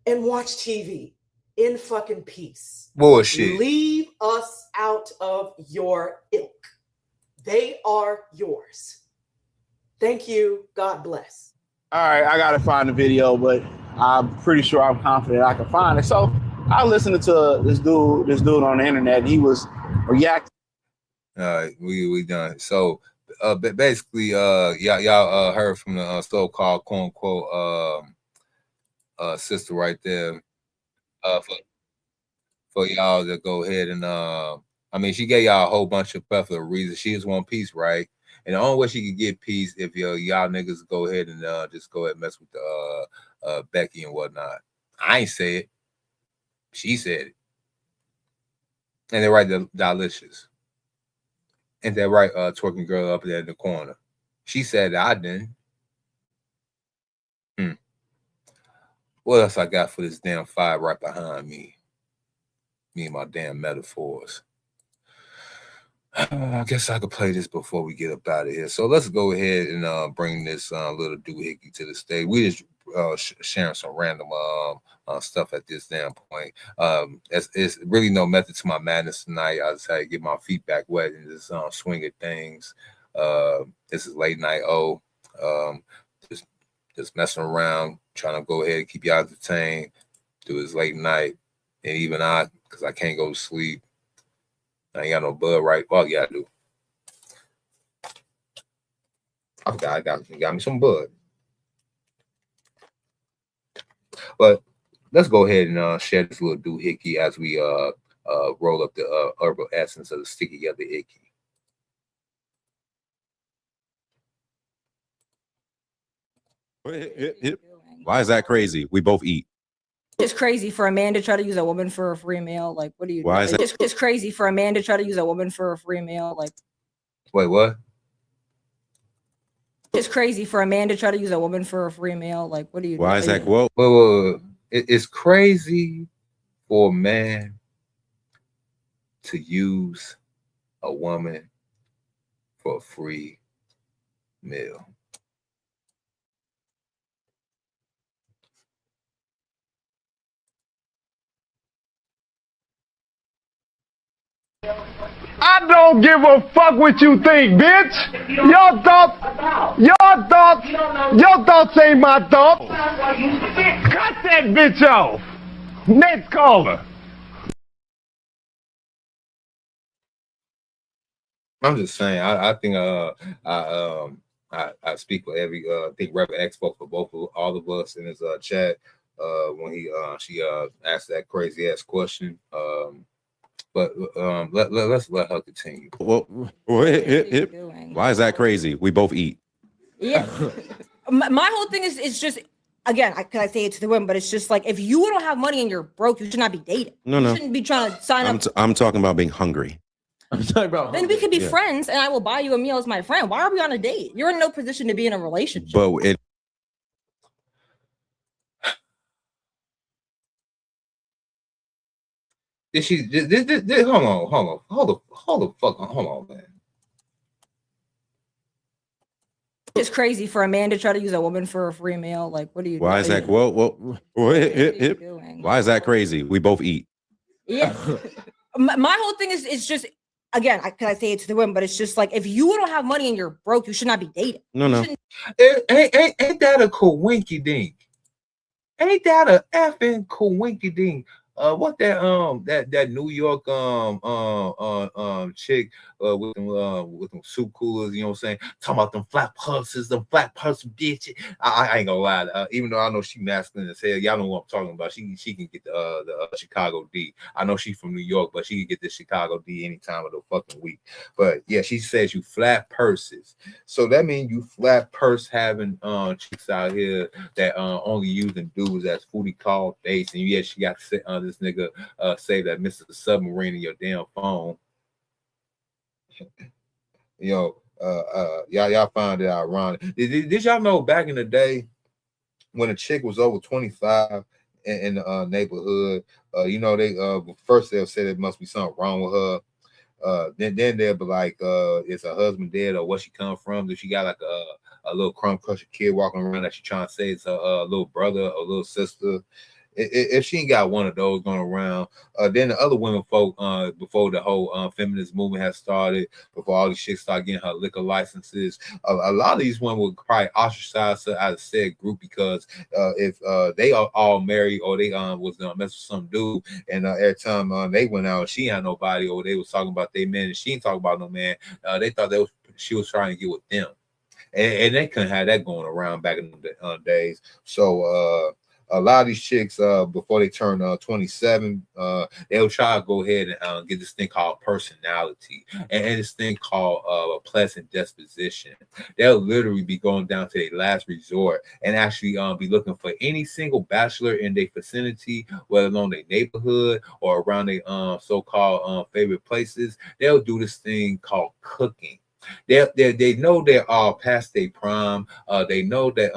and watch TV in fucking peace. Bullshit. Leave us out of your ilk. They are yours. Thank you. God bless. All right, I gotta find the video, but I'm pretty sure I'm confident I can find it. So I listened to this dude on the internet, and he was reacting. All right, we done. So basically, y'all heard from the so-called quote unquote sister right there. For y'all to go ahead and I mean, she gave y'all a whole bunch of plethora of reasons. She just want peace, right? And the only way she could get peace if y'all niggas go ahead and just go ahead and mess with the Becky and whatnot. I ain't say it. She said it. And they're right, delicious. And they're right, twerking girl up there in the corner. She said that, I didn't. What else I got for this damn fire right behind me? Me and my damn metaphors. I guess I could play this before we get up out of here. So let's go ahead and bring this little doohickey to the stage. We just sharing some random stuff at this damn point. It's really no method to my madness tonight. I just had to get my feet back wet and just swing at things. This is late night. Just messing around, trying to go ahead and keep y'all entertained through this late night. And even I, because I can't go to sleep. I ain't got no bud right. Well, yeah, I do. I got me some bud. But let's go ahead and share this little doohickey as we roll up the herbal essence of the sticky of the icky. Why is that crazy? We both eat. It's crazy for a man to try to use a woman for a free meal. Like, what do you? Why is that? It's crazy for a man to try to use a woman for a free meal. Like, wait, what? It's crazy for a man to try to use a woman for a free meal. Like, what do you? Why is that? Whoa. It's crazy for a man to use a woman for a free meal. I don't give a fuck what you think, bitch. Your thoughts ain't my thoughts. Cut that bitch off. Next caller. I'm just saying. I think I speak for every I think Reverend X spoke for all of us in his chat when she asked that crazy ass question. But let's let her continue. Well, why is that crazy? We both eat. Yeah. My whole thing is just, again, I say it to the women, but it's just like, if you don't have money and you're broke, you should not be dating. No. You shouldn't be trying to sign up. I'm talking about being hungry. I'm talking about. Then we could be friends, and I will buy you a meal as my friend. Why are we on a date? You're in no position to be in a relationship. But Did she? Hold on, man. It's crazy for a man to try to use a woman for a free meal. Like, what do you? Why is that? Why is that crazy? We both eat. Yeah. My whole thing is just, again, I say it to the women, but it's just like, if you don't have money and you're broke, you should not be dating. No. Ain't that a coinky dink? Ain't that a effing coinky dink? What that New York chick with them soup coolers, you know what I'm saying? Talking about them flat pulses, them flat pulse bitch. I ain't gonna lie, even though I know she masculine as hell, y'all know what I'm talking about. She can get the Chicago D. I know she's from New York, but she can get the Chicago D any time of the fucking week. But yeah, she says you flat purses, so that means you flat purse having chicks out here that only using dudes as booty call dates, and yet she got this nigga say that Mr. Submarine in your damn phone. Y'all find it ironic. Did y'all know back in the day when a chick was over 25 in the neighborhood, they first they'll say there must be something wrong with her. Then they'll be like, is her husband dead, or where she come from? If she got like a little crumb crusher kid walking around that she trying to say it's her little brother or little sister. If she ain't got one of those going around, then the other women folk, before the whole feminist movement has started, before all these chicks start getting her liquor licenses, a lot of these women would probably ostracize her out of said group because if they are all married or they was gonna mess with some dude, and every time they went out, she had nobody, or they was talking about their men and she ain't talking about no man, they thought she was trying to get with them, and they couldn't have that going around back in the days. So a lot of these chicks, before they turn 27, they'll try to go ahead and get this thing called personality and this thing called a pleasant disposition. They'll literally be going down to their last resort and actually be looking for any single bachelor in their vicinity, whether along their neighborhood or around their so-called favorite places. They'll do this thing called cooking. They know they're all past their prime. They know that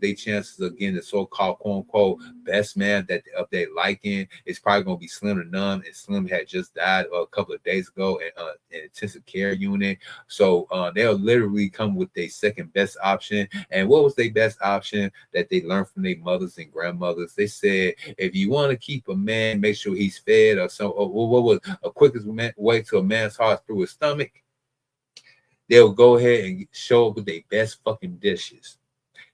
their chances of getting the so-called quote unquote best man that of their liking is probably gonna be slim to none. And Slim had just died a couple of days ago in an intensive care unit. So they'll literally come with their second best option. And what was their best option that they learned from their mothers and grandmothers? They said, if you want to keep a man, make sure he's fed, or what was a quickest way to a man's heart through his stomach? They'll go ahead and show up with their best fucking dishes.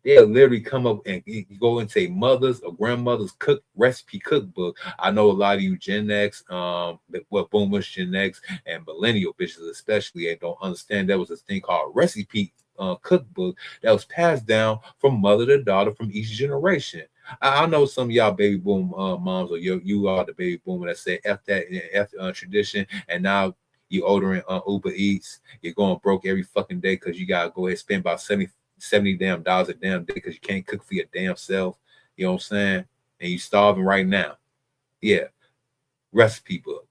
They'll literally come up and you go into a mother's or grandmother's recipe cookbook. I know a lot of you Gen X, boomers, Gen X, and millennial bitches especially, and don't understand there was this thing called recipe cookbook that was passed down from mother to daughter from each generation. I know some of y'all baby boom moms, or you are the baby boomer that say F that, F tradition, and now you ordering Uber Eats. You're going broke every fucking day because you gotta go ahead and spend about $70 damn dollars a damn day because you can't cook for your damn self. You know what I'm saying? And you starving right now. Yeah, recipe book.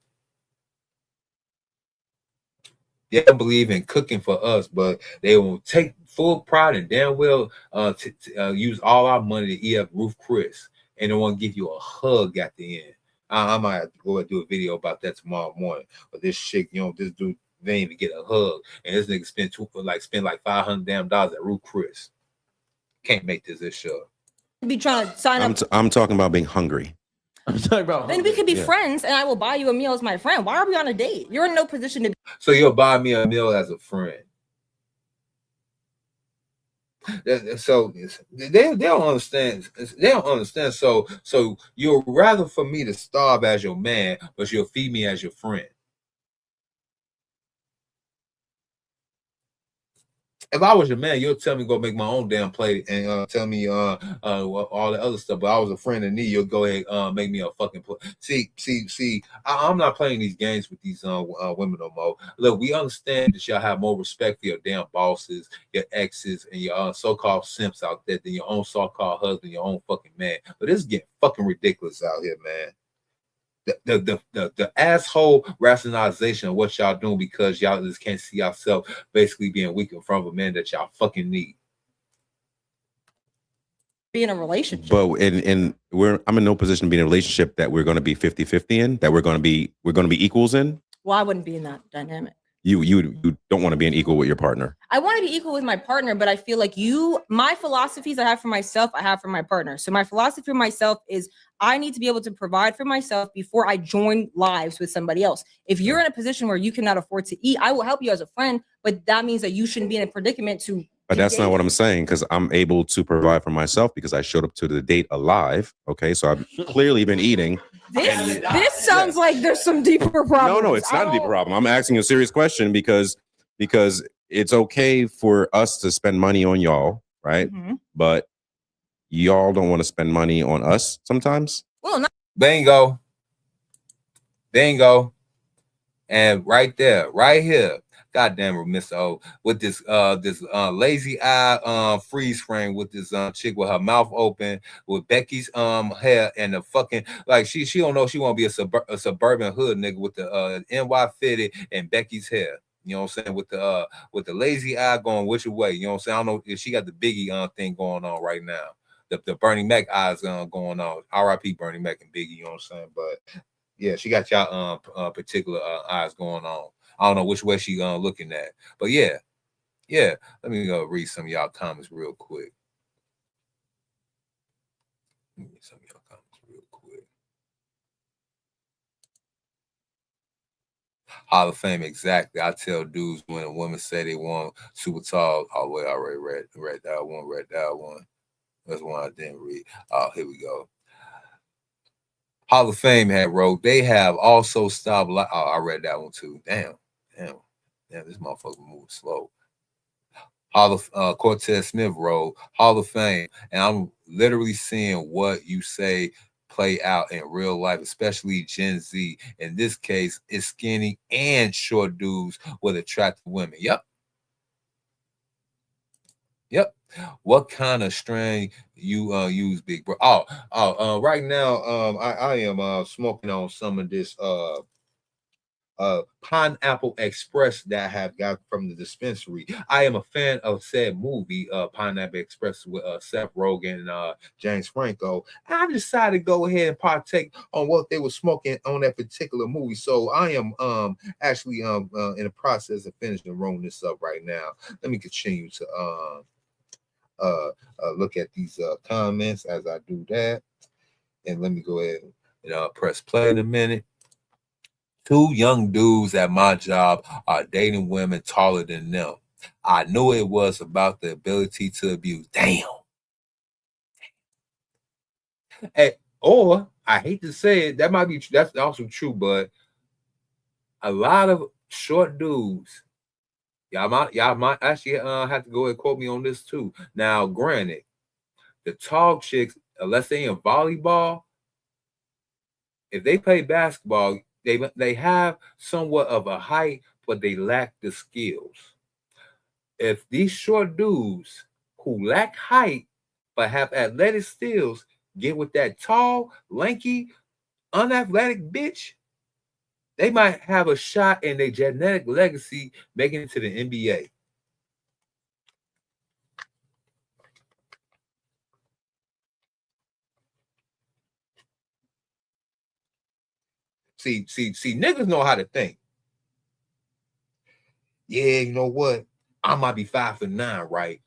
They don't believe in cooking for us, but they will take full pride and damn well use all our money to eat up Ruth Chris, and they want to give you a hug at the end. I might have to go and do a video about that tomorrow morning. But this shit, this dude, they ain't even get a hug, and this nigga spend like $500 damn dollars at Ruth Chris. Can't make this show. Be trying to sign up. I'm talking about being hungry. I'm talking about. Then we could be friends, and I will buy you a meal as my friend. Why are we on a date? You're in no position to. So you'll buy me a meal as a friend. So they don't understand. They don't understand. So you'll rather for me to starve as your man, but you'll feed me as your friend. If I was your man, you'll tell me go make my own damn plate and tell me all the other stuff. But I was a friend of me, you'll go ahead make me a fucking plate. See. I'm not playing these games with these women no more. Look, we understand that y'all have more respect for your damn bosses, your exes, and your so-called simps out there than your own so-called husband, your own fucking man. But this is getting fucking ridiculous out here, man. The asshole rationalization of what y'all doing because y'all just can't see yourself basically being weak in front of a man that y'all fucking need. Be in a relationship. But I'm in no position to be in a relationship that we're going to be 50-50 in, that we're going to be equals in. Well, I wouldn't be in that dynamic. You don't want to be an equal with your partner. I want to be equal with my partner, but I feel like my philosophies I have for myself, I have for my partner. So my philosophy for myself is I need to be able to provide for myself before I join lives with somebody else. If you're in a position where you cannot afford to eat, I will help you as a friend, but that means that you shouldn't be in a predicament to. But that's not what I'm saying, because I'm able to provide for myself because I showed up to the date alive. Okay, so I've clearly been eating. This sounds like there's some deeper problem. No, it's not a deeper problem. I'm asking a serious question because it's okay for us to spend money on y'all, right? Mm-hmm. But y'all don't want to spend money on us sometimes. Well, not bingo, and right there, right here. God damn it, Mr. O, with this lazy eye freeze frame with this chick with her mouth open with Becky's hair and the fucking like she don't know she want to be a suburban hood nigga with the NY fitted and Becky's hair. You know what I'm saying? With the lazy eye going which way. You know what I'm saying? I don't know if she got the Biggie thing going on right now. The Bernie Mac eyes going on. R.I.P. Bernie Mac and Biggie. You know what I'm saying? But yeah, she got y'all particular eyes going on. I don't know which way she looking at, but yeah. Let me read some of y'all comments real quick. Hall of Fame, exactly. I tell dudes when a woman say they want super tall. Oh wait, I already read that one. That's one I didn't read. Oh, here we go. Hall of Fame had wrote, they have also stopped. Oh, I read that one too. Damn, this motherfucker moving slow. Cortez Smith wrote, Hall of Fame, and I'm literally seeing what you say play out in real life, especially Gen Z. In this case, it's skinny and short dudes with attractive women. Yep. What kind of strain you use, big bro? Right now, I am smoking on some of this Pineapple Express that I have got from the dispensary. I am a fan of said movie, Pineapple Express with Seth Rogen and James Franco. I decided to go ahead and partake on what they were smoking on that particular movie. So I am actually in the process of finishing rolling this up right now. Let me continue to look at these comments as I do that, and let me go ahead and press play in a minute. 2 young dudes at my job are dating women taller than them. I knew it was about the ability to abuse. Damn. Or I hate to say it, that's also true, but a lot of short dudes, y'all might actually have to go and quote me on this too. Now, granted, the tall chicks, unless they in volleyball, if they play basketball, they have somewhat of a height, but they lack the skills. If these short dudes who lack height but have athletic skills get with that tall, lanky, unathletic bitch, they might have a shot in their genetic legacy making it to the NBA. See, niggas know how to think. Yeah, you know what? I might be 5'9", right?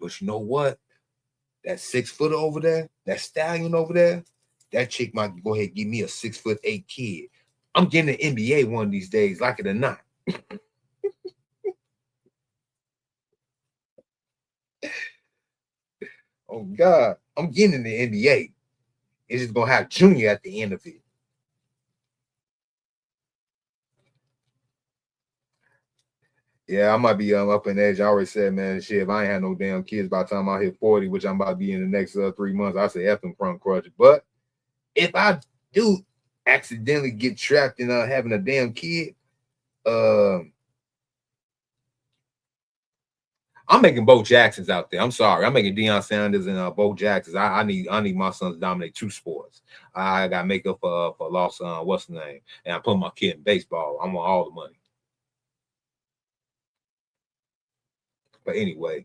But you know what? That 6 footer over there, that stallion over there, that chick might go ahead and give me a 6'8" kid. I'm getting an NBA one of these days, like it or not. Oh God, I'm getting the NBA. It's just gonna have Junior at the end of it. Yeah, I might be up in age. I already said, man, shit, if I ain't had no damn kids by the time I hit 40, which I'm about to be in the next 3 months, I say F them front crutches. But if I do accidentally get trapped in having a damn kid, I'm making Bo Jacksons out there. I'm sorry. I'm making Deion Sanders and Bo Jacksons. I need my sons to dominate 2 sports. I got to make up for lost what's the name? And I put my kid in baseball. I want all the money. But anyway,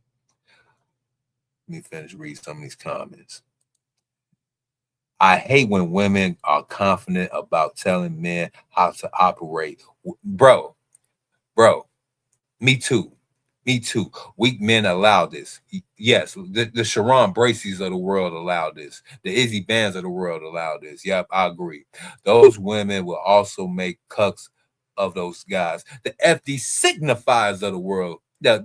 let me finish reading some of these comments. I hate when women are confident about telling men how to operate. Bro, me too. Weak men allow this. Yes, the Sharon Bracy's of the world allow this. The Izzy Bands of the world allow this. Yep, I agree. Those women will also make cucks of those guys. The FD signifiers of the world. The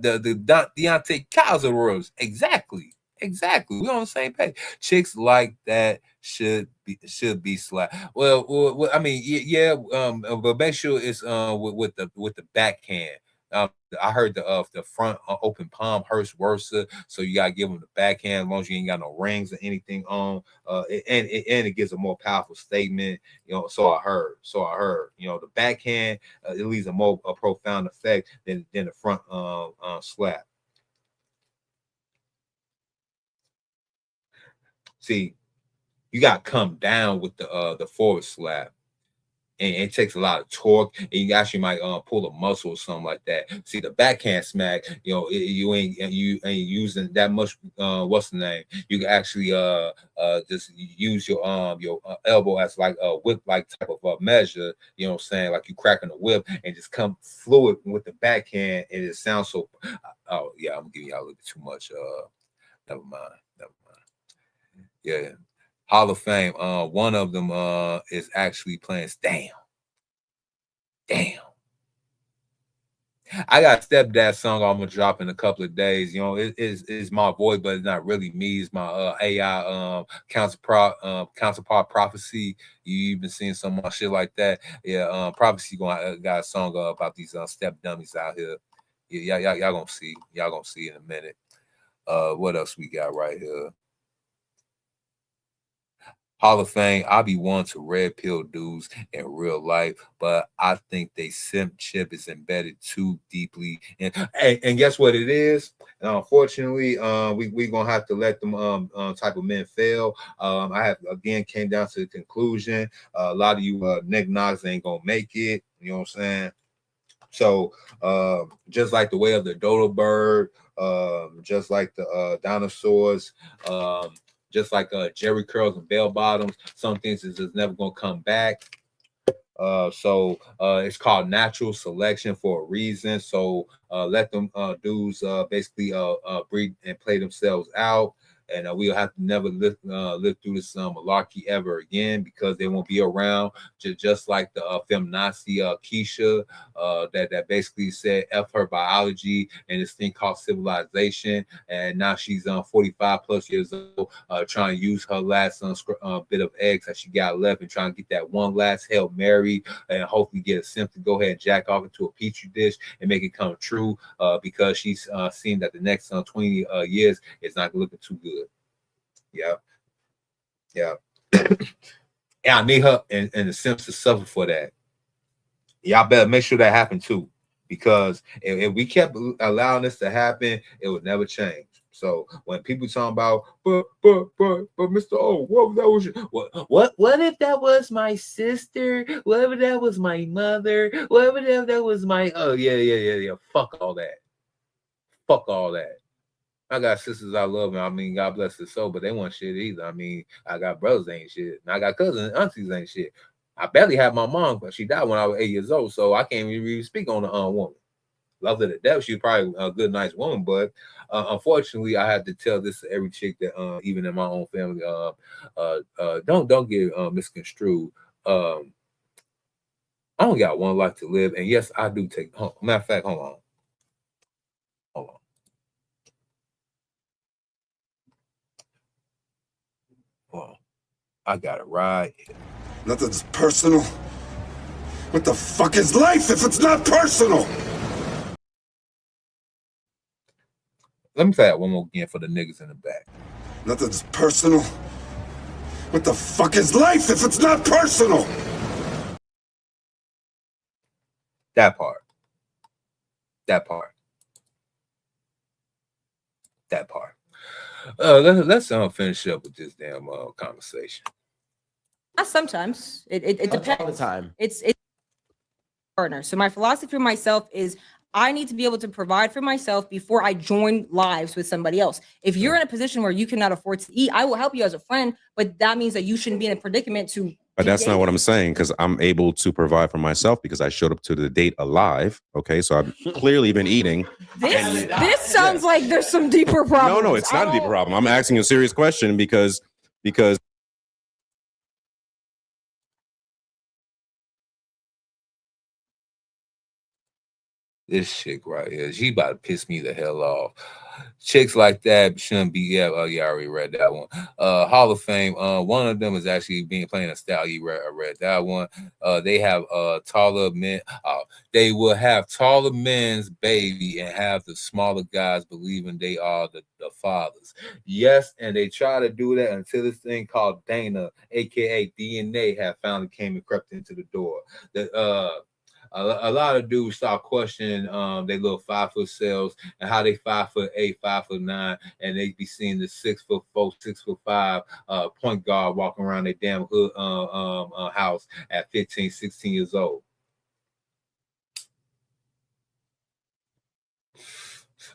Deontay Cows of the world. Exactly. We on the same page. Chicks like that should be slapped. Well, I mean, yeah. But make sure it's with the backhand. I heard the front open palm hurts worse, so you gotta give them the backhand as long as you ain't got no rings or anything on. And it gives a more powerful statement. You know, so I heard. You know, the backhand it leaves a profound effect than the front slap. See, you got to come down with the forward slap. And it takes a lot of torque, and you actually might pull a muscle or something like that. See, the backhand smack, you know, you ain't using that much. What's the name? You can actually just use your elbow as like a whip like type of measure. You know what I'm saying? Like you cracking a whip and just come fluid with the backhand, and it sounds so. Oh yeah, I'm giving y'all a little bit too much. Never mind. Yeah. Hall of Fame. One of them is actually playing. Damn. I got Stepdad song I'm gonna drop in a couple of days. You know, it's my voice, but it's not really me. It's my AI counterpart prophecy. You've been seeing some more shit like that. Yeah, prophecy got a song about these step dummies out here. Yeah, y'all gonna see. Y'all gonna see in a minute. What else we got right here? Hall of Fame, I be one to red pill dudes in real life, but I think they simp chip is embedded too deeply. And guess what it is? And unfortunately, we gonna have to let them type of men fail. I have again came down to the conclusion. A lot of you niggas ain't gonna make it. You know what I'm saying? So just like the way of the dodo bird, just like the dinosaurs, just like Jerry curls and bell bottoms, some things is just never gonna come back. So it's called natural selection for a reason. So let them dudes basically breed and play themselves out. and we'll have to never live through this malarkey ever again because they won't be around. Just like the feminazi Keisha that basically said F her biology and this thing called civilization, and now she's 45 plus years old, trying to use her last bit of eggs that she got left and trying to get that one last Hail Mary and hopefully get a simp to go ahead and jack off into a petri dish and make it come true because she's seen that the next 20 years is not looking too good. Yeah. And I need her and the simps to suffer for that. Y'all better make sure that happen too, because if we kept allowing this to happen, it would never change. So when people talking about, but Mr. O, what that was? What if that was my sister? What if that was my mother? What if that was my? Oh yeah. Fuck all that. Fuck all that. I got sisters I love, and I mean, God bless their soul, but they want shit either. I mean, I got brothers ain't shit, and I got cousins and aunties ain't shit. I barely had my mom, but she died when I was 8 years old, so I can't even really speak on the woman. Love her to death. She's probably a good, nice woman, but unfortunately, I had to tell this to every chick that even in my own family, don't get misconstrued. I only got one life to live, and yes, I do take. Matter of fact, hold on. I got it right here. Nothing's personal. What the fuck is life if it's not personal? Let me say that one more again for the niggas in the back. Nothing's personal. What the fuck is life if it's not personal? That part. That part. That part. Let's finish up with this damn conversation. Sometimes it depends. All the time. It's partner. So my philosophy for myself is I need to be able to provide for myself before I join lives with somebody else. If you're in a position where you cannot afford to eat, I will help you as a friend, but that means that you shouldn't be in a predicament to. But that's not what I'm saying, because I'm able to provide for myself because I showed up to the date alive. Okay, so I've clearly been eating. This sounds like there's some deeper problem. No, it's not a deeper problem. I'm asking a serious question because this chick right here, she about to piss me the hell off. Chicks like that shouldn't be. Yeah, I already read that one. Hall of Fame. One of them is actually playing a style. You read that one. They have taller men. They will have taller men's baby and have the smaller guys believing they are the fathers. Yes, and they try to do that until this thing called Dana, aka DNA, have finally came and crept into the door. A lot of dudes start questioning their little 5 foot selves and how they 5'8", 5'9", and they be seeing the 6'4", 6'5" point guard walking around their damn hood house at 15, 16 years old.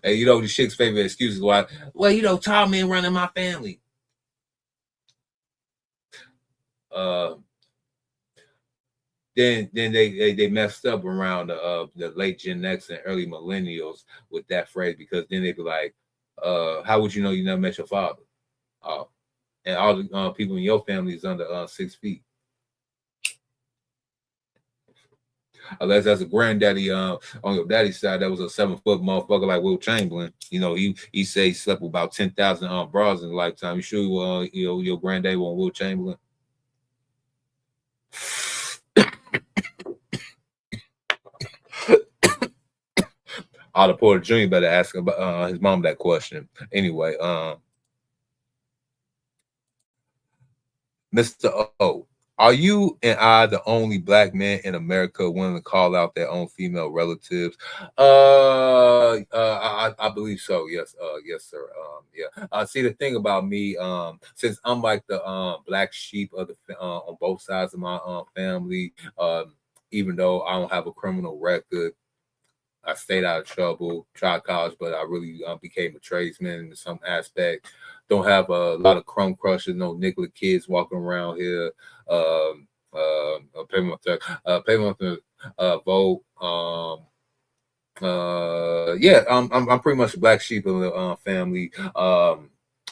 And you know the chick's favorite excuse is why, well, you know, tall men running my family. Then they messed up around the late Gen X and early millennials with that phrase, because then they be like, how would you know you never met your father? And all the people in your family is under 6 feet. Unless that's a granddaddy on your daddy's side that was a 7-foot motherfucker like Will Chamberlain. You know, he say he slept with about 10,000 bras in a lifetime. You sure your granddaddy was Will Chamberlain? Otto Porter Jr. better ask about his mom that question. Anyway, Mr. O, are you and I the only black men in America willing to call out their own female relatives? I believe so. Yes, yes, sir. Yeah. See, the thing about me, since I'm like the black sheep of the on both sides of my family, even though I don't have a criminal record, I stayed out of trouble, tried college, but I really became a tradesman in some aspect. Don't have a lot of crumb crushers, no Nicola kids walking around here. Pay my vote. Yeah, I'm pretty much a black sheep of the family.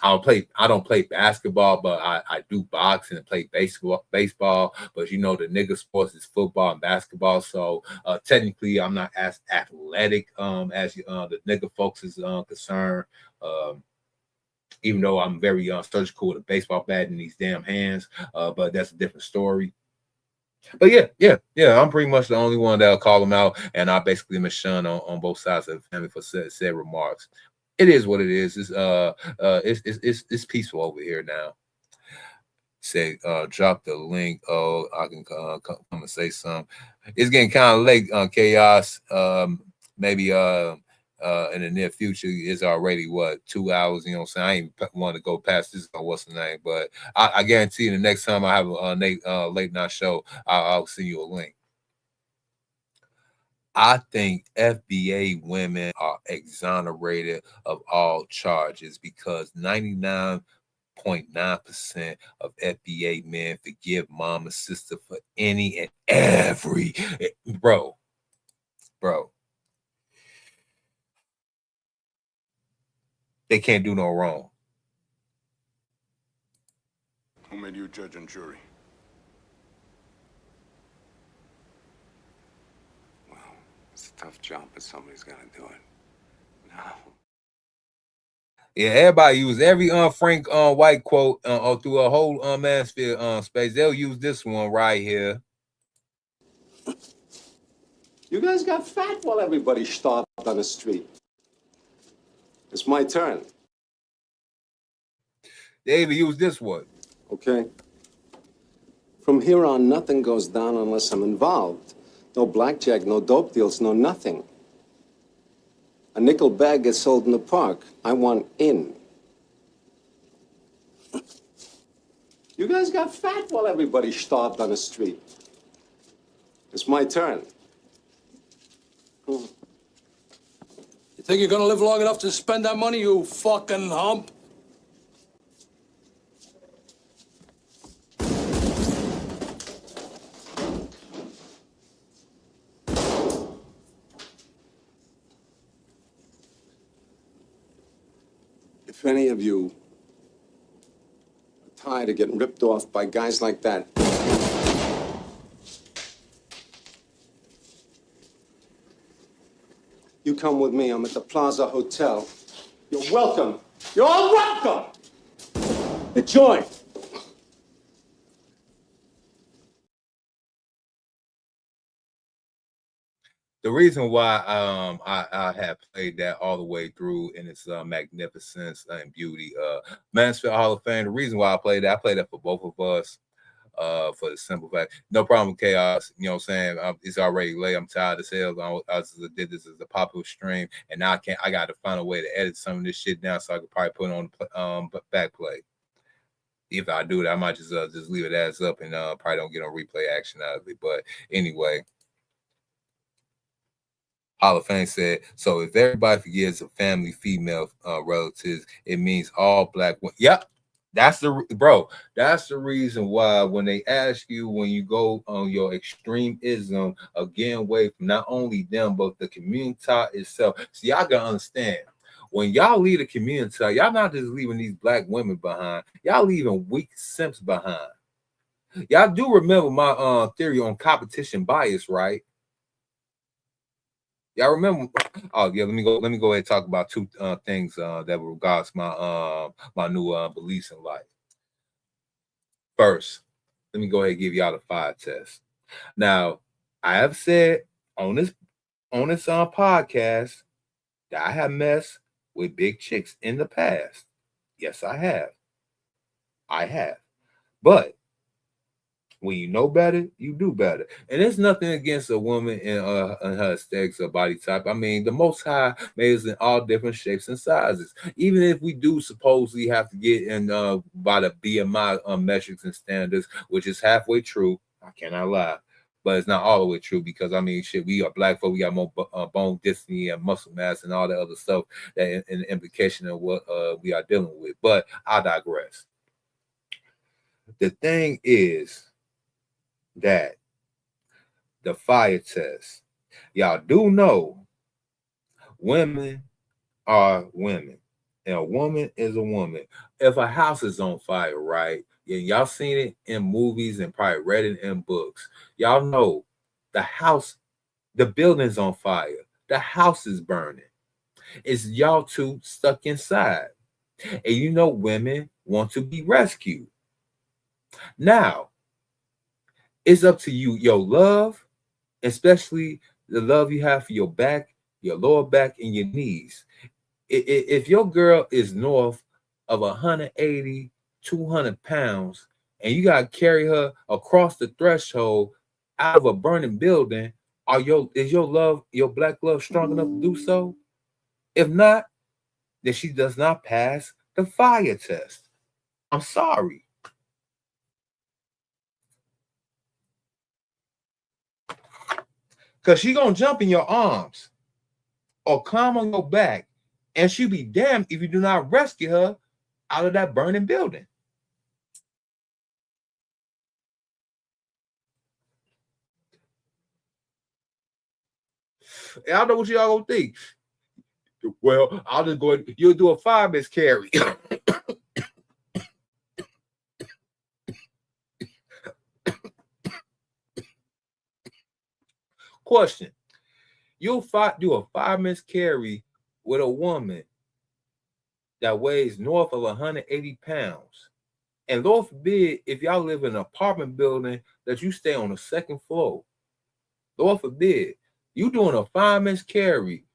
I don't play basketball, but I do boxing and play baseball. But you know, the nigga sports is football and basketball. So technically I'm not as athletic as the nigga folks is concerned. Even though I'm very surgical with a baseball bat in these damn hands. But that's a different story. But yeah, I'm pretty much the only one that'll call them out, and I basically am a shun on both sides of the family for said remarks. It is what it is. It's peaceful over here now. Say, drop the link. Oh, I can come and say something. It's getting kind of late. Chaos. Maybe in the near future is already 2 hours. You know what I'm saying? I ain't want to go past this. What's the name? But I guarantee you, the next time I have a late night show, I'll send you a link. I think FBA women are exonerated of all charges because 99.9% of FBA men forgive mom and sister for any and every bro. They can't do no wrong. Who made you judge and jury? It's a tough job, but somebody's got to do it. No. Yeah, everybody use every Frank White quote through a whole manosphere space. They'll use this one right here. You guys got fat while everybody starved on the street. It's my turn. They even use this one. Okay. From here on, nothing goes down unless I'm involved. No blackjack, no dope deals, no nothing. A nickel bag gets sold in the park. I want in. You guys got fat while everybody starved on the street. It's my turn. You think you're gonna live long enough to spend that money, you fucking hump? If any of you are tired of getting ripped off by guys like that, you come with me. I'm at the Plaza Hotel. You're welcome. You're all welcome. Enjoy. The reason why I have played that all the way through in its magnificence and beauty, Manosphere Hall of Fame. The reason why I played that for both of us, for the simple fact, no problem, Chaos. You know what I'm saying? It's already late. I'm tired as hell. I did this as a popular stream, and now I got to find a way to edit some of this shit down so I could probably put it on back play. If I do that, I might just leave it as up and probably don't get no replay action out of it. But anyway. Hall of Fame said, so if everybody forgives a family female relatives, it means all black women. Yep, that's that's the reason why when they ask you, when you go on your extremism, again, away from not only them, but the community itself. See, y'all gotta understand, when y'all leave the community, y'all not just leaving these black women behind, y'all leaving weak simps behind. Y'all do remember my theory on competition bias, right? Y'all remember? Oh yeah, let me go ahead and talk about two things that regards my my new beliefs in life. First, let me go ahead and give y'all the fire test. Now, I have said on this podcast that I have messed with big chicks in the past. Yes, I have. But when you know better, you do better. And there's nothing against a woman in her aesthetics or body type. I mean, the Most High made us in all different shapes and sizes. Even if we do supposedly have to get in by the BMI metrics and standards, which is halfway true. I cannot lie. But it's not all the way true because, I mean, shit, we are black folk. We got more bone density and muscle mass and all the other stuff that in the implication of what we are dealing with. But I digress. The thing is that the fire test, y'all do know women are women. And a woman is a woman. If a house is on fire, right? Yeah, y'all seen it in movies and probably read it in books. Y'all know the house, the building's on fire. The house is burning. It's y'all two stuck inside. And you know women want to be rescued. Now, it's up to you, your love, especially the love you have for your back, your lower back, and your knees. If your girl is north of 180, 200 pounds, and you got to carry her across the threshold out of a burning building, is your love, your black love, strong enough to do so? If not, then she does not pass the fire test. I'm sorry. Because she going to jump in your arms or climb on your back, and she'll be damned if you do not rescue her out of that burning building. And I know what y'all gonna think. Well, I'll just go, you'll do a 5 miscarry. Question. You'll do a 5 miscarry with a woman that weighs north of 180 pounds. And Lord forbid, if y'all live in an apartment building that you stay on the 2nd floor, Lord forbid, you doing a 5 miscarry,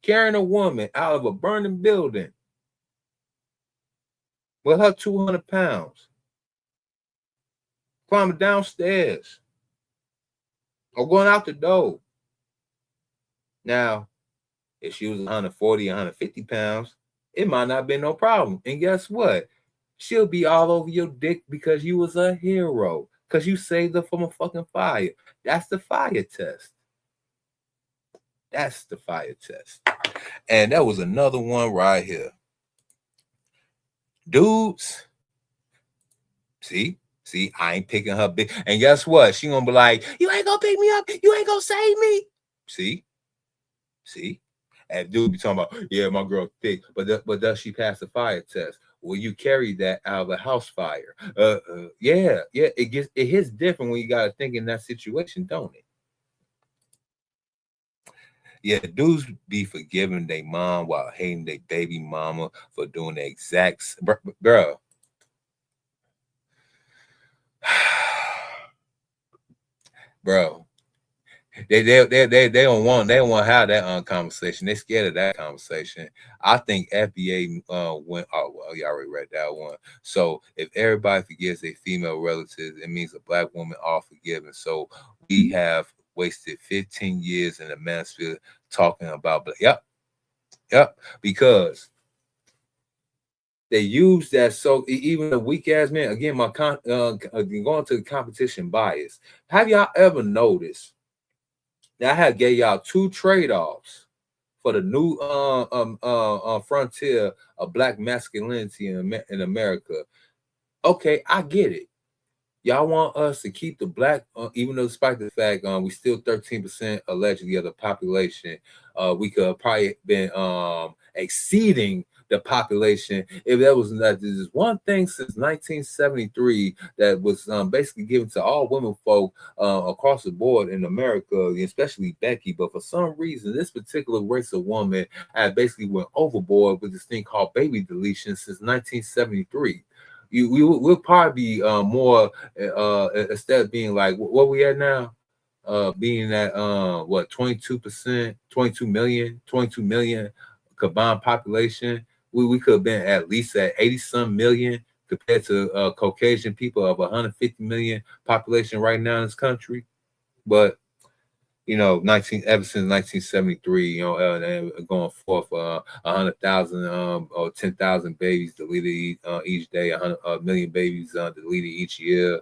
carrying a woman out of a burning building with her 200 pounds, climbing downstairs or going out the door. Now, if she was 140, 150 pounds, it might not be no problem. And guess what? She'll be all over your dick because you was a hero, because you saved her from a fucking fire. That's the fire test. That's the fire test. And that was another one right here. Dudes, see, I ain't picking her big. And guess what? She gonna be like, you ain't gonna pick me up. You ain't gonna save me. See? And dude be talking about, yeah, my girl thick, but does she pass the fire test? Will you carry that out of a house fire? Yeah. It hits different when you gotta think in that situation, don't it? Yeah, dudes be forgiving their mom while hating their baby mama for doing the exact girl. Bro, they don't want to have that conversation. They scared of that conversation. I think FBA went. Oh well, you already read that one. So if everybody forgives their female relatives, it means a black woman are forgiven. So we have wasted 15 years in the manosphere talking about, but yep, because they use that. So even a weak ass man, again, going to the competition bias. Have y'all ever noticed that I had gave y'all 2 trade-offs for the new frontier of black masculinity in America? Okay, I get it. Y'all want us to keep the black, even though despite the fact we still 13% allegedly of the population, we could have probably been exceeding the population if there was not. There's one thing since 1973 that was basically given to all women folk across the board in America, especially Becky. But for some reason, this particular race of woman had basically went overboard with this thing called baby deletion since 1973. We'll probably be more instead of being like what we at now, being at 22%, 22 million combined population. We could have been at least at 80-some million compared to Caucasian people of 150 million population right now in this country. But you know, ever since 1973, going forth 100,000 or 10,000 babies deleted each day, 100 million babies deleted each year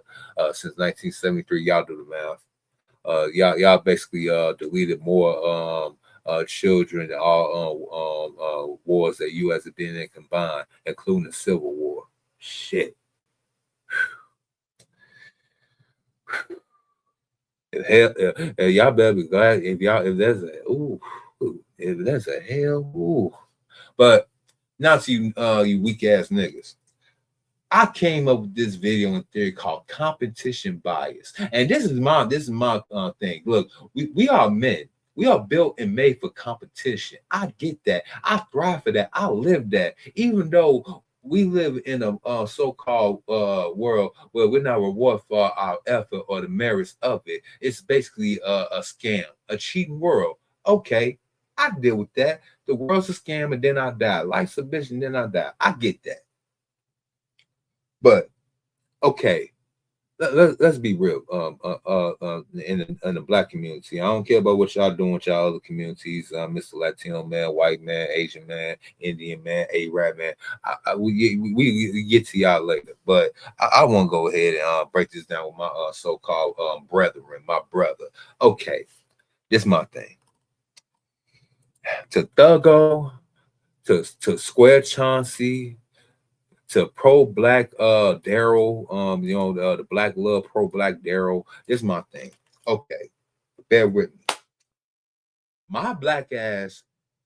since 1973. Y'all do the math. Y'all basically deleted more children than all wars that U.S. have been in combined, including the Civil War. Shit. Y'all better be glad if there's a hell. But Now to you, you weak ass niggas. I came up with this video in theory called competition bias, and this is my thing. Look, we are men. We are built and made for competition. I get that. I thrive for that. I live that. Even though we live in a so-called world where we're not rewarded for our effort or the merits of it. It's basically a scam, a cheating world. Okay, I deal with that. The world's a scam, and then I die. Life's a bitch, and then I die. I get that. But okay, let's be real. In the black community, I don't care about what y'all doing with y'all other communities. Mr. Latino man, white man, Asian man, Indian man, Arab man. We get to y'all later, but I want to go ahead and break this down with my so-called brethren, my brother. Okay, this is my thing. To Thuggo, to Square Chauncey, to pro-black Daryl, you know, the black love, pro-black Daryl. This is my thing. Okay, bear with me. My black ass,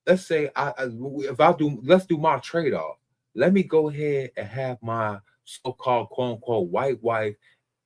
let's say let's do my trade-off. Let me go ahead and have my so-called quote-unquote white wife,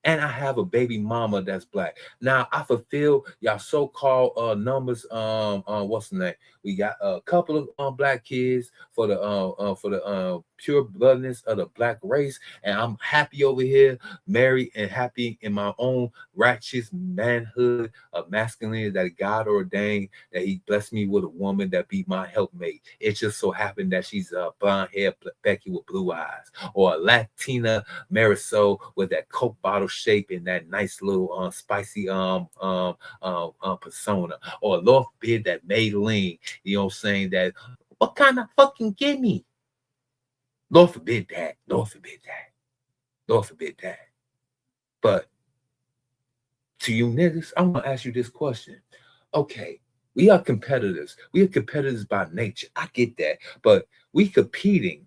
and I have a baby mama that's black. Now I fulfill y'all so-called numbers. What's the name? We got a couple of black kids for the pure bloodness of the black race, and I'm happy over here, married and happy in my own righteous manhood of masculinity that God ordained, that He blessed me with a woman that be my helpmate. It just so happened that she's a blonde hair Becky with blue eyes, or a Latina Marisol with that Coke bottle shape and that nice little spicy persona, or Lord forbid that Maylene. You know what I'm saying? That what kind of fucking gimme? Lord forbid that. Lord forbid that. Lord forbid that. But to you niggas, I'm gonna ask you this question. Okay, we are competitors. We are competitors by nature. I get that. But we competing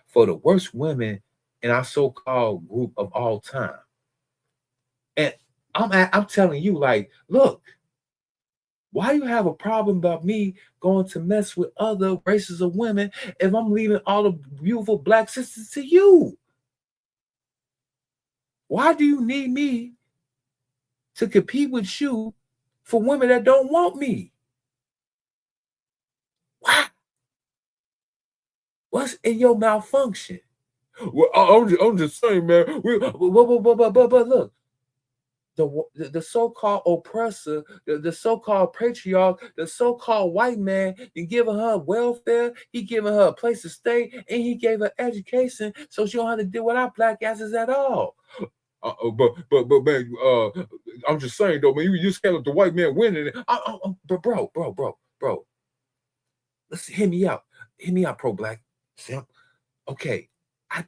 for the worst women in our so-called group of all time. And I'm telling you, like, look, why do you have a problem about me going to mess with other races of women if I'm leaving all the beautiful black sisters to you? Why do you need me to compete with you for women that don't want me? What? What's in your malfunction? Well, I'm just saying, man. But look. The so-called oppressor, the so-called patriarch, the so-called white man, he giving her welfare, he giving her a place to stay, and he gave her education so she don't have to deal with our black asses at all. But man, I'm just saying though, man, you just handle the white man winning. But bro, let's hear me out, pro-black simp. Okay. I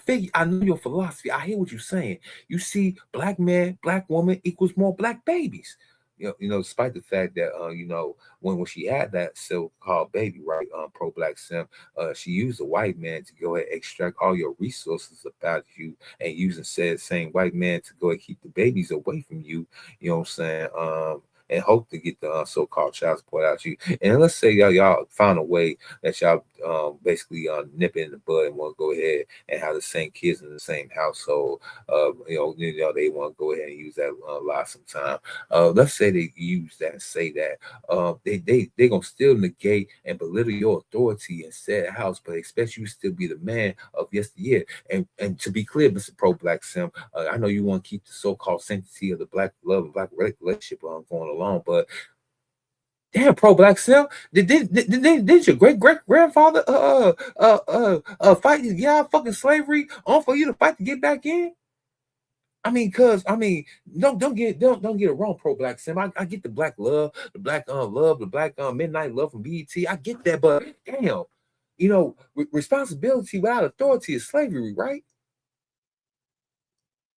figure I know your philosophy. I hear what you're saying. You see, black man, black woman equals more black babies. You know, despite the fact that you know, when she had that so-called baby, right? Pro-black simp, she used a white man to go ahead and extract all your resources about you, and using said same white man to go and keep the babies away from you. You know what I'm saying? And hope to get the so-called child support out you. And let's say y'all found a way that y'all basically nip it in the bud and want to go ahead and have the same kids in the same household. You know they want to go ahead and use that lie sometime. Let's say they use that and say that they gonna still negate and belittle your authority in said house, but expect you to still be the man of yesteryear. And to be clear, Mr. Pro-Black Sim, I know you want to keep the so-called sanctity of the black love and black relationship going along, but damn, Pro-Black Sim, did your great grandfather fight fucking slavery on for you to fight to get back in? don't get it wrong, Pro-Black Sim. I get the black love, the black love, the black midnight love from BET. I get that, but damn, you know, responsibility without authority is slavery, right?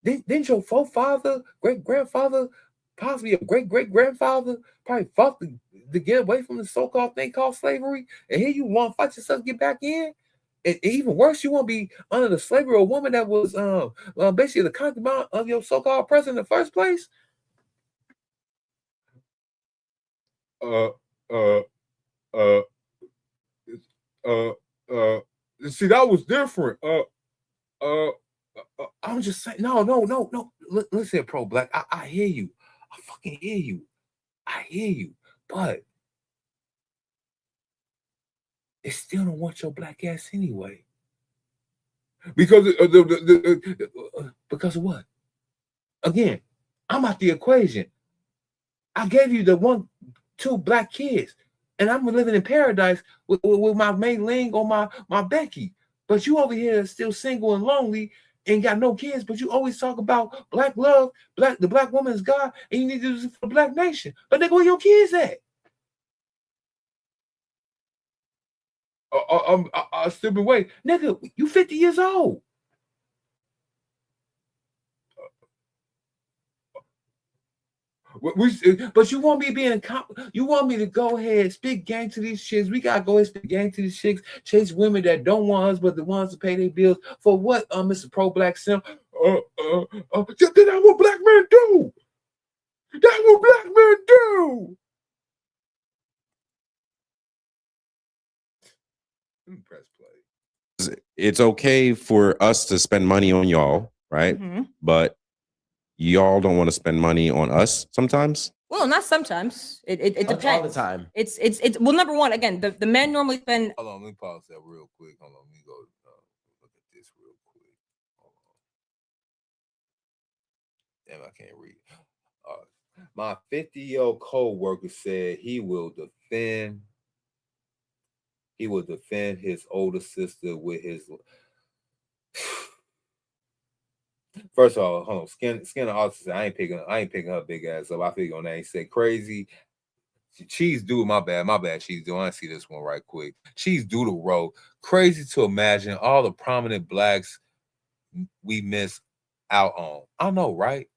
Didn't your forefather, great grandfather, possibly your great grandfather, probably fought to get away from the so-called thing called slavery? And here you want to fight yourself to get back in? And even worse, you want to be under the slavery of a woman that was basically the concubine of your so-called president in the first place? See, that was different. I'm just saying, no. Listen, pro black, I hear you. I fucking hear you. I hear you, but they still don't want your black ass anyway. Because because of what? Again, I'm out the equation. I gave you the 2 black kids, and I'm living in paradise with my Mei Ling or my Becky. But you over here still single and lonely, ain't got no kids. But you always talk about black love, the black woman is God, and you need to do this for the black nation. But nigga, where your kids at? Stupid way, nigga. You 50 years old. But you want me being you want me to go ahead and spit gang to these chicks. We gotta go ahead and spit gang to these chicks, chase women that don't want us, but the ones to pay their bills. For what, Mr. Pro Black Sim? Then that what black men do. That's what black men do. Let me press play. It's okay for us to spend money on y'all, right? But y'all don't want to spend money on us sometimes. Well, not sometimes. It depends. All the time. It's well, number one, again, the men normally spend. Hold on, let me pause that real quick. Hold on, let me go look at this real quick. Hold on. Damn, I can't read. My 50-year-old co-worker said he will defend his older sister with his. First of all, hold on. Skin of Autism. I ain't picking her big ass up. I figure on that. He said crazy. Cheese Doodle, my bad, Cheese Doodle. I see this one right quick. Cheese Doodle wrote, crazy to imagine all the prominent blacks we miss out on. I know, right?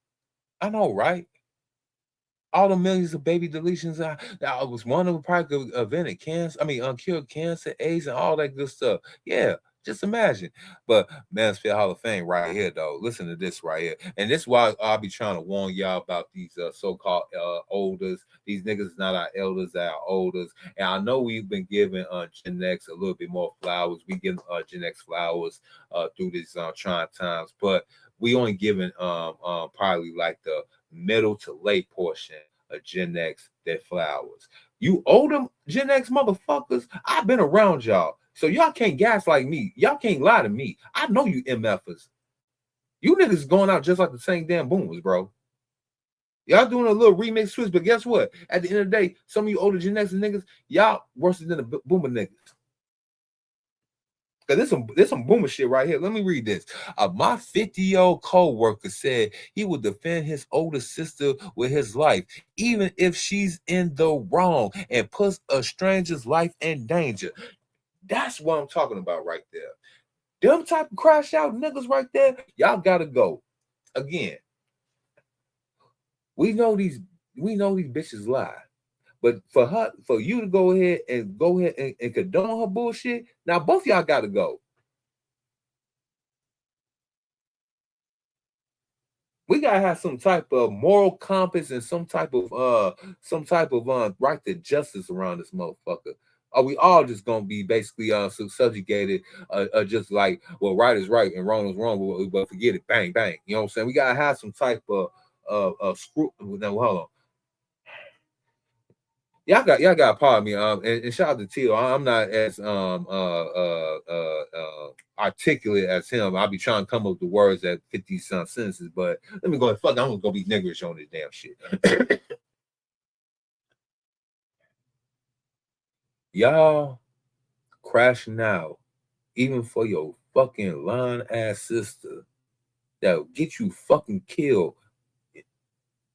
All the millions of baby deletions. I was one of them probably could invented cancer. Cured cancer, AIDS, and all that good stuff. Yeah. Just imagine. But Manosphere Hall of Fame right here, though. Listen to this right here. And this is why I'll be trying to warn y'all about these so-called olders. These niggas not our elders, they're our olders. And I know we've been giving Gen X a little bit more flowers. We give Gen X flowers through these trying times. But we only giving probably like the middle to late portion of Gen X their flowers. You older Gen X motherfuckers, I've been around y'all. So y'all can't gaslight me. Y'all can't lie to me. I know you MFers. You niggas going out just like the same damn boomers, bro. Y'all doing a little remix twist, but guess what? At the end of the day, some of you older Gen X niggas, y'all worse than the boomer niggas. Because there's some boomer shit right here. Let me read this. My 50-year-old co-worker said he would defend his older sister with his life, even if she's in the wrong and puts a stranger's life in danger. That's what I'm talking about right there. Them type of crash out niggas right there, y'all gotta go. Again, we know these bitches lie. But for you to go ahead and condone her bullshit, now both y'all gotta go. We gotta have some type of moral compass and some type of right to justice around this motherfucker. Are we all just gonna be basically subjugated, just like, well, right is right and wrong is wrong, but forget it, bang bang. You know what I'm saying? We gotta have some type of screw. Now hold on. Y'all got pardon me. And shout out to Tito. I'm not as articulate as him. I'll be trying to come up with the words that fit these sentences, but let me go and fuck. I'm gonna be niggerish on this damn shit. Y'all crashing out, even for your fucking lying ass sister that'll get you fucking killed. And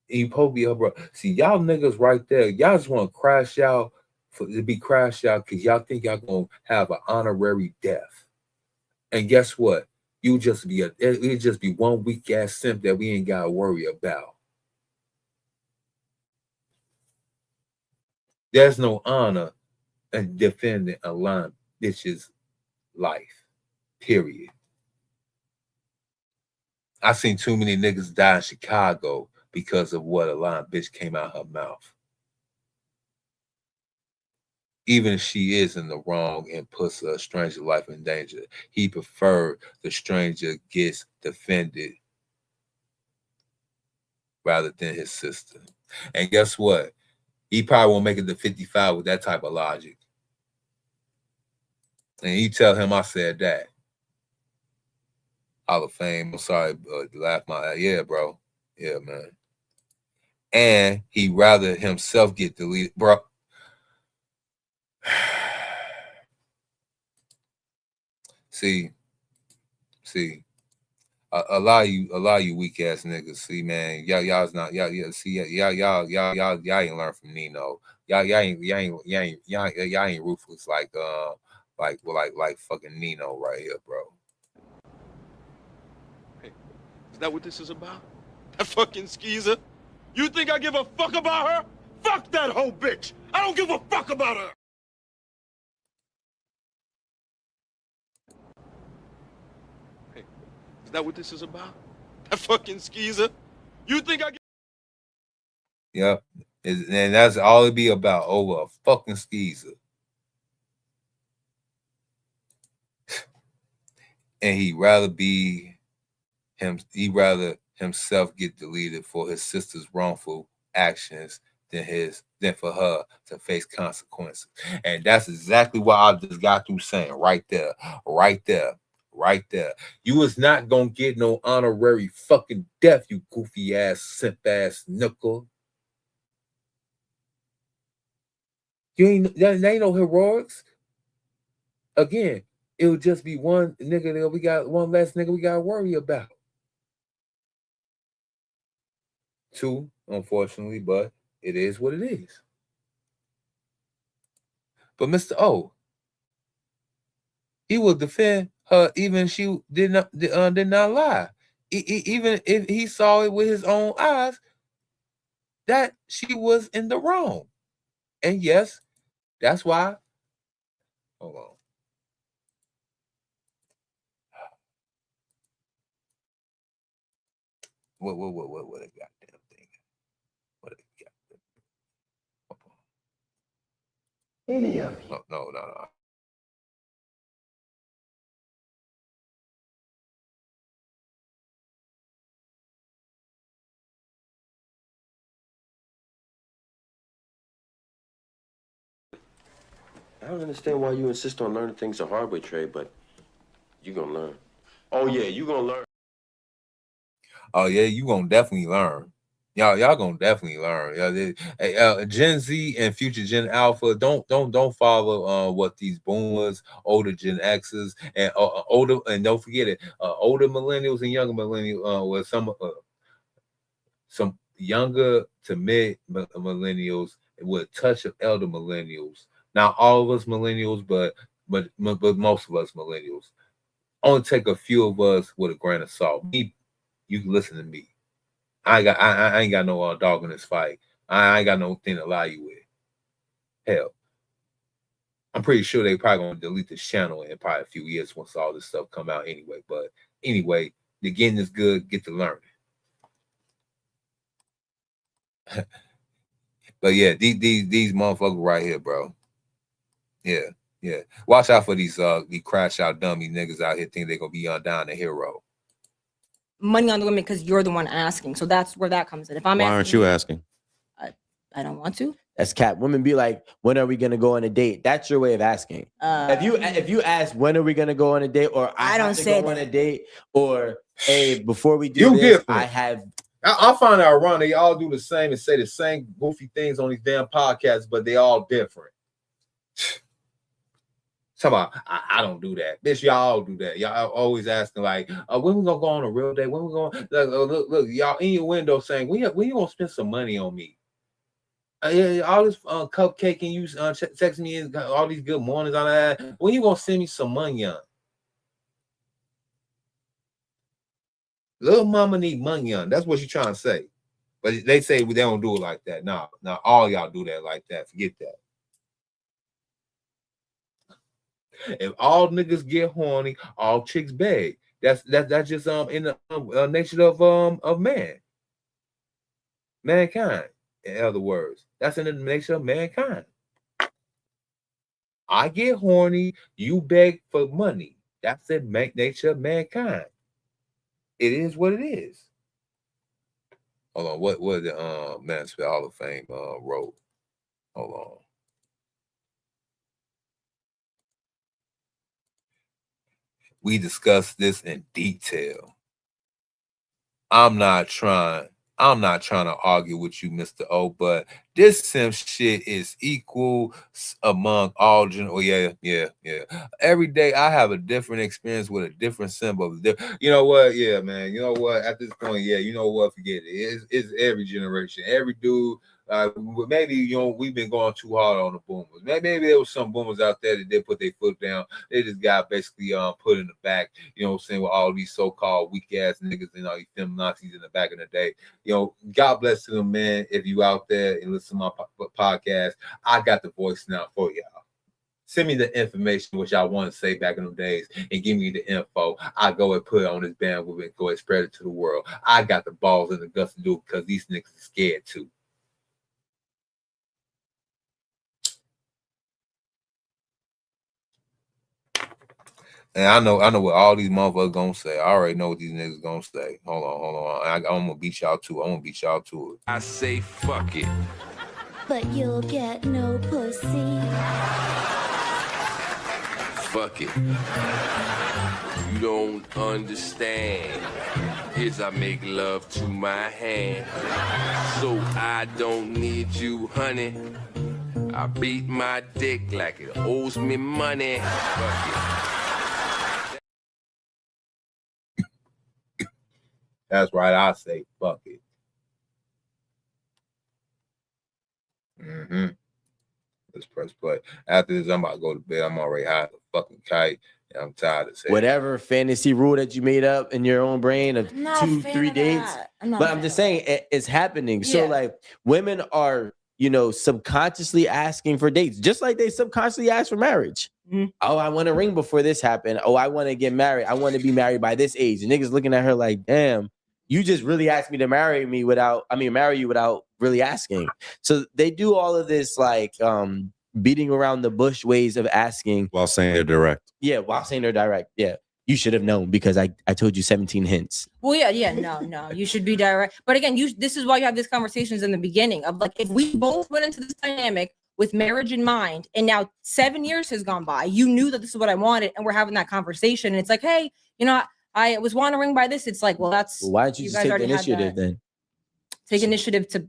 you probably up, bro. See, y'all niggas right there, y'all just want to crash out to be crashed out because y'all think y'all gonna have an honorary death. And guess what? It'll just be one weak ass simp that we ain't gotta worry about. There's no honor and defending a lying bitch's life, period. I seen too many niggas die in Chicago because of what a lying bitch came out her mouth. even if she is in the wrong and puts a stranger's life in danger, he preferred the stranger gets defended rather than his sister. And guess what? He probably won't make it to 55 with that type of logic. And you tell him I said that. Hall of Fame. I'm sorry, laugh my yeah, bro. Yeah, man. And he rather himself get deleted, bro. See, a lot of you weak ass niggas. See, man, y'all's not y'all ain't learn from Nino. Y'all ain't ruthless like fucking Nino right here, bro. Is that what this is about? That fucking skeezer? You think I give a fuck about her? Fuck that whole bitch! I don't give a fuck about her! Hey, is that what this is about? That fucking skeezer? You think I give... Yep. And that's all it be about, over a fucking skeezer. And he'd rather himself get deleted for his sister's wrongful actions than for her to face consequences. And that's exactly what I just got through saying right there. You was not gonna get no honorary fucking death, you goofy ass, simp ass nickel. There ain't no heroics. Again, it would just be one nigga that we got, one less nigga we got to worry about. Two, unfortunately, but it is what it is. But Mr. O, he will defend her even if she did not lie. Even if he saw it with his own eyes that she was in the wrong. And yes, that's why. Hold on. What a goddamn thing. What a goddamn. Any of you. No. I don't understand why you insist on learning things the hard way, Trey, but you gonna learn. Oh yeah, you gonna learn. Oh yeah, you gonna definitely learn. Y'all gonna definitely learn. Gen Z and future Gen Alpha, don't follow what these boomers, older Gen X's, and older, and don't forget it, older millennials and younger millennials, with some younger to mid millennials with a touch of elder millennials. Not all of us millennials, but most of us millennials. Only take a few of us with a grain of salt. You can listen to me. I ain't got no dog in this fight. I ain't got no thing to lie you with. Hell, I'm pretty sure they probably gonna delete this channel in probably a few years once all this stuff come out anyway. But anyway, the getting is good. Get to learning. But yeah, these motherfuckers right here, bro. Yeah. Watch out for these crash out dummy niggas out here think they're gonna be down the hero. Money on the women because you're the one asking. So that's where that comes in. If I'm Why asking, aren't you asking? I don't want to. That's cap. Women be like, when are we gonna go on a date? That's your way of asking. If you ask when are we gonna go on a date, or I don't say go on a date, or hey, before we do this, I find it ironic they all do the same and say the same goofy things on these damn podcasts, but they all different. About, I don't do that. Bitch, y'all do that. Y'all always asking like, when we gonna go on a real date? When we gonna look, y'all in your window saying, when you gonna spend some money on me? Yeah, all this cupcake and you text me and all these good mornings on that. When you gonna send me some money on? Little mama need money on. That's what you trying to say. But they say they don't do it like that. No, all y'all do that like that. Forget that. If all niggas get horny, all chicks beg. That's just in the nature of mankind. In other words, that's in the nature of mankind. I get horny, you beg for money. That's the nature of mankind. It is what it is. Hold on, what the Mansfield Hall of Fame wrote? Hold on. We discussed this in detail. I'm not trying to argue with you, Mr. O, but this simp shit is equal among all Oh, yeah. Every day I have a different experience with a different symbol. You know what? Yeah, man. You know what? At this point, yeah, you know what? Forget it. It's every generation. Every dude. Maybe we've been going too hard on the boomers. Maybe there was some boomers out there that did put their foot down. They just got basically put in the back. You know what I'm saying, with all these so-called weak ass niggas and all these feminazis in the back of the day. God bless to them, man. If you out there and listen to my podcast, I got the voice now for y'all. Send me the information which I want to say back in them days and give me the info. I go and put it on this bandwidth and go and spread it to the world. I got the balls and the guts to do it because these niggas are scared too. And I know what all these motherfuckers gonna say. I already know what these niggas gonna say. Hold on. I'm gonna beat y'all to it. I say fuck it. But you'll get no pussy. Fuck it. You don't understand. Is I make love to my hand. So I don't need you, honey. I beat my dick like it owes me money. Fuck it. That's right. I say fuck it. Let's press play. After this, I'm about to go to bed. I'm already high as a fucking kite. And I'm tired of saying whatever fantasy rule that you made up in your own brain of 2-3 dates. But I'm just saying it's happening. Yeah. So like women are, subconsciously asking for dates, just like they subconsciously ask for marriage. Oh, I want a ring before this happened. Oh, I want to get married. I want to be married by this age. And niggas looking at her like, damn, you just really asked me to marry you without really asking. So they do all of this like beating around the bush ways of asking while saying they're direct. Yeah, while saying they're direct. Yeah. You should have known because I told you 17 hints. Well, yeah, no, you should be direct. But again, this is why you have these conversations in the beginning of like, if we both went into this dynamic with marriage in mind, and now 7 years has gone by, you knew that this is what I wanted, and we're having that conversation, and it's like, hey, I was wondering by this. It's like, well, that's why don't you just take the initiative then? Take initiative to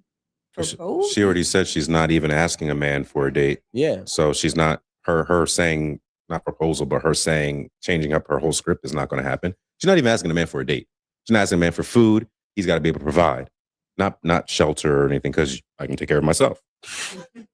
propose. She already said she's not even asking a man for a date. Yeah. So she's not her saying not proposal, but her saying changing up her whole script is not going to happen. She's not even asking a man for a date. She's not asking a man for food. He's got to be able to provide, not shelter or anything, because I can take care of myself.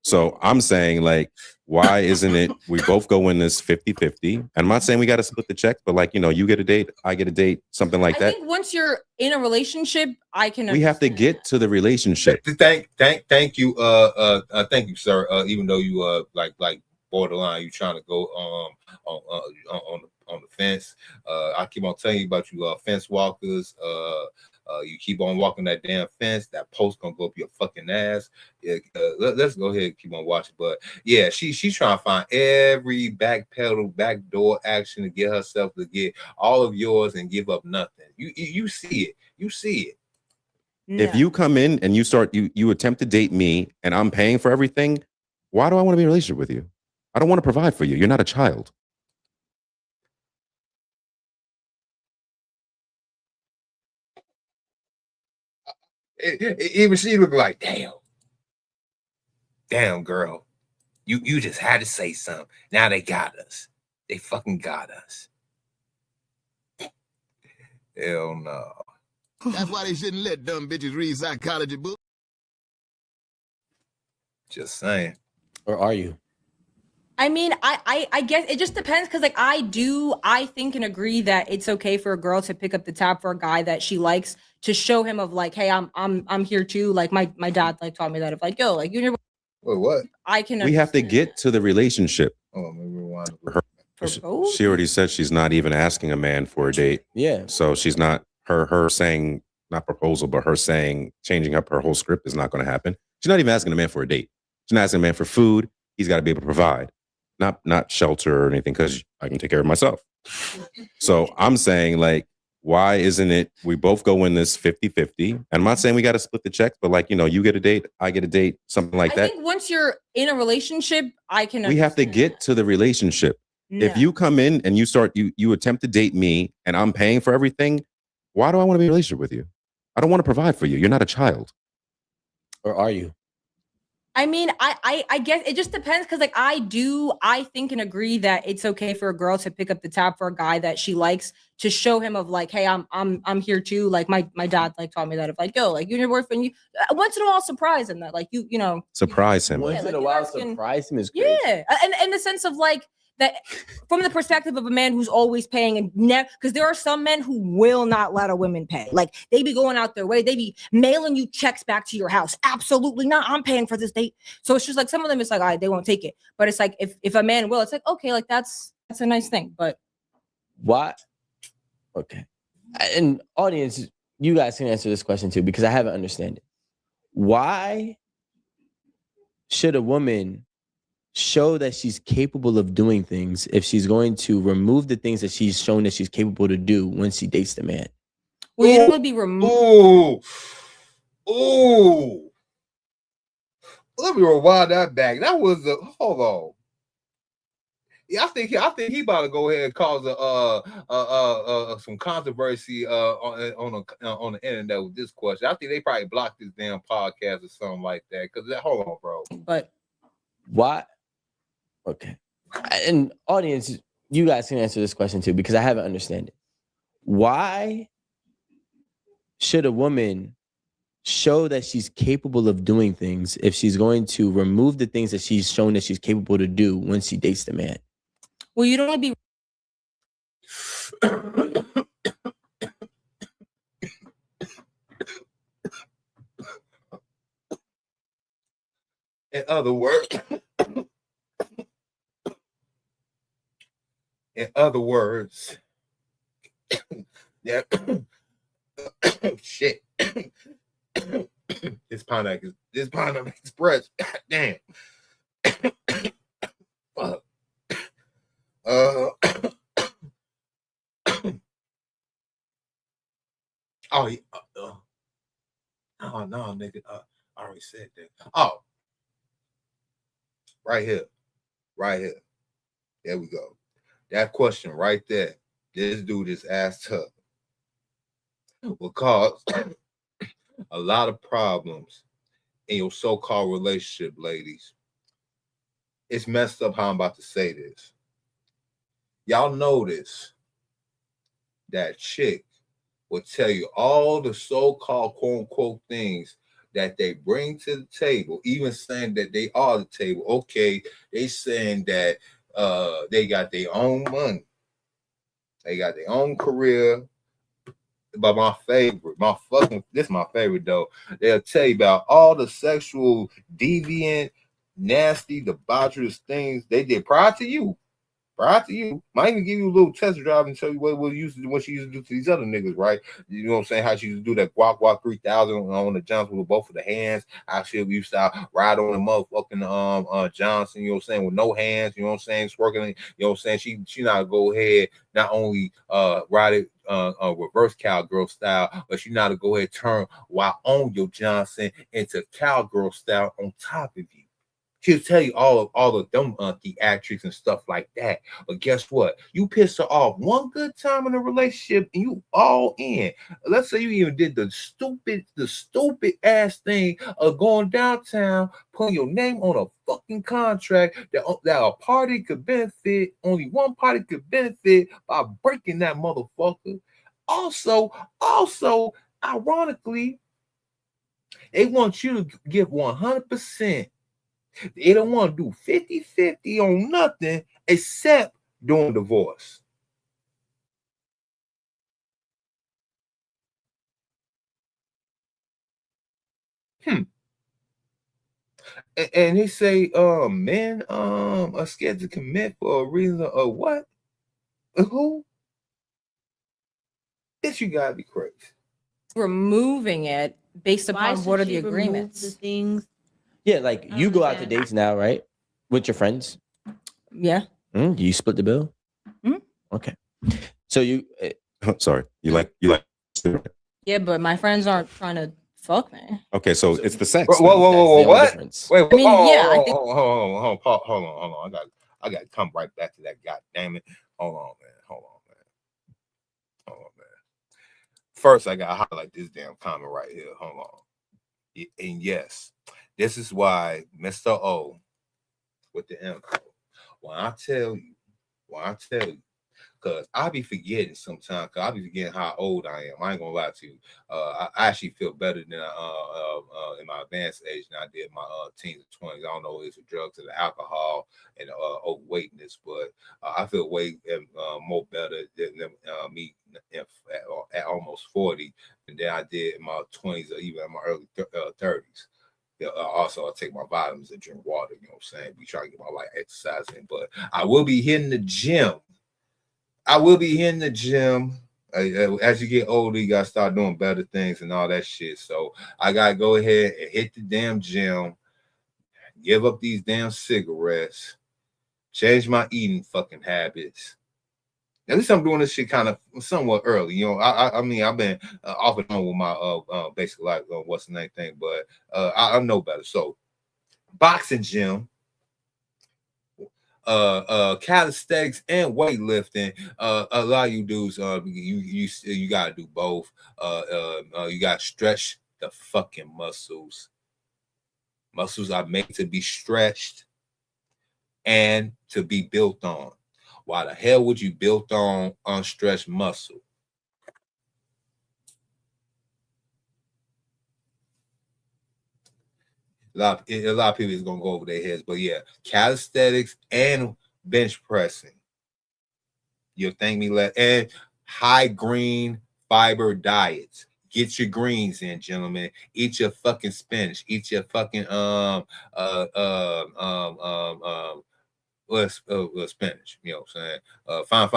So I'm saying, like, why isn't it we both go in this 50-50? And I'm not saying we got to split the check, but like, you get a date, I get a date, something like that. I think once you're in a relationship, I can. We have to get to the relationship. Thank you, thank you, sir. Even though you like borderline, you trying to go on the fence. I keep on telling you about you fence walkers. You keep on walking that damn fence, that post gonna go up your fucking ass. Yeah, let's go ahead and keep on watching. But yeah, she's trying to find every back door action to get herself to get all of yours and give up nothing. You see it. No. If you come in and you attempt to date me and I'm paying for everything, why do I want to be in a relationship with you? I don't want to provide for you. You're not a child. Even she looked like, damn girl, you just had to say something. Now they got us. They fucking got us. Hell no. That's why they shouldn't let dumb bitches read psychology books. Just saying. Or are you? I mean, I guess it just depends, because like I think and agree that it's okay for a girl to pick up the tab for a guy that she likes, to show him of like, hey, I'm here too. Like my dad like taught me that, of like, yo, like you. Wait, what? I can. We have to get to the relationship. Oh, maybe rewind. She already said she's not even asking a man for a date. Yeah. So she's not her saying not proposal, but her saying changing up her whole script is not going to happen. She's not even asking a man for a date. She's not asking a man for food. He's got to be able to provide. not shelter or anything, because I can take care of myself. So I'm saying, like, why isn't it we both go in this 50-50? And I'm not saying we got to split the checks, but like, you get a date, I get a date, something like I that. think once you're in a relationship, I can. We have to get to the relationship. No. If you come in and you attempt to date me and I'm paying for everything, why do I want to be in a relationship with you? I don't want to provide for you. You're not a child. Or are you? I mean, I guess it just depends, because like I think and agree that it's okay for a girl to pick up the tab for a guy that she likes, to show him of like, hey, I'm here too. Like my dad like taught me that, of like, yo, like you and your boyfriend, you once in a while surprise him that, like you know surprise him. Once in a while surprise him is crazy. Yeah, and in the sense of like that, from the perspective of a man who's always paying, and because there are some men who will not let a woman pay. Like they be going out their way, they be mailing you checks back to your house. Absolutely not. I'm paying for this date. So it's just like some of them, it's like, all right, they won't take it. But it's like if a man will, it's like, okay, like that's a nice thing. But why? Okay, and audience, you guys can answer this question too, because I haven't understand it. Why should a woman show that she's capable of doing things if she's going to remove the things that she's shown that she's capable to do when she dates the man? Well, you don't want to be removed. Ooh. Let me rewind that back. That was hold on. Yeah, I think he about to go ahead and cause some controversy on the internet with this question. I think they probably blocked this damn podcast or something like that. Because hold on, bro. But why? Okay, and audience, you guys can answer this question too, because I haven't understand it. Why should a woman show that she's capable of doing things if she's going to remove the things that she's shown that she's capable to do when she dates the man? Well, you don't want to be. In other words, yeah. Shit. This Pineapple Express. Damn. Fuck. Oh yeah. Oh no, nigga. I already said that. Oh, right here. There we go. That question right there. This dude is asked her will cause a lot of problems in your so-called relationship, ladies. It's messed up how I'm about to say this. Y'all notice that chick will tell you all the so-called quote-unquote things that they bring to the table, even saying that they are the table. Okay, they saying that they got their own money. They got their own career. But this is my favorite though. They'll tell you about all the sexual, deviant, nasty, debaucherous things they did prior to you. Might even give you a little test drive and tell you what she used to do to these other niggas, right? You know what I'm saying? How she used to do that guac 3000 on the Johnson with both of the hands. How she used to ride on the motherfucking Johnson, you know what I'm saying, with no hands, you know what I'm saying, twerking, you know what I'm saying? She not go ahead, not only ride it reverse cowgirl style, but she not to go ahead turn while on your Johnson into cowgirl style on top of you. She'll tell you all of them theatrics and stuff like that. But guess what? You pissed her off one good time in a relationship and you all in. Let's say you even did the stupid ass thing of going downtown, putting your name on a fucking contract that a party could benefit, only one party could benefit by breaking that motherfucker. Also, ironically, they want you to give 100%. They don't want to do 50-50 on nothing except doing divorce. And they say, men are scared to commit for a reason of what? Who? This you gotta be crazy. Removing it based upon what are the agreements? The things. Yeah, like you go out to dates now, right? With your friends. Yeah. You split the bill? Okay. So you sorry. You like Yeah, but my friends aren't trying to fuck me. okay, so it's the sex. Whoa, then. whoa, whoa, whoa, what? difference. Wait, I mean, hold on, yeah, I hold think- on, hold on. I got to come right back to that. God damn it. Hold on, man. First, I got to highlight this damn comment right here. Hold on. And yes, this is why Mr. O with the info. When I tell you, because I be forgetting sometimes, because I be forgetting how old I am. I ain't gonna lie to you. I actually feel better than in my advanced age than I did in my teens and 20s. I don't know if it's the drugs or the alcohol and overweightness, but I feel way more better than me at almost 40 than I did in my 20s or even in my early 30s. Also, I take my vitamins and drink water. You know what I'm saying? Be trying to get my life exercising, but I will be hitting the gym. As you get older, you gotta start doing better things and all that shit. So I gotta go ahead and hit the damn gym, give up these damn cigarettes, change my eating fucking habits. At least I'm doing this shit kind of somewhat early. You know, I mean, I've been off and on with my basic life, what's the name thing, but I know better. So boxing gym, calisthenics and weightlifting. A lot of you dudes, you gotta do both. You gotta stretch the fucking muscles. Muscles are made to be stretched and to be built on. Why the hell would you build on unstretched muscle? A lot of people is gonna go over their heads, but yeah, calisthenics and bench pressing. You'll thank me later. And high green fiber diets. Get your greens in, gentlemen. Eat your fucking spinach. Eat your fucking spinach. You know what I'm saying? Find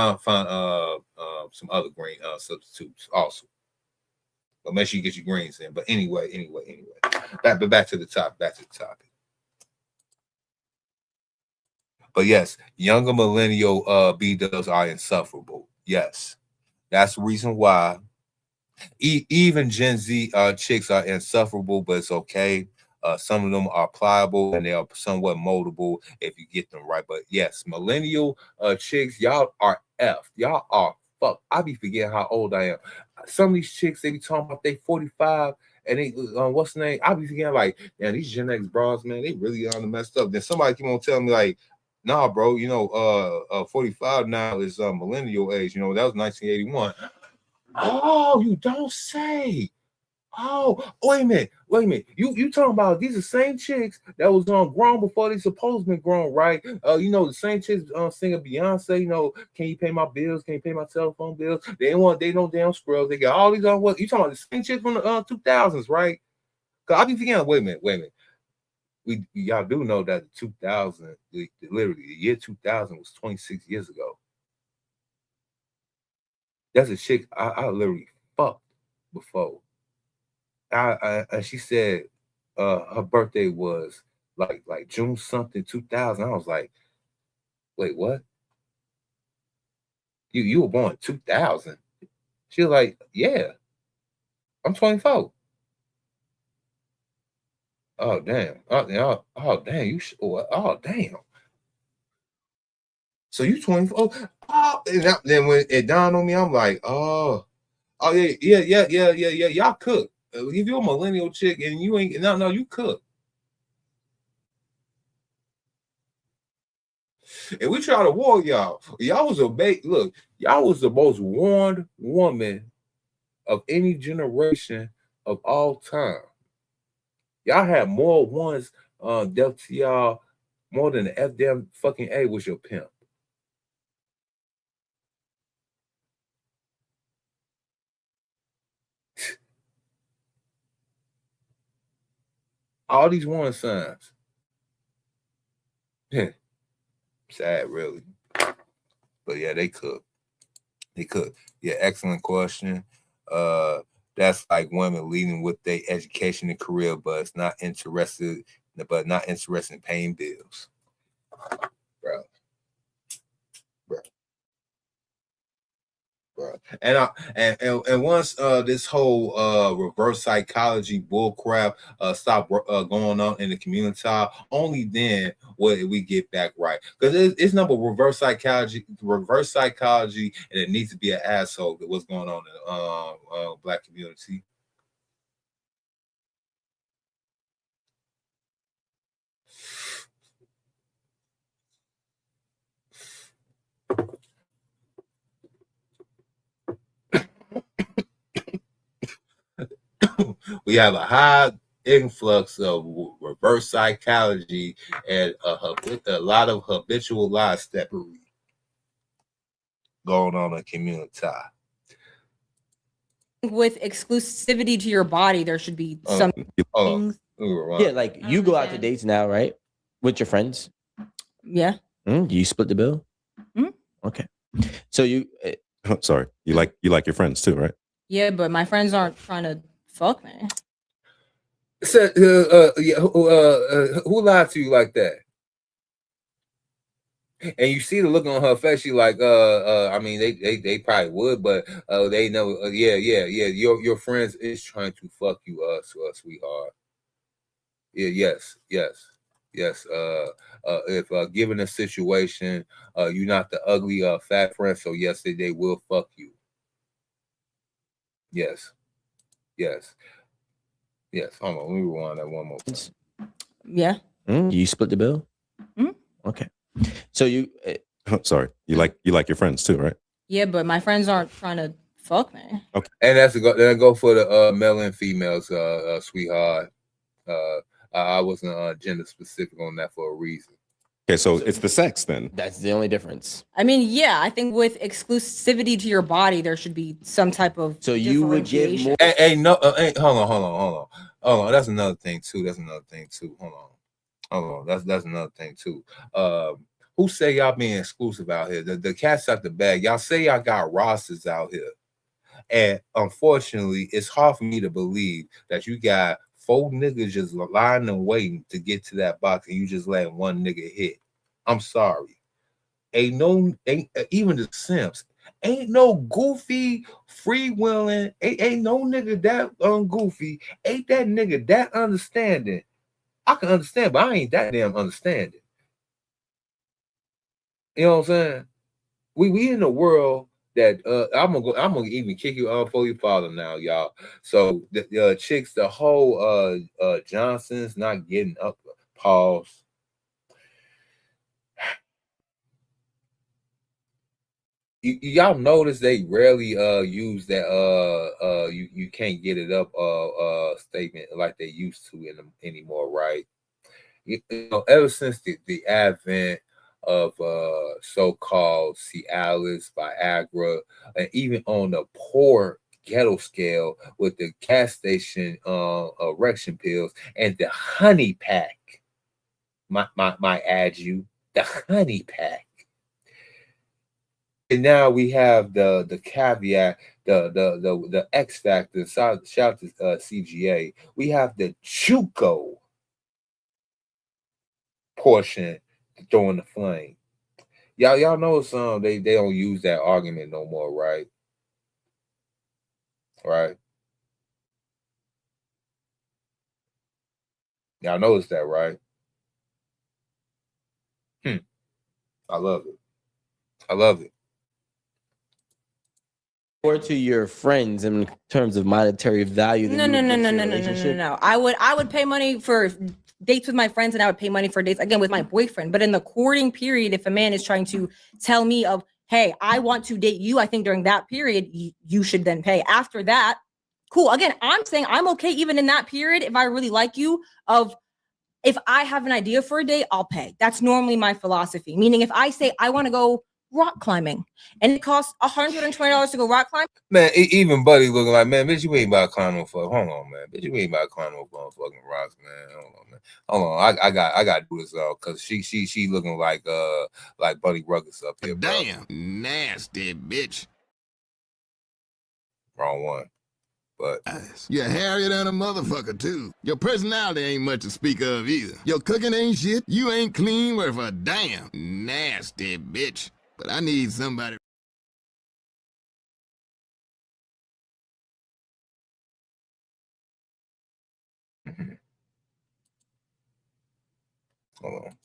some other green substitutes also. But make sure you get your greens in. But anyway. Back to the topic. But yes, younger millennial B-dubs are insufferable. Yes. That's the reason why even Gen Z chicks are insufferable, but it's okay. Some of them are pliable and they are somewhat moldable if you get them right. But yes, millennial chicks, y'all are F. Y'all are fuck. I be forgetting how old I am. Some of these chicks, they be talking about they 45 and they what's the name? I be forgetting like, man, these Gen X bras, man, they really on the messed up. Then somebody keep on telling me like, nah, bro, you know, 45 now is millennial age. You know, that was 1981. Oh, you don't say. Oh, wait a minute. You talking about these are the same chicks that was grown before they supposed to be grown, right? You know, the same chicks singing Beyonce, you know, can you pay my bills? Can you pay my telephone bills? They no damn scrubs. They got all these what you talking about the same chicks from the 2000s, right? Cause I be forgetting, wait a minute. Y'all do know that 2000, literally the year 2000 was 26 years ago. That's a chick I literally fucked before. And she said her birthday was like June something 2000. I was like, wait, what? You were born 2000? She was like, yeah, I'm 24. Oh damn! Oh damn! Oh damn! So you 24? Oh, and then when it dawned on me, I'm like, oh yeah. Y'all cook. If you're a millennial chick and you ain't no, you cook. And we try to warn y'all. Y'all was y'all was the most warned woman of any generation of all time. Y'all had more ones dealt to y'all more than the FDM fucking A was your pimp. All these warning signs. Sad, really. But yeah, they cook. Yeah, excellent question. That's like women leading with their education and career, but not interested in paying bills. Bro. bro. And once this whole reverse psychology bullcrap stop going on in the community, only then will we get back right. Because it's number reverse psychology, and it needs to be an asshole that what's going on in the black community. We have a high influx of reverse psychology and a lot of habitual lie steppery going on in the community. With exclusivity to your body, there should be some things. Yeah, like you go out to dates now, right? With your friends. Yeah. Do you split the bill? Okay. So you sorry, you like your friends too, right? Yeah, but my friends aren't trying to fuck me. So, who lied to you like that? And you see the look on her face. She like, I mean, they probably would, but they know, yeah. Your friends is trying to fuck you, sweetheart. Yeah, yes. If given a situation, you're not the ugly fat friend, so yes, they will fuck you. Yes. Hold on, let me rewind that one more time. Yeah. You split the bill? Okay. So you sorry, you like your friends too, right? Yeah, but my friends aren't trying to fuck me. Okay. And that's that go for the male and females, sweetheart. I wasn't gender specific on that for a reason. Okay, so it's the sex then. That's the only difference. I mean, yeah, I think with exclusivity to your body, there should be some type of so you would give more. Hey, hold on. That's another thing too. Hold on. That's another thing too. Who say y'all being exclusive out here? The cat's out the bag. Y'all say y'all got rosters out here, and unfortunately, it's hard for me to believe that you got 4 niggas just lying and waiting to get to that box, and you just letting one nigga hit. I'm sorry. Ain't even the simps. Ain't no goofy, freewheeling. Ain't no nigga that goofy. Ain't that nigga that understanding. I can understand, but I ain't that damn understanding. You know what I'm saying? We in a world that I'm gonna even kick you off for your father now, y'all. So the chicks, the whole Johnson's not getting up. Pause. Y'all notice they rarely use that you can't get it up statement like they used to anymore, right? You know, ever since the advent of so-called Cialis, Viagra, and even on the poor ghetto scale with the gas station erection pills and the honey pack. My add you, the honey pack. And now we have the caveat, the X factor. Shout to CGA. We have the Chuco portion to throw in the flame. Y'all know some they don't use that argument no more, right? Right. Y'all notice that, right? I love it. Or to your friends in terms of monetary value. No. I would pay money for dates with my friends, and I would pay money for dates again with my boyfriend. But in the courting period, if a man is trying to tell me of, hey, I want to date you, I think during that period, you should then pay. After that, cool. Again, I'm saying I'm okay even in that period if I really like you. If I have an idea for a date, I'll pay. That's normally my philosophy. Meaning if I say I want to go rock climbing and it costs $120 to go rock climbing. Man, even Buddy looking like, man, bitch, you ain't about to climb no fuck. Hold on, man. Bitch, you ain't about to climb no fucking rocks, man. Hold on. I got to do this because she looking like Buddy Ruggers up here, bro. Damn, nasty bitch. Wrong one. But you're hairier than a motherfucker, too. Your personality ain't much to speak of either. Your cooking ain't shit. You ain't clean worth a damn. Nasty bitch. But I need somebody Hold on.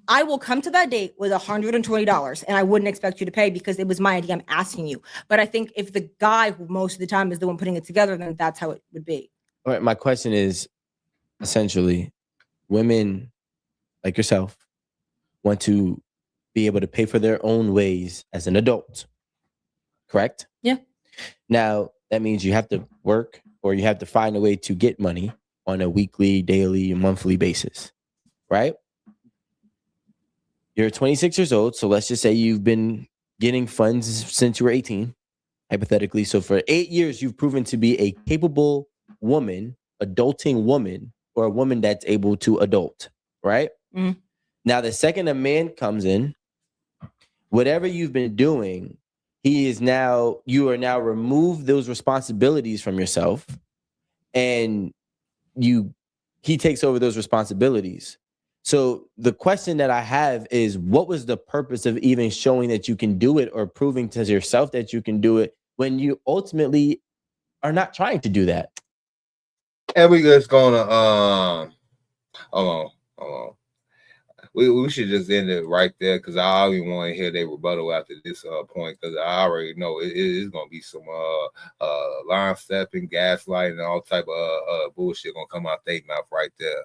I will come to that date with $120 and I wouldn't expect you to pay because it was my idea. I'm asking you. But I think if the guy who most of the time is the one putting it together, then that's how it would be. All right, my question is essentially women like yourself want to be able to pay for their own ways as an adult. Correct? Yeah. Now, that means you have to work or you have to find a way to get money on a weekly, daily, monthly basis. Right? You're 26 years old, so let's just say you've been getting funds since you were 18, hypothetically. So for 8 years, you've proven to be a capable woman, adulting woman, or a woman that's able to adult, right? Mhm. Now, the second a man comes in, whatever you've been doing, you are now removed those responsibilities from yourself, and he takes over those responsibilities. So the question that I have is, what was the purpose of even showing that you can do it or proving to yourself that you can do it when you ultimately are not trying to do that? And we just gonna hold on. We should just end it right there because I already want to hear their rebuttal after this point because I already know it is gonna be some line stepping, gaslighting, and all type of bullshit gonna come out their mouth right there.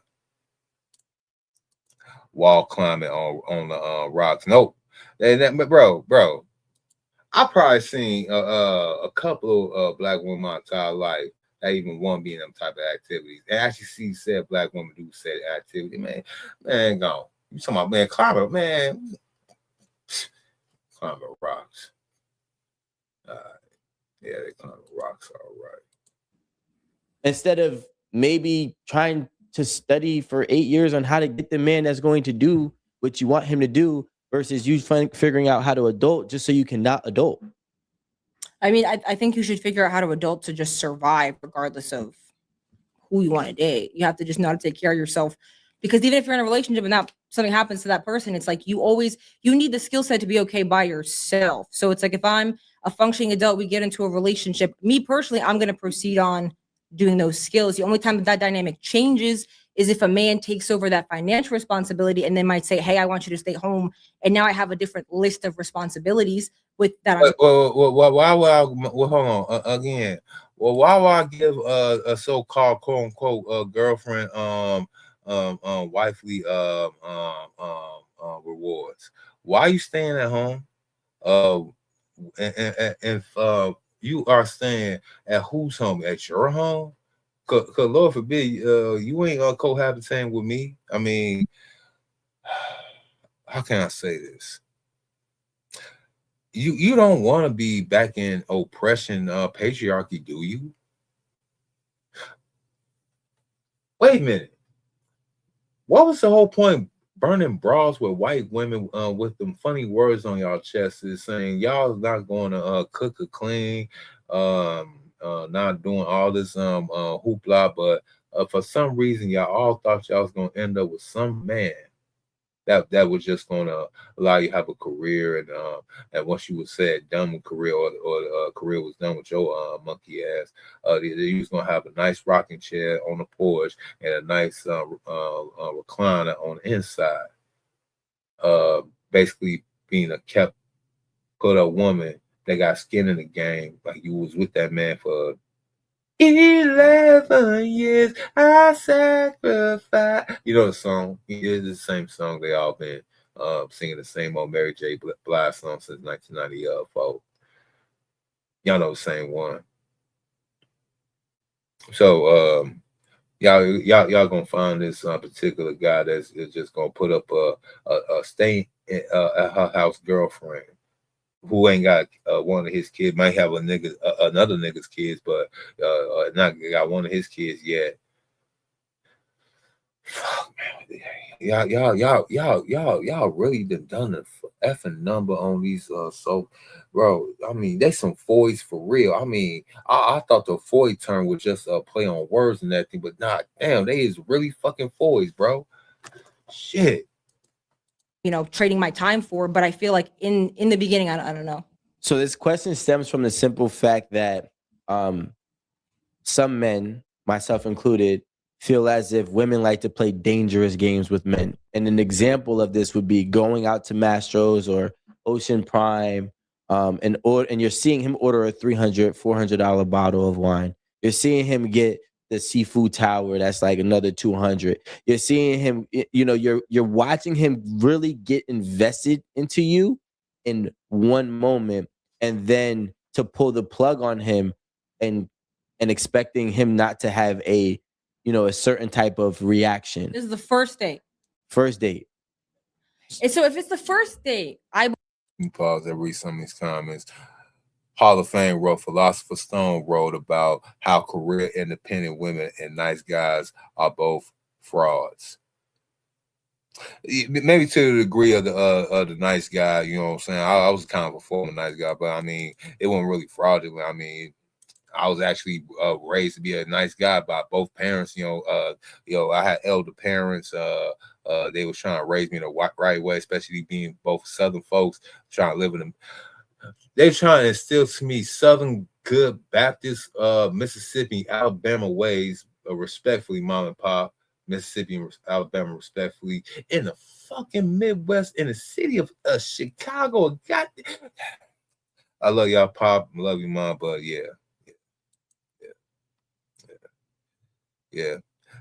Wall climbing on the rocks. Nope. Bro. I probably seen a couple of black women my entire life that even want to be in them type of activities. And actually see said black women do said activity. Man, go. You talking about man climbing, man. Climbing rocks. Yeah, they climbing rocks, all right. Instead of maybe trying to study for 8 years on how to get the man that's going to do what you want him to do versus you figuring out how to adult just so you can not adult. I mean, I think you should figure out how to adult to just survive regardless of who you want to date. You have to just know how to take care of yourself. Because even if you're in a relationship and something happens to that person, it's like you need the skill set to be okay by yourself. So it's like if I'm a functioning adult, we get into a relationship. Me personally, I'm going to proceed on doing those skills. The only time that dynamic changes is if a man takes over that financial responsibility and then might say, hey, I want you to stay home. And now I have a different list of responsibilities with that. Why would I, hold on, again, why would I give a so-called quote unquote girlfriend wifely rewards? Why are you staying at home? And if you are staying at whose home? At your home? Cause Lord forbid, you ain't cohabitating with me. I mean, how can I say this? You don't want to be back in oppression, patriarchy, do you? Wait a minute. What was the whole point burning bras with white women with them funny words on y'all chests is saying y'all not going to cook or clean, not doing all this hoopla, but for some reason y'all all thought y'all was going to end up with some man that was just going to allow you to have a career, and once you were said done with career or the career was done with your monkey ass, you was going to have a nice rocking chair on the porch and a nice recliner on the inside, basically being a kept put up woman that got skin in the game, like you was with that man for 11 years I sacrifice. You know the song? It's the same song they all been singing, the same old Mary J. Blige song since 1994. Y'all know the same one. So y'all gonna find this particular guy that's just gonna put up a stay at her house girlfriend who ain't got one of his kids, might have another nigga's kids, but not got one of his kids yet. Fuck, man. Y'all really done the effing number on these so, bro. I mean, they some foys for real. I mean, I thought the foy term was just a play on words and everything, but not damn, they is really fucking foys, bro. Shit. Trading my time for, but I feel like in the beginning, I don't know. So this question stems from the simple fact that some men, myself included, feel as if women like to play dangerous games with men. And an example of this would be going out to Mastro's or Ocean Prime, and you're seeing him order a $300, $400 bottle of wine. You're seeing him get the seafood tower that's like another $200. You're seeing him, you're watching him really get invested into you in one moment, and then to pull the plug on him and expecting him not to have a certain type of reaction. This is the first date. First date. And so if it's the first date, pause and read some of these comments. Hall of Fame wrote, Philosopher Stone wrote about how career independent women and nice guys are both frauds. Maybe to the degree of the nice guy, you know what I'm saying? I was kind of a former nice guy, but I mean, it wasn't really fraudulent. I mean, I was actually raised to be a nice guy by both parents. I had elder parents. They were trying to raise me the right way, especially being both Southern folks trying to live in them. They were trying to instill to me Southern good Baptist, Mississippi, Alabama ways, respectfully, mom and pop, Mississippi and Alabama, respectfully, in the fucking Midwest, in the city of Chicago. God, I love y'all, pop. I love you, mom, but yeah.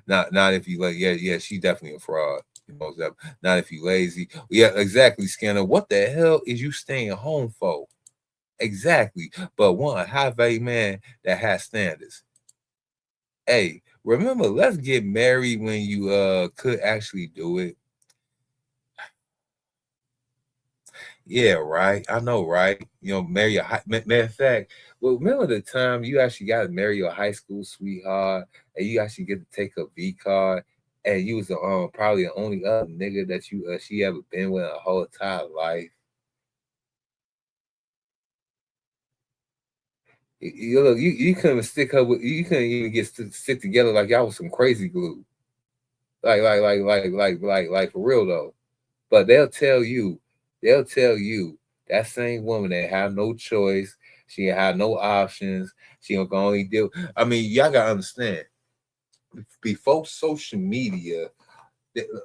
Not if you like, yeah, she definitely a fraud. Not if you lazy. Yeah, exactly, Scanner. What the hell is you staying home for? Exactly. But one high value man that has standards. Hey, remember, let's get married when you could actually do it. Yeah, right. I know, right? Marry a matter of fact. Well, remember the time you actually got to marry your high school sweetheart, and you actually get to take a V card, and you was probably the only other nigga that she ever been with her whole entire life. You couldn't stick her with. You couldn't even get stick together like y'all was some crazy glue. Like for real though. But they'll tell you that same woman that have no choice, she have no options, she don't only deal. I mean, y'all gotta understand. Before social media,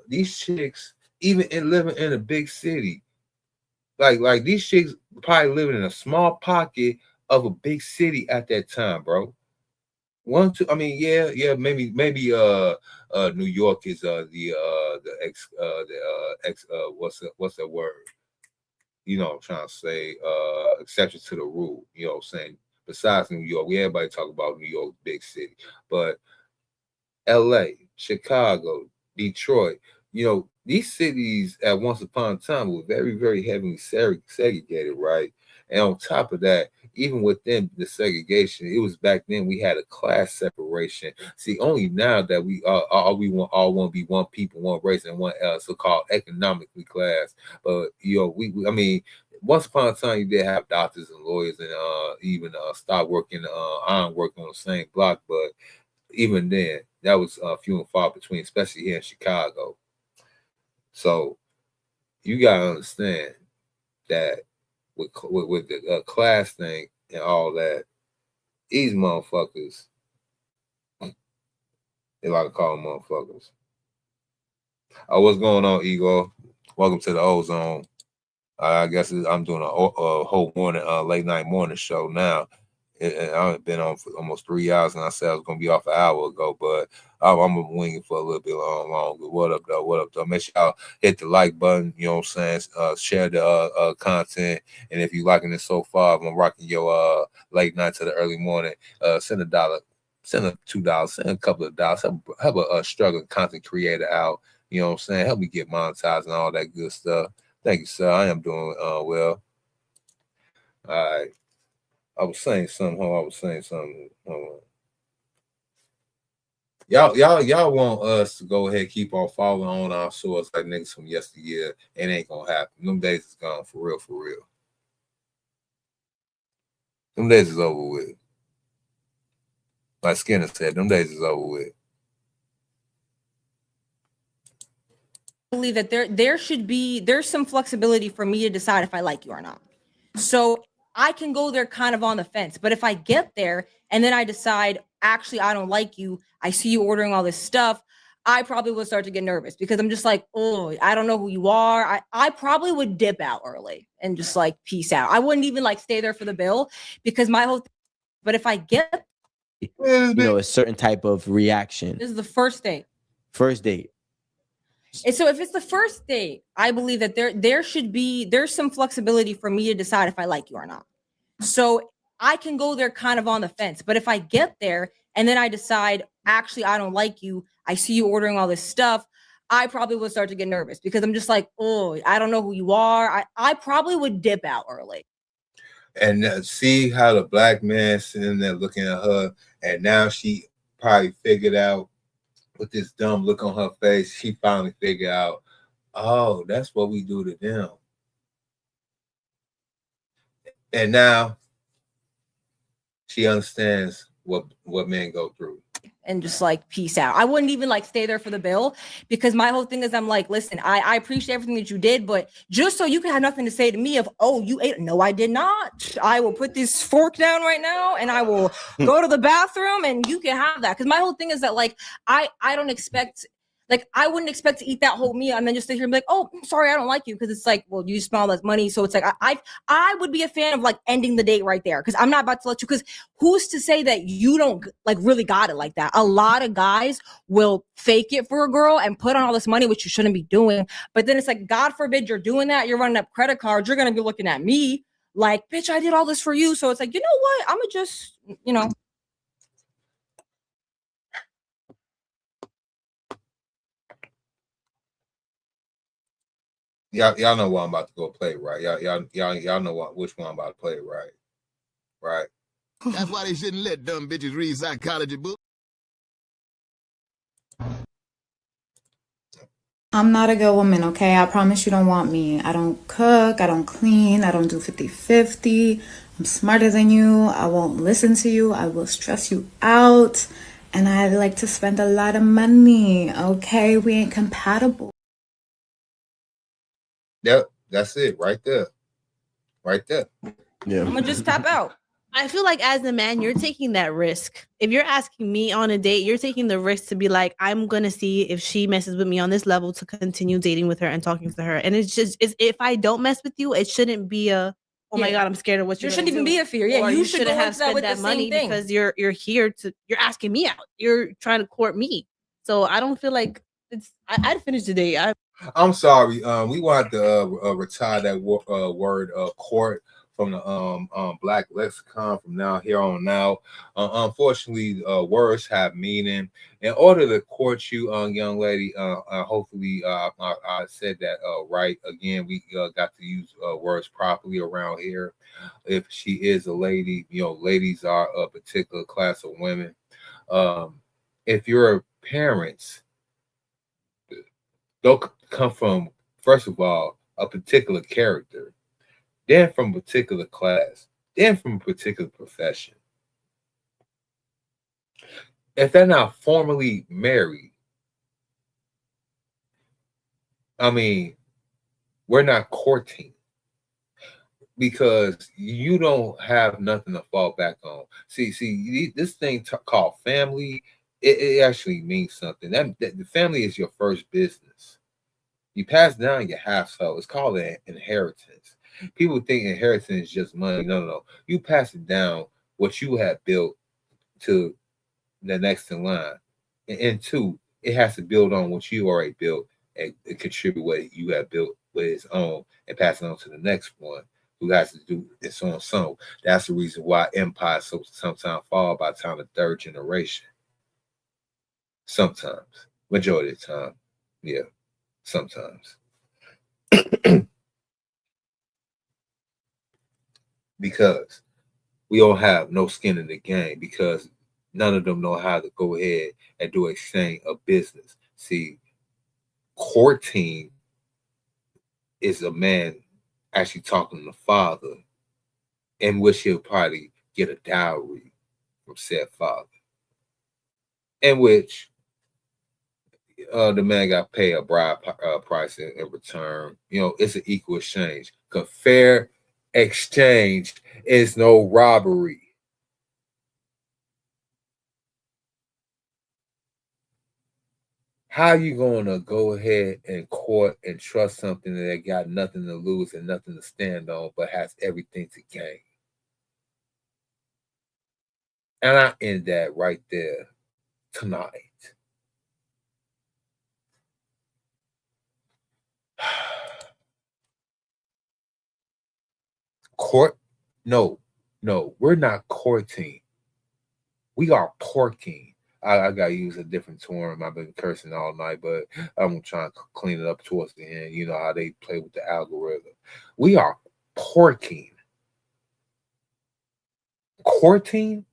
these chicks, even living in a big city, like these chicks probably living in a small pocket of a big city at that time, bro. Maybe New York is what's that word? I'm trying to say exception to the rule. You know what I'm saying? Besides New York, everybody talk about New York, big city, but LA, Chicago, Detroit, these cities at once upon a time were very, very heavily segregated, right? And on top of that, even within the segregation, it was back then we had a class separation. See, only now that we all want to be one people, one race, and one so-called economically class. But I mean, once upon a time you did have doctors and lawyers and even start working iron work on the same block. But even then, that was few and far between, especially here in Chicago. So you gotta understand that with the class thing and all that, these motherfuckers, they like to call them motherfuckers. What's going on, Igor? Welcome to the Ozone. I guess I'm doing a whole morning, late night morning show now. I've been on for almost 3 hours, and I said I was gonna be off an hour ago, but I'm winging for a little bit longer. What up, though? Make sure y'all hit the like button. You know what I'm saying? Share the content, and if you're liking it so far, I'm rocking your late night to the early morning. Send $1, send $2, send a couple of dollars. Help a struggling content creator out. You know what I'm saying? Help me get monetized and all that good stuff. Thank you, sir. I am doing well. All right. I was saying something. Hold on. Y'all want us to go ahead and keep on following on our source like niggas from yesteryear. It ain't gonna happen. Them days is gone for real. Them days is over with. Like Skinner said, them days is over with. believe that there's some flexibility for me to decide if I like you or not. So I can go there kind of on the fence, but if I get there and then I decide actually, I don't like you. I see you ordering all this stuff. I probably would start to get nervous because I'm just like, oh, I don't know who you are. I probably would dip out early and just like peace out. I wouldn't even like stay there for the bill because my whole but if I get a certain type of reaction. This is the first date. First date. And so if it's the first date, I believe that there's some flexibility for me to decide if I like you or not. So I can go there kind of on the fence. But if I get there and then I decide, actually, I don't like you, I see you ordering all this stuff, I probably would start to get nervous because I'm just like, oh, I don't know who you are. I probably would dip out early. And see how the black man sitting there looking at her, and now she probably figured out with this dumb look on her face, she finally figured out, oh, that's what we do to them. And now she understands what men go through. And just like peace out. I wouldn't even like stay there for the bill because my whole thing is I'm like, listen, I appreciate everything that you did, but just so you can have nothing to say to me of, oh, you ate. No, I did not. I will put this fork down right now and I will go to the bathroom and you can have that. Because my whole thing is that like, I don't expect, like, I wouldn't expect to eat that whole meal and then just sit here and be like, oh, sorry, I don't like you. Because it's like, well, you spend all that money. So it's like, I would be a fan of like ending the date right there. Because I'm not about to let you, because who's to say that you don't like really got it like that? A lot of guys will fake it for a girl and put on all this money, which you shouldn't be doing. But then it's like, God forbid you're doing that. You're running up credit cards. You're going to be looking at me like, bitch, I did all this for you. So it's like, you know what? I'm going to just, Y'all know what I'm about to go play, right? Y'all know which one I'm about to play, right? Right. That's why they shouldn't let dumb bitches read psychology books. I'm not a good woman, okay? I promise you don't want me. I don't cook, I don't clean, I don't do 50-50. I'm smarter than you. I won't listen to you. I will stress you out. And I like to spend a lot of money, okay? We ain't compatible. Yep, that's it right there. Right there. Yeah. I'm gonna just tap out. I feel like as a man, you're taking that risk. If you're asking me on a date, you're taking the risk to be like, I'm gonna see if she messes with me on this level to continue dating with her and talking to her. And it's if I don't mess with you, it shouldn't be oh my God, I'm scared of what you're. There shouldn't even be a fear. Yeah, or you shouldn't should have spent that money because you're here you're asking me out. You're trying to court me. So I don't feel like I'd finish the date. I'm sorry. We want to retire that word court from the Black lexicon from now here on now. Unfortunately, words have meaning. In order to court you, young lady, hopefully I said that right. Again, we got to use words properly around here. If she is a lady, ladies are a particular class of women. If you're parents, don't come from, first of all, a particular character, then from a particular class, then from a particular profession. If they're not formally married, I mean, we're not courting because you don't have nothing to fall back on. See, this thing called family, it actually means something. That the family is your first business. You pass down your household. It's called an inheritance. People think inheritance is just money. No. You pass it down what you have built to the next in line. And two, it has to build on what you already built and contribute what you have built with its own and pass it on to the next one who has to do its own. So that's the reason why empires sometimes fall by the time of third generation. Sometimes. Majority of the time. Yeah. Sometimes. Because we don't have no skin in the game, because none of them know how to go ahead and do exchange of business. See, courting is a man actually talking to the father, in which he'll probably get a dowry from said father, in which the man got paid a bride price in return. It's an equal exchange. Because fair exchange is no robbery. How you gonna go ahead and court and trust something that got nothing to lose and nothing to stand on, but has everything to gain? And I end that right there tonight. Court? No, we're not courting. We are porking. I gotta use a different term. I've been cursing all night, but I'm trying to clean it up towards the end. You know how they play with the algorithm. We are porking. Courting?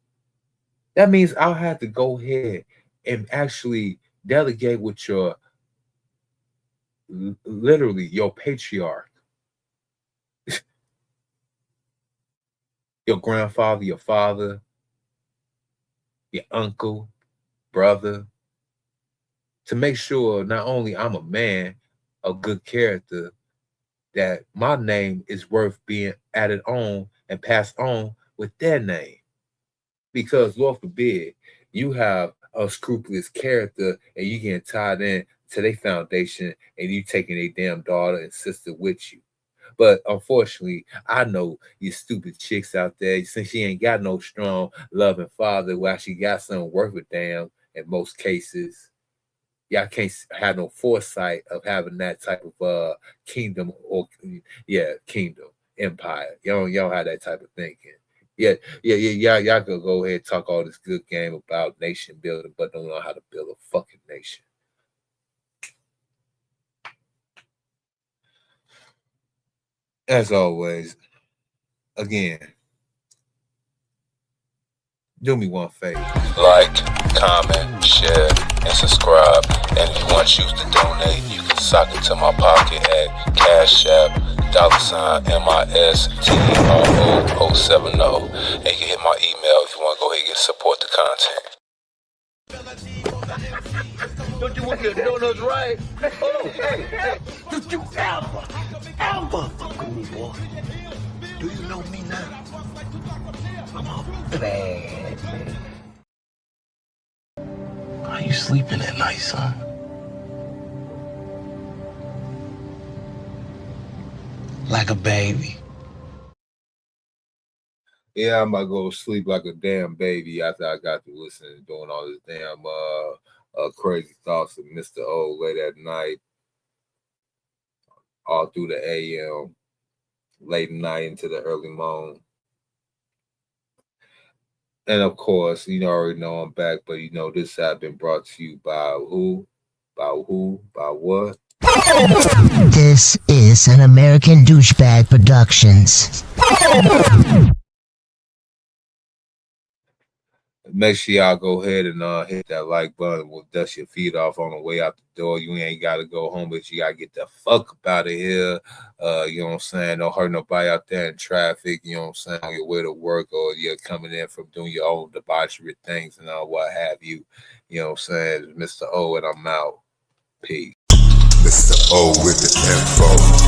That means I'll have to go ahead and actually delegate with your, literally, your patriarch. Your grandfather, your father, your uncle, brother, to make sure not only I'm a man of good character, that my name is worth being added on and passed on with their name. Because Lord forbid, you have a scrupulous character and you getting tied in to their foundation and you taking a damn daughter and sister with you. But unfortunately, I know you stupid chicks out there, since she ain't got no strong, loving father, well, she got something worth a damn in most cases. Y'all can't have no foresight of having that type of kingdom or kingdom, empire. Y'all don't have that type of thinking. Y'all could go ahead and talk all this good game about nation building, but don't know how to build a fucking nation. As always, again, do me one favor. Like, comment, share, and subscribe. And if you want you to donate, you can sock it to my pocket at Cash App, $MISTRO070. And you can hit my email if you want to go ahead and support the content. Don't you want your donuts right? Oh, hey, don't you ever fuck with me, boy. Do you know me now? I'm a bad man. How you sleeping at night, son? Like a baby. Yeah, I'm about to go to sleep like a damn baby after I got to listen to doing all this damn crazy thoughts of Mr. O late at night, all through the AM, late night into the early morning. And of course, you already know I'm back, but you know this has been brought to you by who? By what? This is an American Douchebag Productions. Make sure y'all go ahead and hit that like button. We'll dust your feet off on the way out the door. You ain't got to go home, but you got to get the fuck up out of here. You know what I'm saying? Don't hurt nobody out there in traffic. You know what I'm saying? On your way to work, or you're coming in from doing your own debauchery things and what have you. You know what I'm saying? It's Mr. O, and I'm out. Peace. Mr. O with the info.